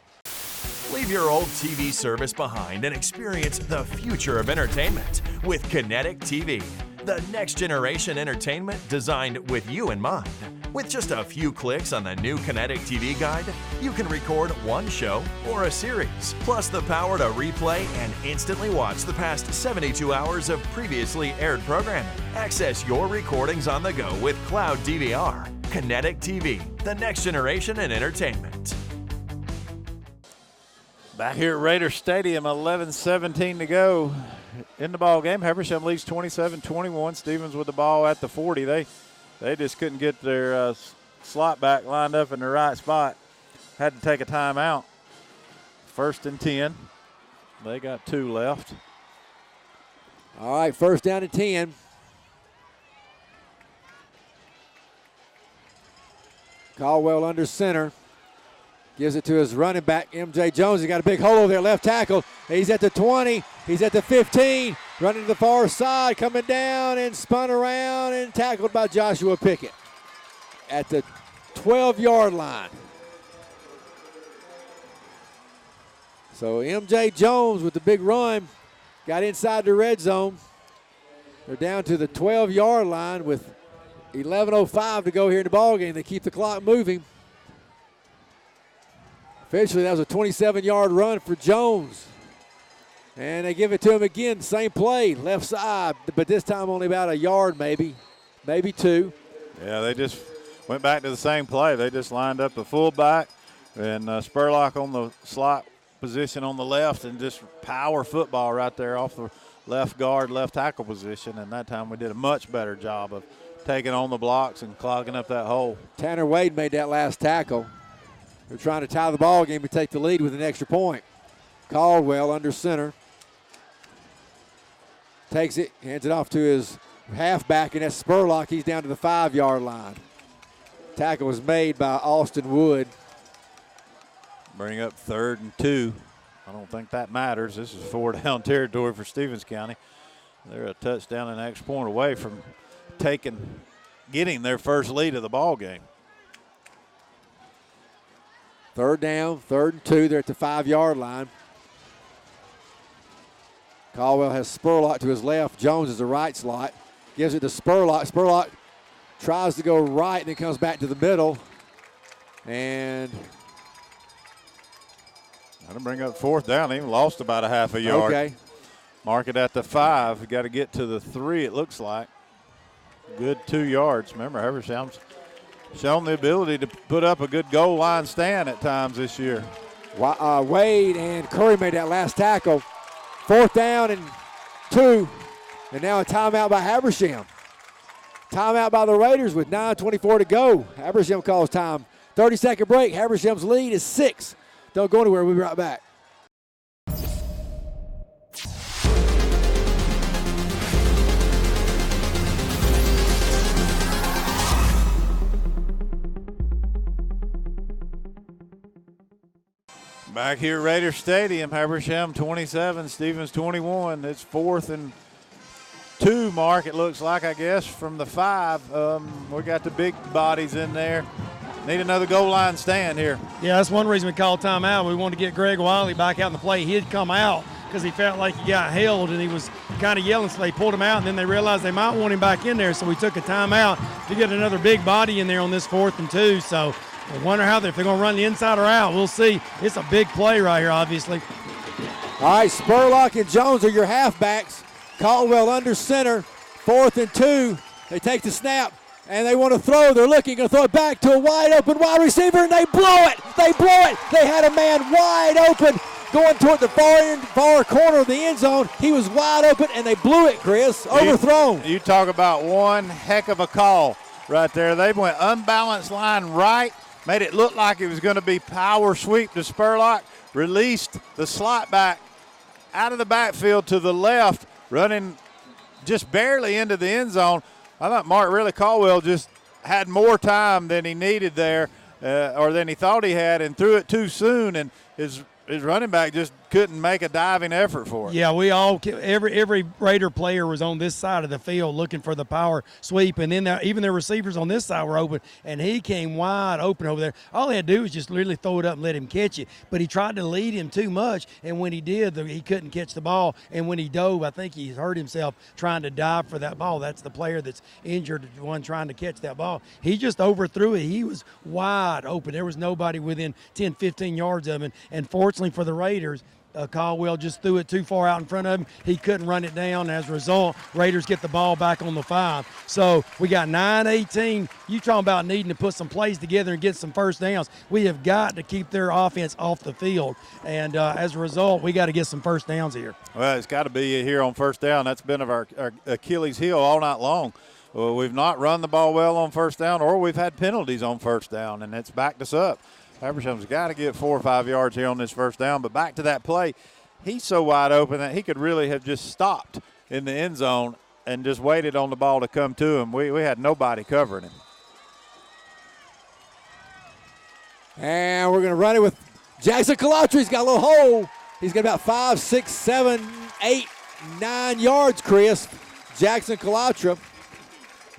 Leave your old TV service behind and experience the future of entertainment with Kinetic TV, the next generation entertainment designed with you in mind. With just a few clicks on the new Kinetic TV guide, you can record one show or a series, plus the power to replay and instantly watch the past 72 hours of previously aired programming. Access your recordings on the go with Cloud DVR. Kinetic TV, the next generation in entertainment. Back here at Raider Stadium, 11-17 to go in the ball game. Habersham leads 27-21. Stevens with the ball at the 40. They just couldn't get their slot back lined up in the right spot. Had to take a timeout. First and 10. They got 2 left. All right, first down and 10. Caldwell under center. Gives it to his running back, M.J. Jones. He got a big hole over there, left tackle. He's at the 20. He's at the 15. running to the far side, coming down and spun around and tackled by Joshua Pickett at the 12-yard line. So MJ Jones with the big run got inside the red zone. They're down to the 12-yard line with 11:05 to go here in the ballgame. They keep the clock moving. Officially, that was a 27-yard run for Jones. And they give it to him again, same play, left side, but this time only about a yard maybe 2. Yeah, they just went back to the same play. They just lined up the fullback and Spurlock on the slot position on the left and just power football right there off the left guard, left tackle position. And that time we did a much better job of taking on the blocks and clogging up that hole. Tanner Wade made that last tackle. They're trying to tie the ball game and take the lead with an extra point. Caldwell under center. Takes it, hands it off to his halfback, and that's Spurlock. He's down to the 5-yard line. Tackle was made by Austin Wood. Bring up 3rd and 2. I don't think that matters. This is 4-down territory for Stevens County. They're a touchdown and an extra point away from getting their first lead of the ball game. 3rd down, 3rd and 2. They're at the 5-yard line. Caldwell has Spurlock to his left. Jones is the right slot. Gives it to Spurlock. Spurlock tries to go right and then comes back to the middle. And that'll bring up 4th down. They even lost about a half a yard. Okay. Mark it at the 5. We got to get to the 3, it looks like. Good 2 yards. Remember, Habersham's shown the ability to put up a good goal line stand at times this year. Wade and Curry made that last tackle. 4th down and 2. And now a timeout by Habersham. Timeout by the Raiders with 9:24 to go. Habersham calls time. 30-second break. Habersham's lead is 6. Don't go anywhere. We'll be right back. Back here at Raider Stadium, Habersham 27, Stevens 21. It's 4th and 2, Mark, it looks like, I guess, from the 5. We got the big bodies in there. Need another goal line stand here. Yeah, that's one reason we called timeout. We wanted to get Greg Wiley back out in the play. He had come out because he felt like he got held and he was kind of yelling, so they pulled him out, and then they realized they might want him back in there, so we took a timeout to get another big body in there on this 4th and 2. So I wonder if they're going to run the inside or out. We'll see. It's a big play right here, obviously. All right, Spurlock and Jones are your halfbacks. Caldwell under center, 4th and 2. They take the snap, and they want to throw. They're looking to throw it back to a wide-open wide receiver, and they blow it. They blow it. They had a man wide open going toward the far corner of the end zone. He was wide open, and they blew it, Chris. Overthrown. You talk about one heck of a call right there. They went unbalanced line right, made it look like it was going to be power sweep to Spurlock, released the slot back out of the backfield to the left, running just barely into the end zone. I thought Mark Caldwell just had more time than he needed there, or than he thought he had, and threw it too soon, and his running back just couldn't make a diving effort for it. Yeah, every Raider player was on this side of the field looking for the power sweep, and then even their receivers on this side were open, and he came wide open over there. All he had to do was just literally throw it up and let him catch it, but he tried to lead him too much, and when he did, he couldn't catch the ball, and when he dove, I think he hurt himself trying to dive for that ball. That's the player that's injured, the one trying to catch that ball. He just overthrew it. He was wide open. There was nobody within 10, 15 yards of him, and fortunately for the Raiders, Caldwell just threw it too far out in front of him. He couldn't run it down. As a result, Raiders get the ball back on the 5. So we got 9-18. You talking about needing to put some plays together and get some first downs. We have got to keep their offense off the field. And as a result, we got to get some first downs here. Well, it's got to be here on first down. That's been our Achilles heel all night long. Well, we've not run the ball well on first down, or we've had penalties on first down, and it's backed us up. Habersham's got to get 4 or 5 yards here on this first down. But back to that play, he's so wide open that he could really have just stopped in the end zone and just waited on the ball to come to him. We had nobody covering him. And we're going to run it with Jackson Calatry's got a little hole. He's got about 5, 6, 7, 8 9 yards, Chris. Jackson Kalatra.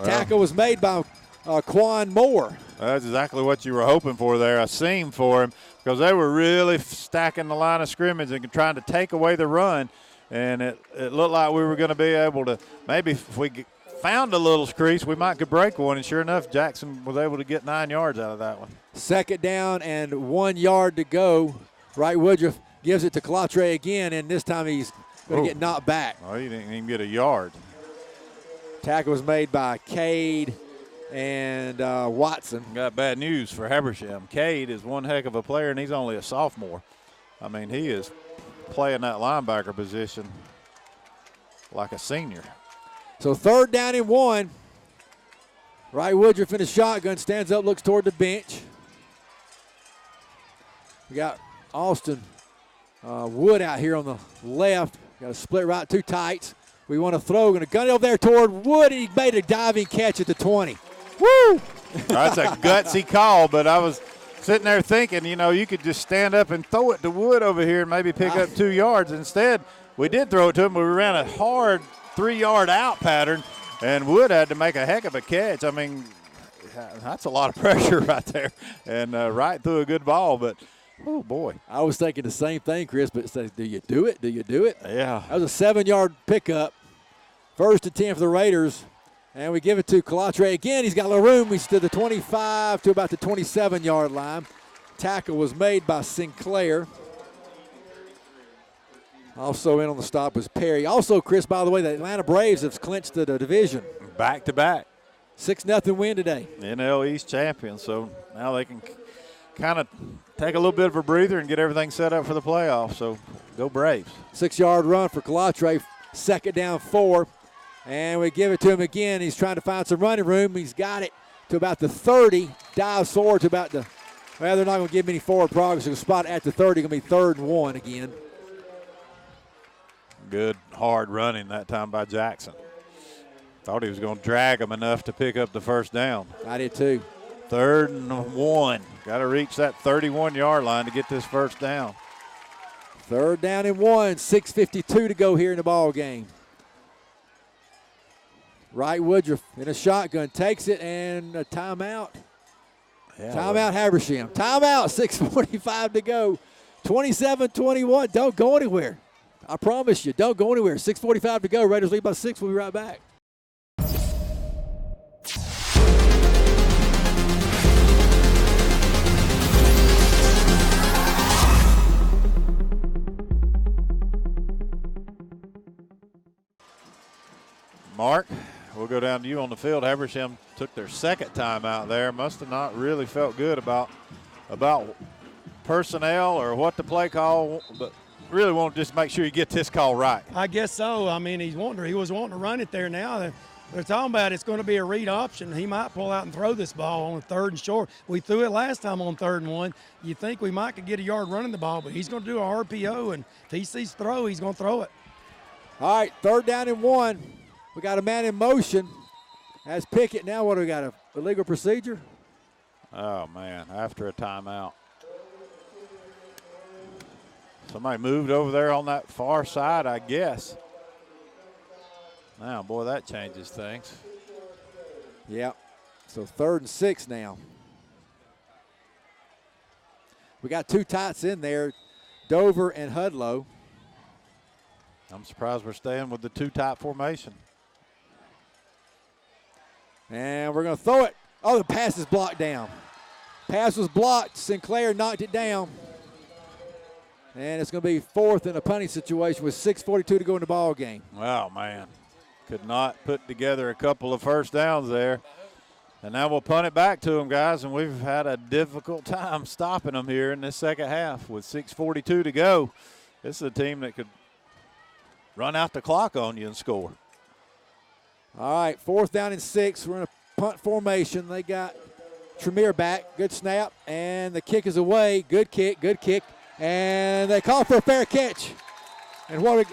Tackle was made by Quan Moore. That's exactly what you were hoping for there, a seam for him, because they were really stacking the line of scrimmage and trying to take away the run. And it looked like we were going to be able to, maybe if we found a little crease, we might could break one. And sure enough, Jackson was able to get 9 yards out of that one. 2nd down and 1 yard to go. Wright Woodruff gives it to Kalatra again, and this time he's going to get knocked back. Oh, he didn't even get a yard. Tackle was made by Cade and Watson. Got bad news for Habersham. Cade is one heck of a player, and he's only a sophomore. I mean, he is playing that linebacker position like a senior. So 3rd down and 1. Wright Woodruff in a shotgun, stands up, looks toward the bench. We got Austin Wood out here on the left. Got a split right, 2 tights. We want to throw, going to gun it over there toward Wood, and he made a diving catch at the 20. Woo! That's a gutsy call, but I was sitting there thinking, you could just stand up and throw it to Wood over here and maybe pick up 2 yards. Instead, we did throw it to him, but we ran a hard 3-yard out pattern, and Wood had to make a heck of a catch. I mean, that's a lot of pressure right there, and right through a good ball, but oh, boy. I was thinking the same thing, Chris, but it says, do you do it? Do you do it? Yeah. That was a 7-yard pickup. 1st and 10 for the Raiders. And we give it to Kalatra again. He's got a little room. He's to the 25 to about the 27-yard line. Tackle was made by Sinclair. Also in on the stop was Perry. Also, Chris, by the way, the Atlanta Braves have clinched the division. Back-to-back. 6-0 win today. NL East champions, so now they can kind of take a little bit of a breather and get everything set up for the playoffs. So go Braves. 6-yard run for Kalatra. 2nd down 4. And we give it to him again. He's trying to find some running room. He's got it to about the 30. Dives forward to about the, well, they're not going to give him any forward progress. They're going to spot at the 30. Going to be 3rd and 1 again. Good hard running that time by Jackson. Thought he was going to drag him enough to pick up the 1st down. I did too. 3rd and 1. Got to reach that 31-yard line to get this 1st down. 3rd down and 1. 6:52 to go here in the ball game. Wright Woodruff in a shotgun takes it, and a timeout. Yeah, Timeout Habersham. Timeout, 6:45 to go. 27-21. Don't go anywhere. I promise you, don't go anywhere. 6:45 to go. Raiders lead by 6. We'll be right back. Mark, we'll go down to you on the field. Habersham took their 2nd time out there. Must have not really felt good about personnel or what the play call, but really want to just make sure you get this call right. I guess so. I mean, he was wanting to run it there now. They're talking about it's going to be a read option. He might pull out and throw this ball on 3rd and short. We threw it last time on 3rd and 1. You think we might could get a yard running the ball, but he's going to do a RPO, and if he sees throw, he's going to throw it. All right, 3rd down and 1. We got a man in motion. As Pickett, now what do we got, a illegal procedure? Oh, man, after a timeout. Somebody moved over there on that far side, I guess. Now, boy, that changes things. Yeah, so 3rd and 6 now. We got 2 tights in there, Dover and Hudlow. I'm surprised we're staying with the 2-tight formation. And we're going to throw it. Oh, the pass is blocked down. Pass was blocked. Sinclair knocked it down. And it's going to be 4th in a punting situation with 6:42 to go in the ball game. Wow, man. Could not put together a couple of 1st downs there. And now we'll punt it back to them, guys, and we've had a difficult time stopping them here in this 2nd half with 6:42 to go. This is a team that could run out the clock on you and score. All right, 4th down and 6. We're in a punt formation. They got Tremere back. Good snap, and the kick is away. Good kick, good kick. And they call for a fair catch. And what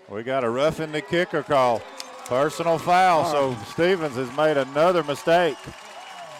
we got a roughing the kicker call. Personal foul, so Stevens has made another mistake.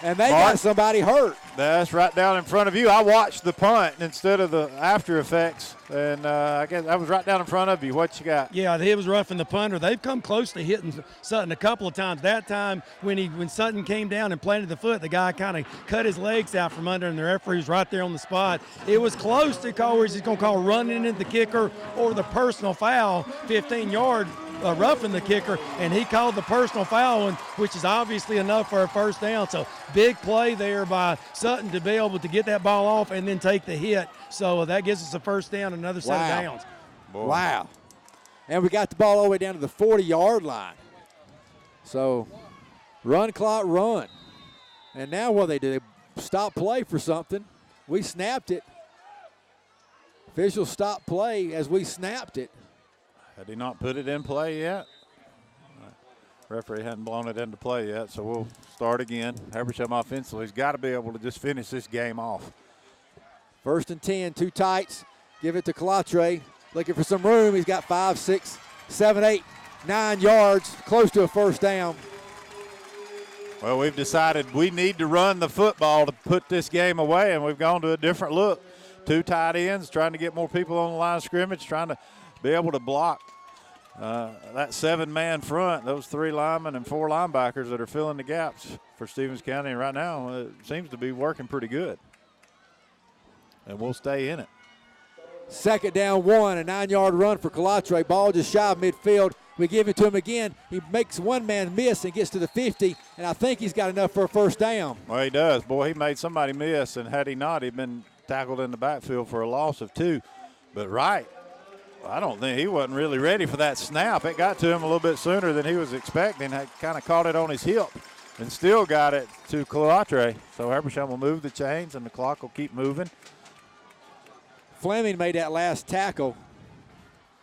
And they got somebody hurt. That's right down in front of you. I watched the punt instead of the after effects, and I guess that was right down in front of you. What you got? Yeah, he was roughing the punter. They've come close to hitting Sutton a couple of times. That time when Sutton came down and planted the foot, the guy kind of cut his legs out from under, and the referee was right there on the spot. It was close to call where he's going to call running into the kicker or the personal foul, 15-yard. Roughing the kicker, and he called the personal foul one, which is obviously enough for a first down. So big play there by Sutton to be able to get that ball off and then take the hit. So that gives us a first down, another set of downs. Boy. Wow. And we got the ball all the way down to the 40-yard line. So run clock, run. And now what they do, they stop play for something. We snapped it. Officials stopped play as we snapped it. Had he not put it in play yet? Referee hadn't blown it into play yet, so we'll start again. Habersham offensively has got to be able to just finish this game off. 1st and 10, two tights. Give it to Calatre. Looking for some room. He's got 5, 6, 7, 8, 9 yards, close to a first down. Well, we've decided we need to run the football to put this game away, and we've gone to a different look. 2 tight ends, trying to get more people on the line of scrimmage, trying to be able to block that 7-man front, those 3 linemen and 4 linebackers that are filling the gaps for Stevens County. And right now, it seems to be working pretty good. And we'll stay in it. 2nd down 1, a 9-yard run for Calatre. Ball just shy of midfield. We give it to him again. He makes one man miss and gets to the 50, and I think he's got enough for a first down. Well, he does. Boy, he made somebody miss, and had he not, he'd been tackled in the backfield for a loss of 2. But I don't think he wasn't really ready for that snap. It got to him a little bit sooner than he was expecting. Had kind of caught it on his hip and still got it to Calatre. So Habersham will move the chains, and the clock will keep moving. Fleming made that last tackle.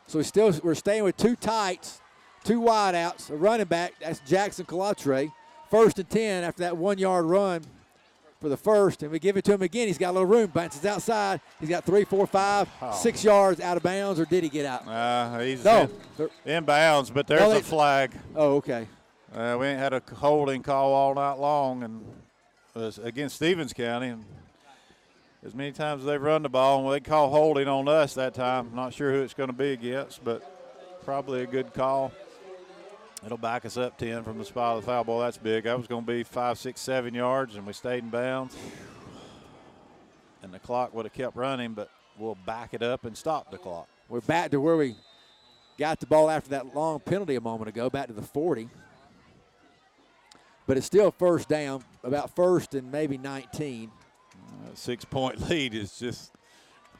So we're staying with 2 tights, 2 wideouts, a running back. That's Jackson Calatre. 1st and 10 after that 1-yard run for the first, and we give it to him again. He's got a little room. Bounces outside. He's got 3, 4, 5, 6 yards out of bounds, or did he get out? He's in bounds, but there's a flag. Oh, okay. We ain't had a holding call all night long, and it was against Stevens County. And as many times as they've run the ball, and they call holding on us that time. Not sure who it's going to be against, but probably a good call. It'll back us up 10 from the spot of the foul ball. That's big. That was going to be 5, 6, 7 yards, and we stayed in bounds. And the clock would have kept running, but we'll back it up and stop the clock. We're back to where we got the ball after that long penalty a moment ago, back to the 40. But it's still first down, about 1st and maybe 19. 6-point lead is just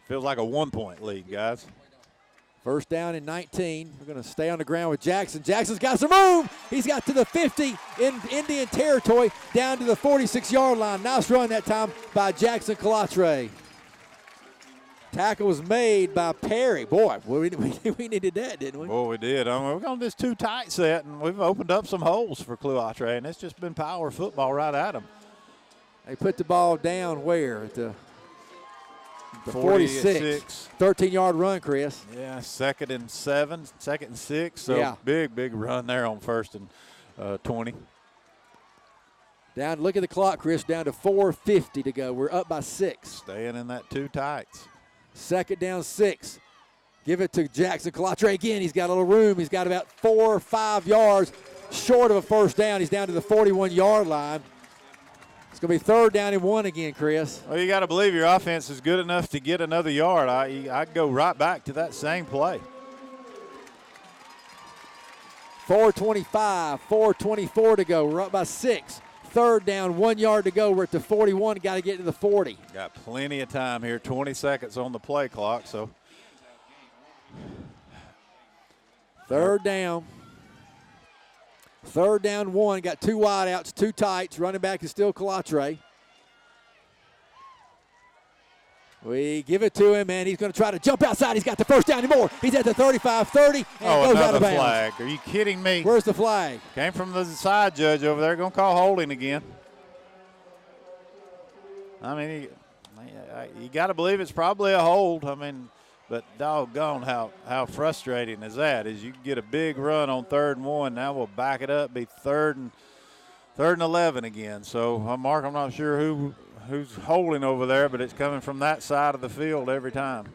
feels like a 1-point lead, guys. 1st down and 19. We're going to stay on the ground with Jackson. Jackson's got some room. He's got to the 50 in Indian territory, down to the 46-yard line. Nice run that time by Jackson Calatre. Tackle was made by Perry. Boy, we needed that, didn't we? Boy, we did. We're going to this 2 tight set, and we've opened up some holes for Calatre, and it's just been power football right at them. They put the ball down where? At the 46. 13-yard run, Chris. Yeah, 2nd and 7, 2nd and 6. So yeah. Big run there on 1st and 20. Down, look at the clock, Chris, down to 4:50 to go. We're up by 6. Staying in that 2 tights. 2nd down 6. Give it to Jackson Calatre again. He's got a little room. He's got about 4 or 5 yards short of a first down. He's down to the 41-yard line. It's going to be 3rd down and 1 again, Chris. Well, you got to believe your offense is good enough to get another yard. I'd go right back to that same play. 4:25, 4:24 to go. We're up by 6. 3rd down, 1 yard to go. We're at the 41. Got to get to the 40. Got plenty of time here. 20 seconds on the play clock. So 3rd down. 3rd down 1. Got 2 wideouts, 2 tights. Running back is still Calatre. We give it to him, and he's going to try to jump outside. He's got the first down and more. He's at the 35, 30, and goes out of bounds. Flag. Are you kidding me? Where's the flag? Came from the side judge over there. Going to call holding again. I mean, you got to believe it's probably a hold. I mean, but doggone how frustrating is that? Is you get a big run on 3rd and 1. Now we'll back it up, be 3rd and 3rd and 11 again. So, Mark, I'm not sure who's holding over there, but it's coming from that side of the field every time.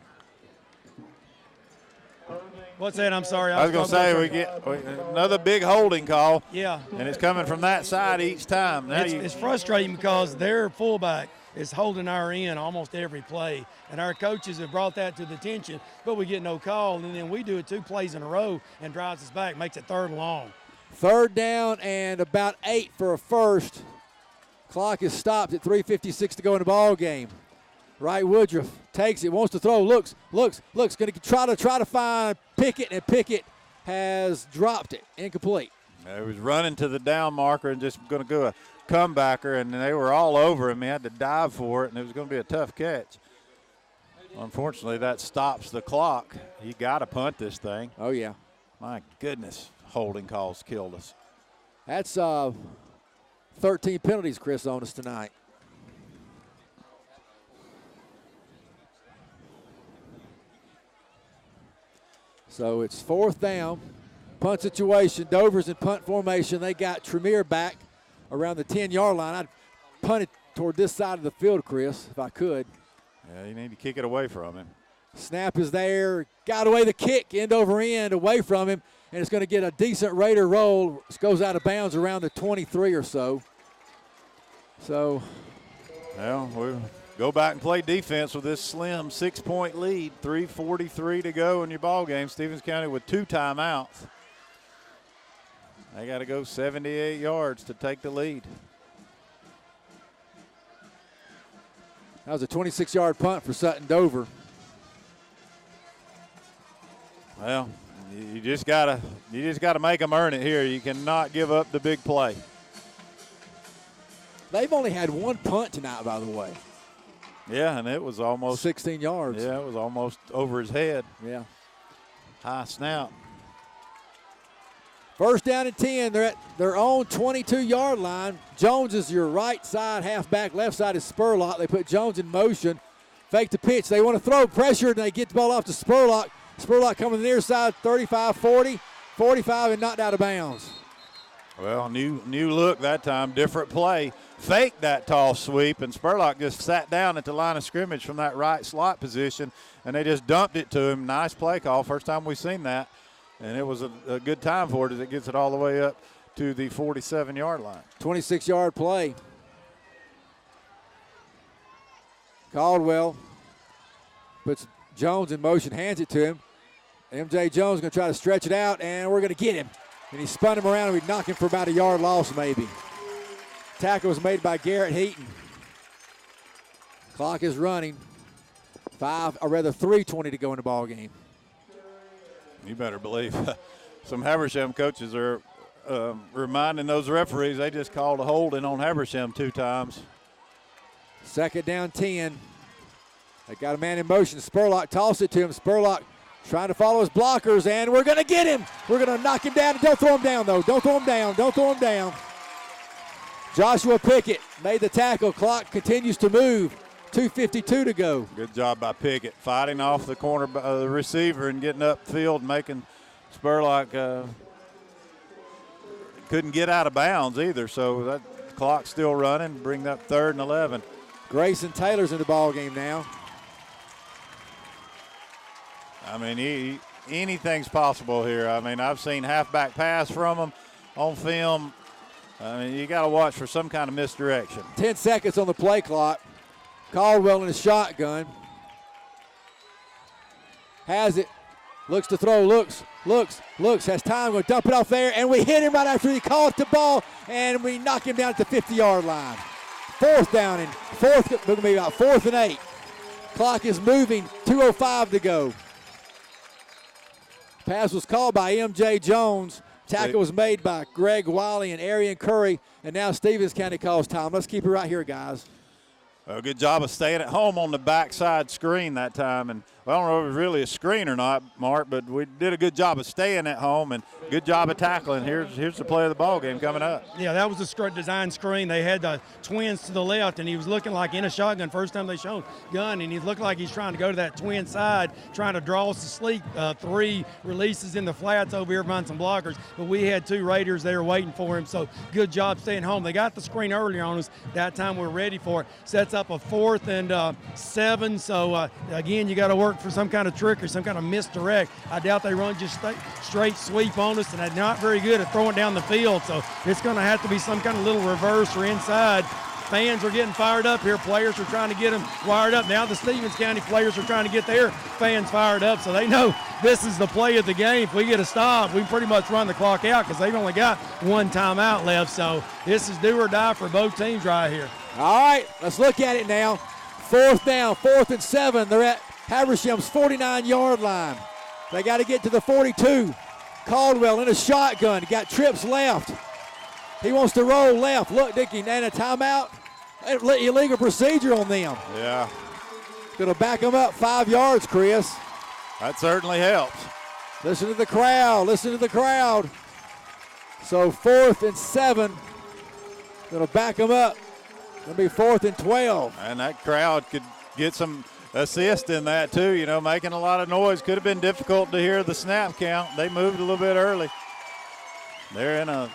What's that? I'm sorry. I was going to say we get another big holding call. Yeah. And it's coming from that side each time. Now It's frustrating because their fullback is holding our end almost every play, and our coaches have brought that to the attention, but we get no call, and then we do it 2 plays in a row and drives us back, makes it 3rd and long. 3rd down and about 8 for a first. Clock is stopped at 3:56 to go in the ball game. Wright Woodruff takes it, wants to throw, looks, going to try to find Pickett, and Pickett has dropped it, incomplete. He was running to the down marker and just going to go a comebacker, and they were all over him. He had to dive for it, and it was going to be a tough catch. Unfortunately, that stops the clock. You got to punt this thing. Oh, yeah. My goodness, holding calls killed us. That's 13 penalties, Chris, on us tonight. So it's 4th down, punt situation. Dover's in punt formation. They got Tremere back around the 10-yard line. I'd punt it toward this side of the field, Chris, if I could. Yeah, you need to kick it away from him. Snap is there. Got away the kick, end over end, away from him, and it's going to get a decent Raider roll. It goes out of bounds around the 23 or so. So, well, we'll go back and play defense with this slim 6-point lead. 3:43 to go in your ball game. Stevens County with 2 timeouts. They got to go 78 yards to take the lead. That was a 26-yard punt for Sutton Dover. Well, you just gotta make them earn it here. You cannot give up the big play. They've only had 1 punt tonight, by the way. Yeah, and it was almost 16 yards. Yeah, it was almost over his head. Yeah. High snap. 1st down and 10. They're at their own 22-yard line. Jones is your right side halfback. Left side is Spurlock. They put Jones in motion. Fake the pitch. They want to throw pressure, and they get the ball off to Spurlock. Spurlock coming to the near side, 35, 40, 45, and knocked out of bounds. Well, new look that time, different play. Faked that tall sweep, and Spurlock just sat down at the line of scrimmage from that right slot position, and they just dumped it to him. Nice play call. First time we've seen that, and it was a good time for it as it gets it all the way up to the 47-yard line. 26-yard play. Caldwell puts Jones in motion, hands it to him. MJ Jones going to try to stretch it out, and we're going to get him. And he spun him around, and we knocked him for about a yard loss maybe. Tackle was made by Garrett Heaton. Clock is running. 3:20 to go in the ball game. You better believe some Habersham coaches are reminding those referees they just called a holding on Habersham 2 times. 2nd down 10. They got a man in motion. Spurlock tossed it to him. Spurlock trying to follow his blockers, and we're going to get him. We're going to knock him down. Don't throw him down, though. Don't throw him down. Don't throw him down. Joshua Pickett made the tackle. Clock continues to move. 2:52 to go. Good job by Pickett, fighting off the corner, the receiver, and getting upfield, making Spurlock couldn't get out of bounds either. So that clock's still running. Bring up 3rd and 11. Grayson Taylor's in the ball game now. I mean, anything's possible here. I mean, I've seen halfback pass from him on film. I mean, you got to watch for some kind of misdirection. 10 seconds on the play clock. Caldwell in his shotgun. Has it. Looks to throw. Looks. Has time. Going to dump it off there. And we hit him right after he caught the ball. And we knock him down at the 50-yard line. 4th down and 4th. Going to be about 4th and 8. Clock is moving. 2:05 to go. Pass was called by MJ Jones. Tackle was made by Greg Wiley and Arian Curry. And now Stevens County calls time. Let's keep it right here, guys. A good job of staying at home on the backside screen that time. And I don't know if it was really a screen or not, Mark, but we did a good job of staying at home and good job of tackling. Here's the play of the ball game coming up. Yeah, that was a design screen. They had the twins to the left, and he was looking like in a shotgun. First time they showed gun, and he looked like he's trying to go to that twin side, trying to draw us to sleep. 3 releases in the flats over here behind some blockers, but we had 2 Raiders there waiting for him. So good job staying home. They got the screen earlier on us. That time we're ready for it. Sets up a 4th and 7. So again, you got to work for some kind of trick or some kind of misdirect. I doubt they run just straight sweep on us, and they're not very good at throwing down the field. So it's going to have to be some kind of little reverse or inside. Fans are getting fired up here. Players are trying to get them wired up. Now the Stevens County players are trying to get their fans fired up, so they know this is the play of the game. If we get a stop, we pretty much run the clock out because they've only got 1 timeout left. So this is do or die for both teams right here. All right, let's look at it now. 4th down, 4th and 7. They're at Habersham's 49-yard line. They got to get to the 42. Caldwell in a shotgun. Got trips left. He wants to roll left. Look, Dickie, and a timeout. Illegal procedure on them. Yeah. Going to back them up 5 yards, Chris. That certainly helps. Listen to the crowd. Listen to the crowd. So 4th and 7. Going to back them up. Going to be 4th and 12. And that crowd could get some assist in that too, you know, making a lot of noise. Could have been difficult to hear the snap count. They moved a little bit early. They're in a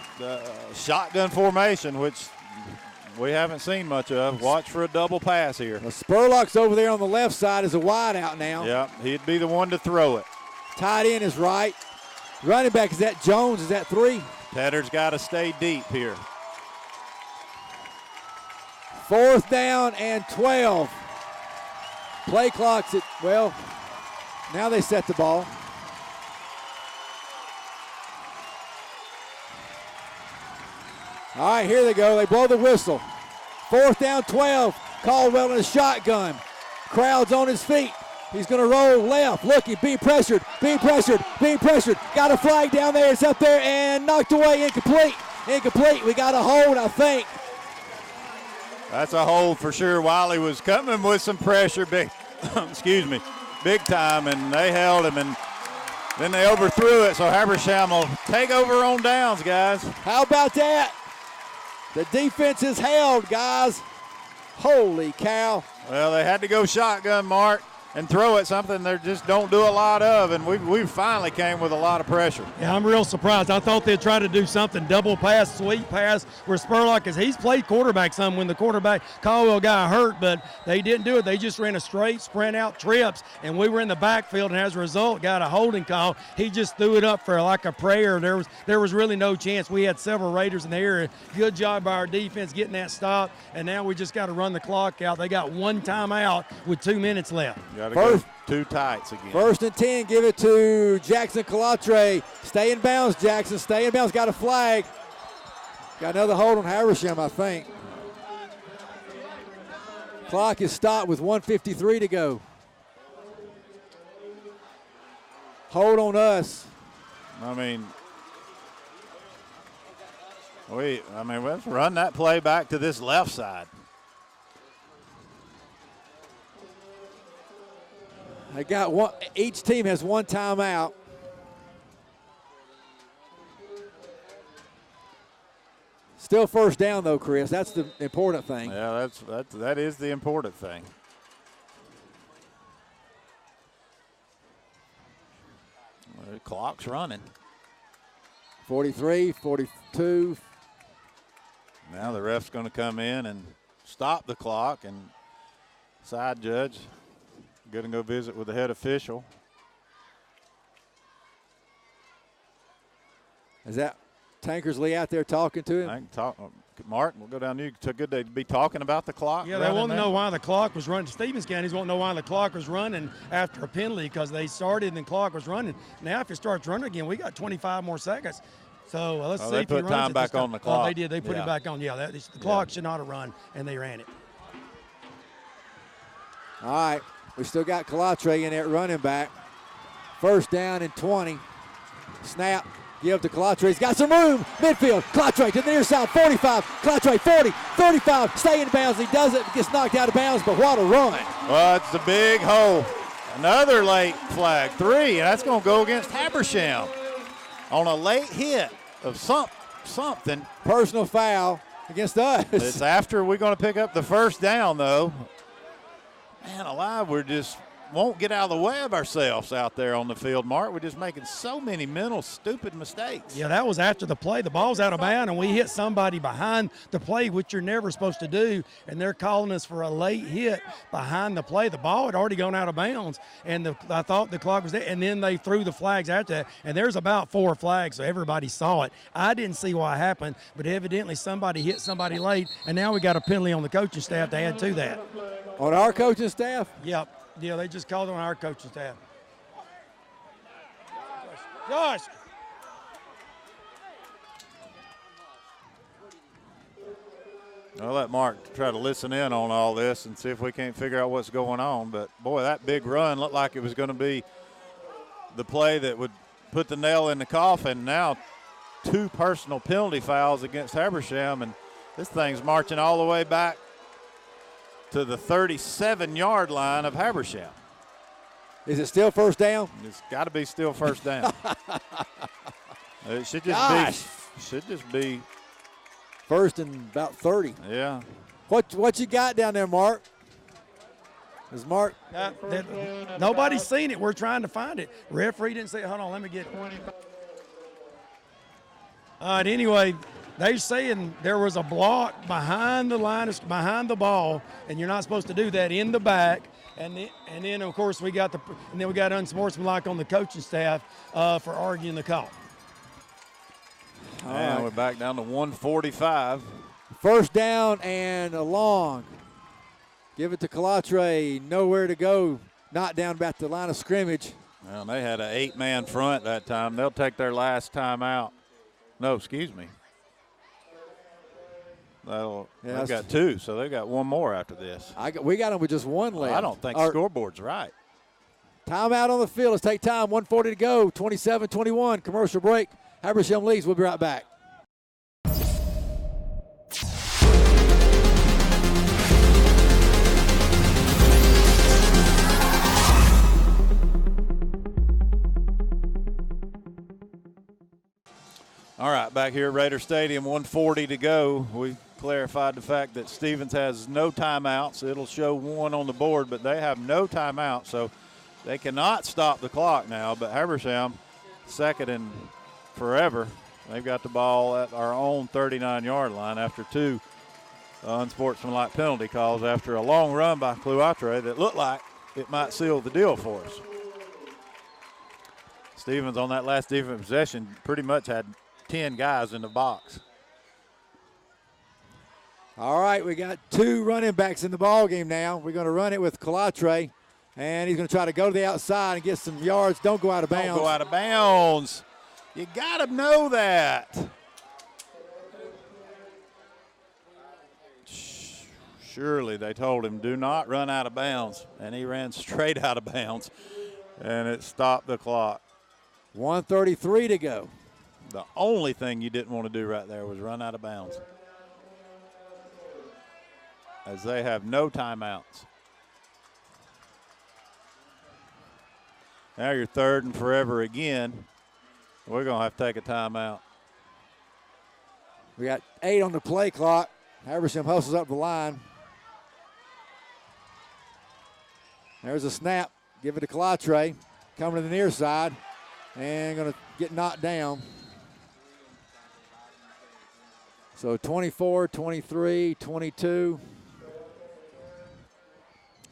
shotgun formation, which we haven't seen much of. Watch for a double pass here. Well, Spurlock's over there on the left side is a wide out now. Yeah, he'd be the one to throw it. Tight end is right. Running back, is that Jones? Is that 3? Tedder's got to stay deep here. 4th down and 12. Play clock's at, well, now they set the ball. All right, here they go. They blow the whistle. 4th down, 12. Caldwell in a shotgun. Crowd's on his feet. He's going to roll left. Looking, being pressured, being pressured, being pressured. Got a flag down there. It's up there and knocked away. Incomplete. Incomplete. We got a hold, I think. That's a hold for sure. Wiley was coming with some pressure, big time, and they held him, and then they overthrew it, so Habersham will take over on downs, guys. How about that? The defense is held, guys. Holy cow. Well, they had to go shotgun, Mark, and throw it, something they just don't do a lot of, and we finally came with a lot of pressure. Yeah, I'm real surprised. I thought they'd try to do something, double pass, sweep pass, where Spurlock, because he's played quarterback some when the quarterback Caldwell got hurt, but they didn't do it. They just ran a straight sprint out trips, and we were in the backfield, and as a result, got a holding call. He just threw it up for like a prayer. There was really no chance. We had several Raiders in the area. Good job by our defense getting that stop, and now we just got to run the clock out. They got 1 timeout with 2 minutes left. Gotta go 2 tights again. 1st and 10, give it to Jackson Calatre. Stay in bounds, Jackson. Stay in bounds. Got a flag. Got another hold on Habersham, I think. Clock is stopped with 1:53 to go. Hold on us. I mean, let's run that play back to this left side. I got one. Each team has 1 timeout. Still 1st down though, Chris. That's the important thing. Yeah, that is the important thing. The clock's running. 43, 42. Now the ref's going to come in and stop the clock, and side judge going to go visit with the head official. Is that Tankersley out there talking to him? I can talk. Mark, we'll go down to you. It's good to be talking about the clock. Yeah, they want to know why the clock was running. Stevens County's won't know why the clock was running after a penalty because they started and the clock was running. Now if it starts running again, we got 25 more seconds. So let's see if he runs it. They put time back on the clock. Oh, they did. They put it back on. Yeah, the clock should not have run, and they ran it. All right. We still got Calatre in there running back. 1st down and 20. Snap. Give to Calatre. He's got some room. Midfield. Calatre to the near side. 45. Calatre 40. 35. Stay in bounds. He does it. Gets knocked out of bounds, but what a run. Well, it's a big hole. Another late flag. 3, and that's going to go against Habersham on a late hit of something. Personal foul against us. It's after we're going to pick up the first down, though. Man alive, we just won't get out of the way of ourselves out there on the field, Mark. We're just making so many mental, stupid mistakes. Yeah, that was after the play. The ball's out of bounds, and we hit somebody behind the play, which you're never supposed to do, and they're calling us for a late hit behind the play. The ball had already gone out of bounds, and I thought the clock was there, and then they threw the flags after that, and there's about 4 flags, so everybody saw it. I didn't see what happened, but evidently somebody hit somebody late, and now we got a penalty on the coaching staff to add to that. On our coaching staff? Yep. Yeah, they just called on our coaching staff. Josh. I'll let Mark try to listen in on all this and see if we can't figure out what's going on. But, boy, that big run looked like it was going to be the play that would put the nail in the coffin. Now 2 personal penalty fouls against Habersham, and this thing's marching all the way back to the 37-yard line of Habersham. Is it still first down? It's got to be still first down. It should just be first and about 30. Yeah. What you got down there, Mark? Is Mark? Nobody's seen it. We're trying to find it. Referee didn't say it. Hold on, let me get it. All right, anyway, they're saying there was a block behind the line, behind the ball, and you're not supposed to do that in the back. And then of course we got unsportsmanlike on the coaching staff for arguing the call. And we're back down to 145. First down and a long. Give it to Calatre. Nowhere to go. Not down back to the line of scrimmage. Well, they had an 8-man front that time. They'll take their last time out. No, excuse me. They've got 2, so they've got 1 more after this. We got them with just 1 left. I don't think the scoreboard's right. Timeout on the field. Let's take time. 1:40 to go. 27-21. Commercial break. Habersham leads. We'll be right back. All right, back here at Raider Stadium, 1:40 to go. We clarified the fact that Stevens has no timeouts. It'll show 1 on the board, but they have no timeout, so they cannot stop the clock now. But Habersham, second and forever. They've got the ball at our own 39-yard line after 2 unsportsmanlike penalty calls after a long run by Calatre that looked like it might seal the deal for us. Stevens on that last defensive possession pretty much had 10 guys in the box. All right, we got 2 running backs in the ball game now. We're going to run it with Calatre, and he's going to try to go to the outside and get some yards. Don't go out of bounds. Don't go out of bounds. You got to know that. Surely they told him, do not run out of bounds, and he ran straight out of bounds, and it stopped the clock. 1:33 to go. The only thing you didn't want to do right there was run out of bounds, as they have no timeouts. Now you're 3rd and forever again. We're going to have to take a timeout. We got 8 on the play clock. Habersham hustles up the line. There's a snap. Give it to Calatre. Coming to the near side. And going to get knocked down. So 24, 23, 22.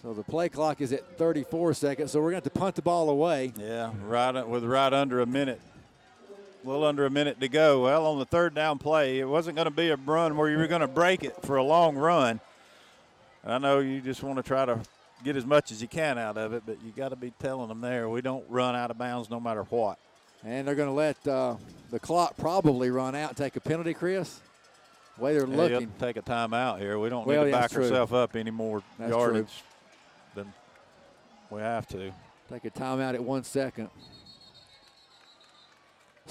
So the play clock is at 34 seconds. So we're going to have to punt the ball away. Yeah, right under a minute. A little under a minute to go. Well, on the 3rd down play, it wasn't going to be a run where you were going to break it for a long run. I know you just want to try to get as much as you can out of it, but you got to be telling them there, we don't run out of bounds no matter what. And they're going to let the clock probably run out and take a penalty, Chris. The way they're looking. You'll take a timeout here. We don't need to back ourselves up any more yardage than we have to. Take a timeout at 1 second.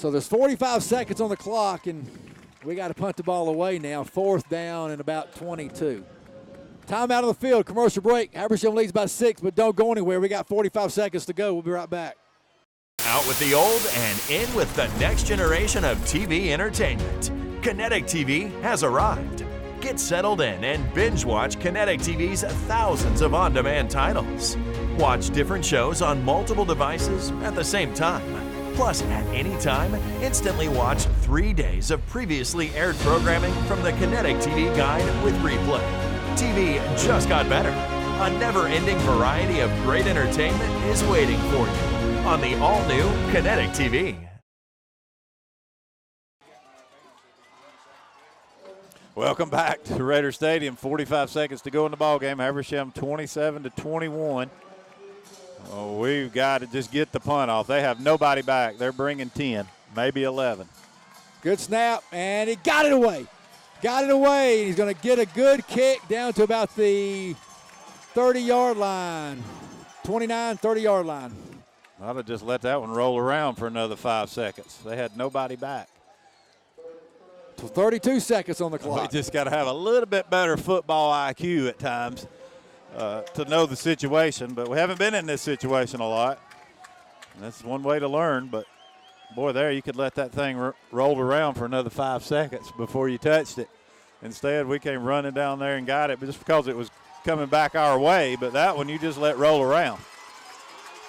So there's 45 seconds on the clock, and we got to punt the ball away now. 4th down and about 22. Time out on the field, commercial break. Habersham leads by 6, but don't go anywhere. We got 45 seconds to go. We'll be right back. Out with the old and in with the next generation of TV entertainment. Kinetic TV has arrived. Get settled in and binge watch Kinetic TV's thousands of on-demand titles. Watch different shows on multiple devices at the same time. Plus, at any time, instantly watch 3 days of previously aired programming from the Kinetic TV Guide with replay. TV just got better. A never-ending variety of great entertainment is waiting for you on the all-new Kinetic TV. Welcome back to Raider Stadium. 45 seconds to go in the ball game. Habersham 27-21. Oh, we've got to just get the punt off. They have nobody back. They're bringing 10, maybe 11. Good snap, and he got it away. Got it away. He's going to get a good kick down to about the 30-yard line, 29, 30-yard line. I'd have just let that one roll around for another 5 seconds. They had nobody back. 32 seconds on the clock. We just got to have a little bit better football IQ at times to know the situation, but we haven't been in this situation a lot. And that's one way to learn, but boy, there you could let that thing roll around for another 5 seconds before you touched it. Instead, we came running down there and got it just because it was coming back our way, but that one you just let roll around.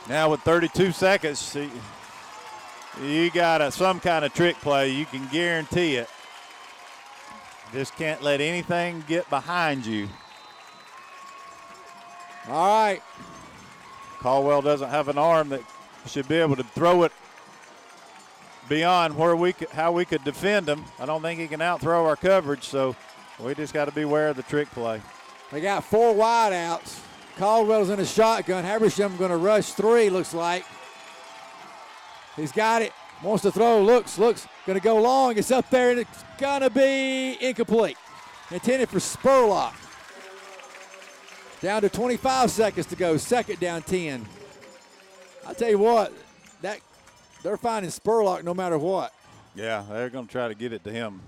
Now with 32 seconds, you got some kind of trick play. You can guarantee it. Just can't let anything get behind you. All right. Caldwell doesn't have an arm that should be able to throw it beyond how we could defend him. I don't think he can outthrow our coverage, so we just got to be aware of the trick play. They got 4 wideouts. Caldwell's in a shotgun. Habersham going to rush 3, looks like. He's got it. Wants to throw. Looks. Going to go long. It's up there, and it's going to be incomplete. Intended for Spurlock. Down to 25 seconds to go. 2nd down, 10. I'll tell you what, they're finding Spurlock no matter what. Yeah, they're going to try to get it to him.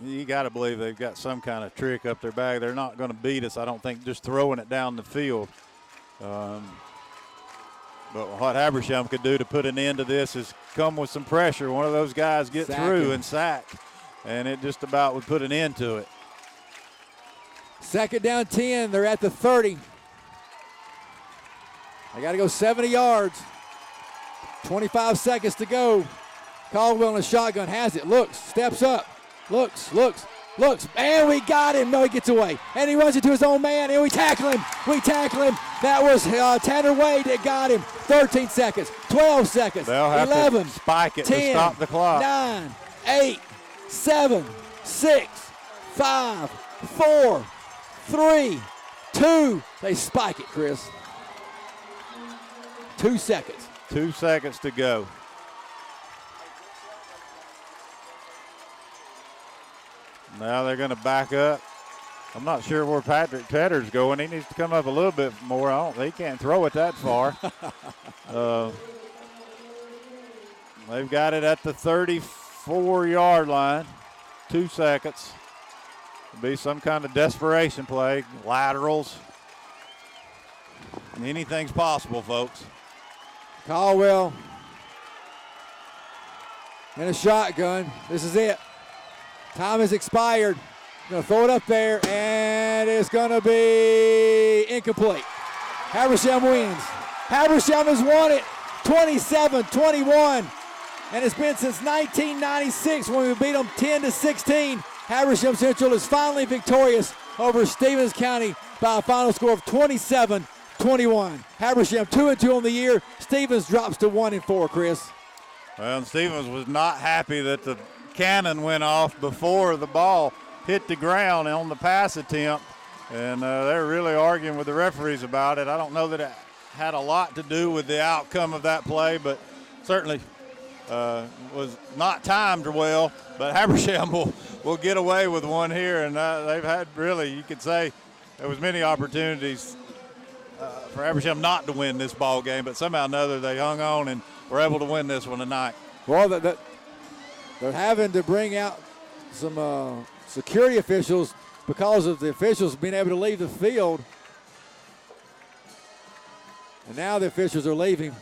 You got to believe they've got some kind of trick up their bag. They're not going to beat us, I don't think, just throwing it down the field. But what Habersham could do to put an end to this is come with some pressure. One of those guys get through and sack, and it just about would put an end to it. 2nd down, 10. They're at the 30. They got to go 70 yards. 25 seconds to go. Caldwell in a shotgun has it. Looks, steps up. Looks. And we got him. No, he gets away. And he runs into his own man, and we tackle him. That was Tanner Wade that got him. 13 seconds, 12 seconds, They'll have 11, to spike it 10, to stop the clock. 9, 8, 7, 6, 5, 4, 3, 2. They spike it, Chris. 2 seconds. 2 seconds to go. Now they're going to back up. I'm not sure where Patrick Tedder's going. He needs to come up a little bit more. He can't throw it that far. They've got it at the 34-yard line. 2 seconds. It'll be some kind of desperation play. Laterals. Anything's possible, folks. Caldwell in a shotgun. This is it. Time has expired. Going to throw it up there, and it's going to be incomplete. Habersham wins. Habersham has won it 27-21, and it's been since 1996 when we beat them 10-16. Habersham Central is finally victorious over Stevens County by a final score of 27-21. Habersham 2-2 on the year. Stevens drops to 1-4, Chris. Well, Stevens was not happy that the cannon went off before the ball hit the ground on the pass attempt, and they're really arguing with the referees about it. I don't know that it had a lot to do with the outcome of that play, but certainly was not timed well. But Habersham will get away with one here, and they've had really, you could say, there was many opportunities for Habersham not to win this ball game, but somehow or another they hung on and were able to win this one tonight. Well, they're having to bring out some security officials because of the officials being able to leave the field. And now the officials are leaving.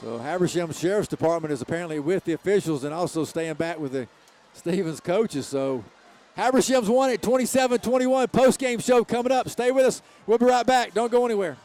So Habersham Sheriff's Department is apparently with the officials and also staying back with the Stevens coaches. So Habersham's won it 27-21. Post-game show coming up. Stay with us. We'll be right back. Don't go anywhere.